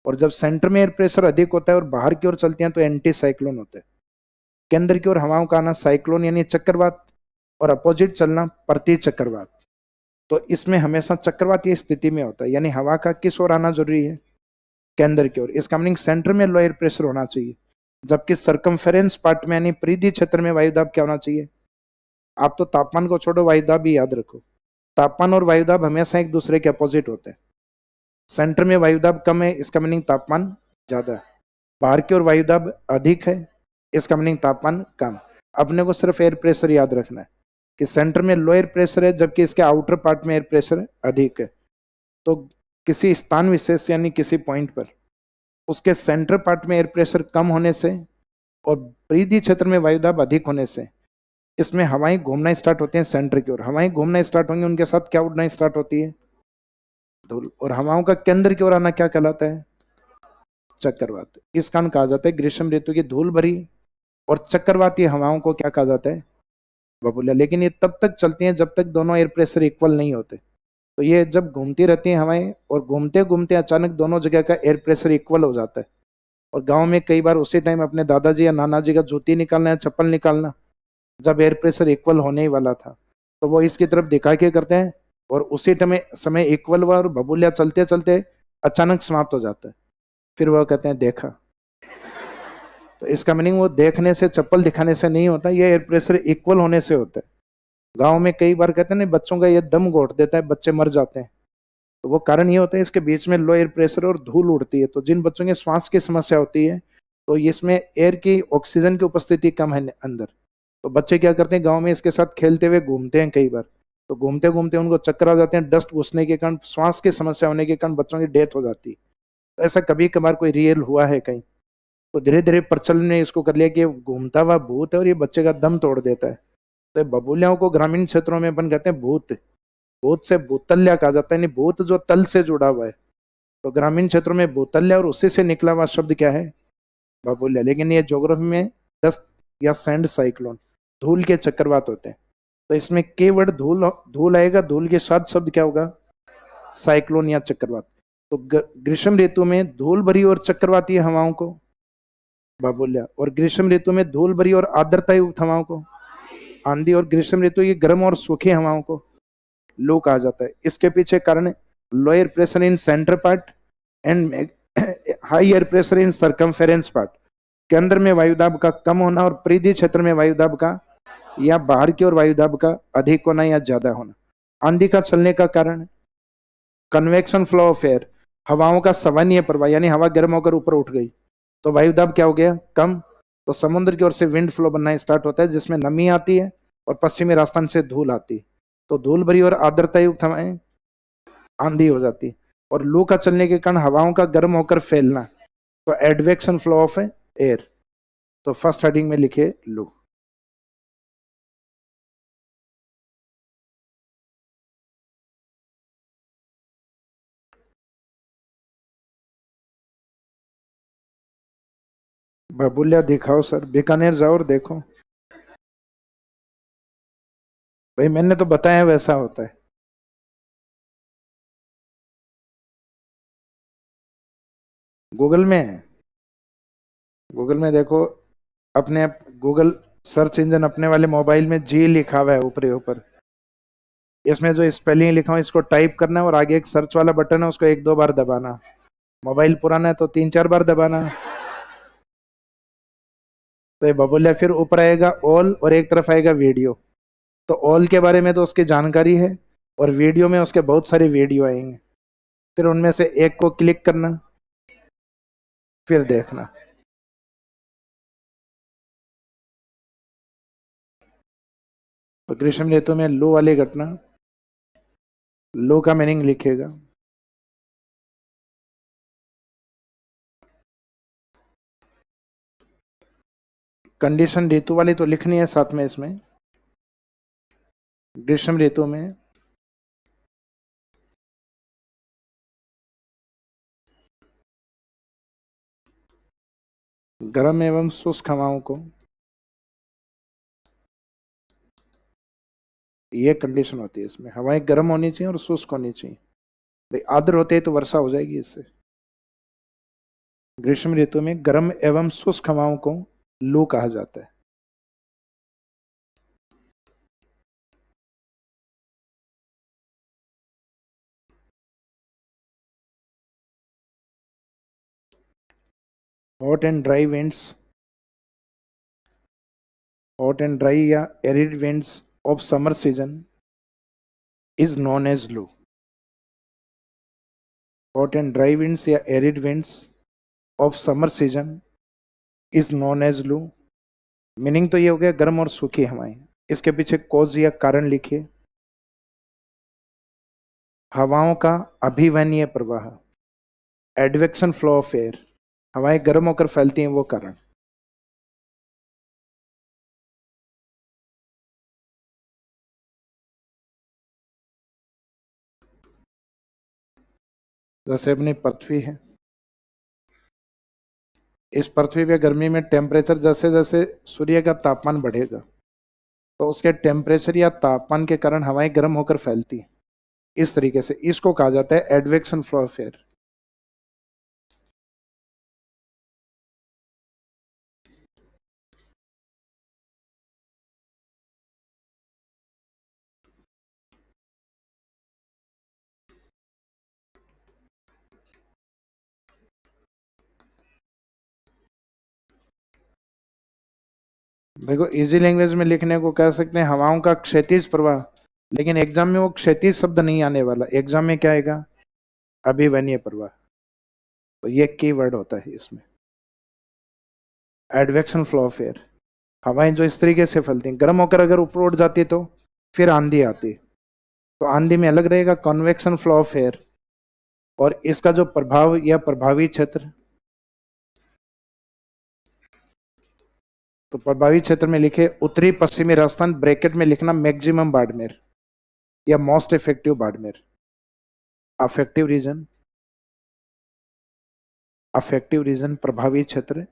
और जब सेंटर में एयर प्रेशर अधिक होता है और बाहर की ओर चलती हैं तो एंटी साइक्लोन होते हैं। केंद्र की ओर हवाओं का आना साइक्लोन यानी चक्रवात, और अपोजिट चलना प्रति चक्रवात। तो इसमें हमेशा चक्रवातीय स्थिति में होता है, यानी हवा का किस ओर आना जरूरी है, केंद्र की ओर। इसका मीनिंग सेंटर में लो एयर प्रेशर होना चाहिए, जबकि सरकमफेरेंस पार्ट में यानी परिधि क्षेत्र में वायुदाब क्या होना चाहिए। आप तो तापमान को छोड़ो, वायुदाब भी याद रखो। तापमान और वायुदाब हमेशा एक दूसरे के अपोजिट होते हैं। सेंटर में वायुदाब कम है, इसका मीनिंग तापमान ज्यादा है। बाहर की ओर वायुदाब अधिक है, इसका मीनिंग तापमान कम। अपने को सिर्फ एयर प्रेशर याद रखना है कि सेंटर में लो एयर प्रेशर है, जबकि इसके आउटर पार्ट में एयर प्रेशर अधिक है। तो किसी स्थान विशेष यानी किसी पॉइंट पर उसके सेंटर पार्ट में एयर प्रेशर कम होने से और परिधि क्षेत्र में वायुदाब अधिक होने से इसमें हवाएं घूमना स्टार्ट होती हैं सेंटर की ओर। हवाएं घूमना स्टार्ट होंगी, उनके साथ क्या उड़ना स्टार्ट होती है, धूल। और हवाओं का केंद्र की ओर आना क्या कहलाता है, चक्रवात। इस कारण कहा जाता है ग्रीष्म ऋतु की धूल भरी और चक्रवाती हवाओं को क्या कहा जाता है, बबूला। लेकिन ये तब तक चलती हैं जब तक दोनों एयर प्रेशर इक्वल नहीं होते। तो ये जब घूमती रहती हैं हवाएं और घूमते घूमते अचानक दोनों जगह का एयर प्रेशर इक्वल हो जाता है। और गांव में कई बार उसी टाइम अपने दादाजी या नाना जी का जूती निकालना या चप्पल निकालना, जब एयर प्रेशर इक्वल होने ही वाला था, तो वो इसकी तरफ दिखा के करते हैं और उसी समय इक्वल हुआ और बबूलिया चलते चलते अचानक समाप्त हो जाता है। फिर वह कहते हैं देखा। तो इसका मीनिंग वो देखने से, चप्पल दिखाने से नहीं होता, ये एयर प्रेशर इक्वल होने से होता है। गांव में कई बार कहते हैं ना, बच्चों का ये दम घोट देता है, बच्चे मर जाते हैं। तो वो कारण ये होता है इसके बीच में लो एयर प्रेशर और धूल उड़ती है। तो जिन बच्चों के श्वास की समस्या होती है, तो इसमें एयर की, ऑक्सीजन की उपस्थिति कम है अंदर, तो बच्चे क्या करते हैं गांव में इसके साथ खेलते हुए घूमते हैं कई बार। तो घूमते घूमते उनको चक्कर आ जाते हैं, डस्ट घुसने के कारण, श्वास की समस्या होने के कारण बच्चों की डेथ हो जाती है। तो ऐसा कभी कभार कोई रियल हुआ है कहीं। तो धीरे धीरे प्रचलन ने इसको कर लिया कि घूमता हुआ भूत है और ये बच्चे का दम तोड़ देता है। तो बबूलियाओं को ग्रामीण क्षेत्रों में अपन कहते हैं भूत। भूत से भूतल्य कहा जाता है, यानी भूत जो तल से जुड़ा हुआ है। तो ग्रामीण क्षेत्रों में भूतल्य और उसी से निकला हुआ शब्द क्या है, बबूलिया। लेकिन ये ज्योग्राफी में डस्ट या सैंड साइक्लोन, धूल के चक्रवात होते हैं। तो इसमें केवल धूल, धूल आएगा, धूल के साथ शब्द क्या होगा, साइक्लोन या चक्रवात। तो ग्रीष्म ऋतु में धूल भरी और चक्रवाती हवाओं को बबूलिया, और ग्रीष्म ऋतु में धूल भरी और आर्द्रता युक्त हवाओं को आंधी, और ग्रीष्म ऋतु की गर्म और सूखी हवाओं को लू कहा जाता है। इसके पीछे कारण low air pressure in centre part and high air pressure in circumference part. केंद्र में वायुदाब का कम होना और परिधि क्षेत्र में वायुदाब का या बाहर की ओर वायुदाब का अधिक होना या ज्यादा होना। आंधी का चलने का कारण कन्वेक्शन फ्लो ऑफ एयर, हवाओं का सवानीय प्रवाह, यानी हवा गर्म होकर ऊपर उठ गई तो वायुदाब क्या हो गया, कम। तो समुद्र की ओर से विंड फ्लो बनना स्टार्ट होता है, जिसमें नमी आती है और पश्चिमी राजस्थान से धूल आती है। तो धूल भरी और आर्द्रता युक्त हवाएं आंधी हो जाती है। और लू का चलने के कारण हवाओं का गर्म होकर फैलना, तो एडवेक्शन फ्लो ऑफ एयर। तो फर्स्ट हेडिंग में लिखे लू। बबूलिया दिखाओ सर, बीकानेर जाओ और देखो। भाई मैंने तो बताया वैसा होता है। गूगल में है, गूगल में देखो। अपने गूगल सर्च इंजन अपने वाले मोबाइल में जी लिखा हुआ है ऊपर ऊपर। इसमें जो स्पेलिंग लिखा हुआ है इसको टाइप करना है और आगे एक सर्च वाला बटन है, उसको एक दो बार दबाना। मोबाइल पुराना है तो तीन चार बार दबाना। तो ये बबूलिया फिर ऊपर आएगा ऑल और एक तरफ आएगा वीडियो। तो ऑल के बारे में तो उसकी जानकारी है और वीडियो में उसके बहुत सारे वीडियो आएंगे। फिर उनमें से एक को क्लिक करना, फिर देखना। तो ग्रीष्म ऋतु में लू वाली घटना, लू का मीनिंग लिखेगा। कंडीशन ऋतु वाली तो लिखनी है साथ में इसमें। ग्रीष्म ऋतु में गर्म एवं शुष्क हवाओं को ये कंडीशन होती है इसमें, हवाएं गर्म होनी चाहिए और शुष्क होनी चाहिए। भाई आर्द्र होते हैं तो वर्षा हो जाएगी इससे। ग्रीष्म ऋतु में गर्म एवं शुष्क हवाओं को लू कहा जाता है। Hot and dry winds, hot and dry या arid winds of summer season is known as loo. Hot and dry winds या arid winds of summer season is known as loo. Meaning तो ये हो गया गर्म और सूखी हवाएं। इसके पीछे कॉज या कारण लिखिए। हवाओं का अभिवहनीय प्रवाह, एडवेक्शन फ्लो ऑफ एयर, हवाएं गर्म होकर फैलती हैं वो कारण। जैसे अपनी पृथ्वी है, इस पृथ्वी पे गर्मी में टेम्परेचर जैसे जैसे सूर्य का तापमान बढ़ेगा तो उसके टेम्परेचर या तापमान के कारण हवाएं गर्म होकर फैलती हैं। इस तरीके से इसको कहा जाता है एडवेक्शन फ्लो ऑफ एयर। देखो इजी लैंग्वेज में लिखने को कह सकते हैं हवाओं का क्षैतिज प्रवाह, लेकिन एग्जाम में वो क्षैतिज शब्द नहीं आने वाला। एग्जाम में क्या आएगा? अभिवहनीय प्रवाह। तो ये की वर्ड होता है इसमें, एडवेक्शन फ्लो ऑफ एयर। हवाएं जो इस तरीके से फैलती हैं, गर्म होकर अगर ऊपर उठ जाती तो फिर आंधी आती, तो आंधी में अलग रहेगा कन्वेक्शन फ्लो ऑफ एयर। और इसका जो प्रभाव या प्रभावी क्षेत्र, तो प्रभावी क्षेत्र में लिखे उत्तरी पश्चिमी राजस्थान, ब्रैकेट में लिखना मैक्सिमम बाड़मेर या most effective Barmer. Affective region, affective region प्रभावी क्षेत्र,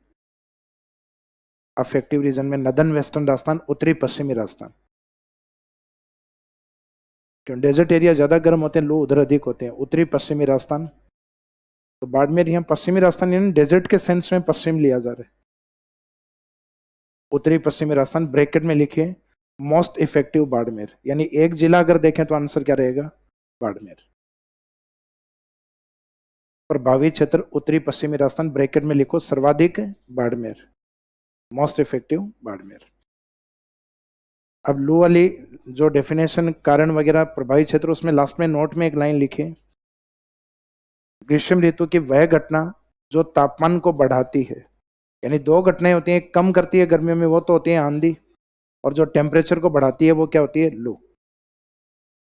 अफेक्टिव रीजन में नदन वेस्टर्न राजस्थान, उत्तरी पश्चिमी राजस्थान। क्यों? डेजर्ट एरिया ज्यादा गर्म होते हैं, लू उधर अधिक होते हैं। उत्तरी पश्चिमी राजस्थान, तो बाड़मेर यहाँ पश्चिमी राजस्थान यानी डेजर्ट के सेंस में पश्चिम लिया जा रहा है। उत्तरी पश्चिमी राजस्थान ब्रैकेट में लिखिए मोस्ट इफेक्टिव बाड़मेर, यानी एक जिला अगर देखें तो आंसर क्या रहेगा? बाड़मेर। प्रभावी क्षेत्र उत्तरी पश्चिमी राजस्थान, ब्रैकेट में लिखो सर्वाधिक बाड़मेर, मोस्ट इफेक्टिव बाड़मेर। अब लू वाली जो डेफिनेशन, कारण वगैरह, प्रभावी क्षेत्र, उसमें लास्ट में नोट में एक लाइन लिखिए, ग्रीष्म ऋतु की वह घटना जो तापमान को बढ़ाती है। यानी दो घटनाएं होती हैं, एक कम करती है गर्मियों में, वो तो होती है आंधी, और जो टेम्परेचर को बढ़ाती है वो क्या होती है? लू।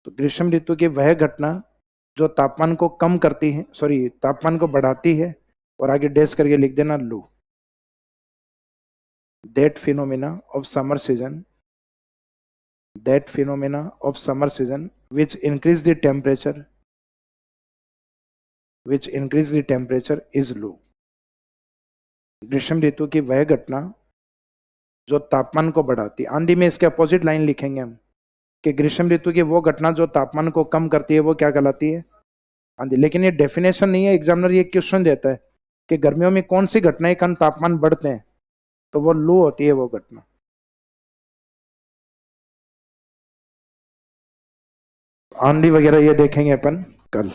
तो ग्रीष्म ऋतु की वह घटना जो तापमान को कम करती है, सॉरी तापमान को बढ़ाती है, और आगे डैश करके लिख देना लू। That phenomena of summer season, that phenomena of summer season which increase the temperature, which increase the temperature is low। ग्रीष्म ऋतु की वह घटना जो तापमान को बढ़ाती, आंधी में इसके अपोजिट लाइन लिखेंगे हम कि ग्रीष्म ऋतु की वो घटना जो तापमान को कम करती है वो क्या कहलाती है? आंधी। लेकिन ये डेफिनेशन नहीं है, एग्जामिनर ये क्वेश्चन देता है कि गर्मियों में कौन सी घटनाएं कम तापमान बढ़ते हैं, तो वो लू होती है वो घटना। आंधी वगैरह ये देखेंगे अपन कल।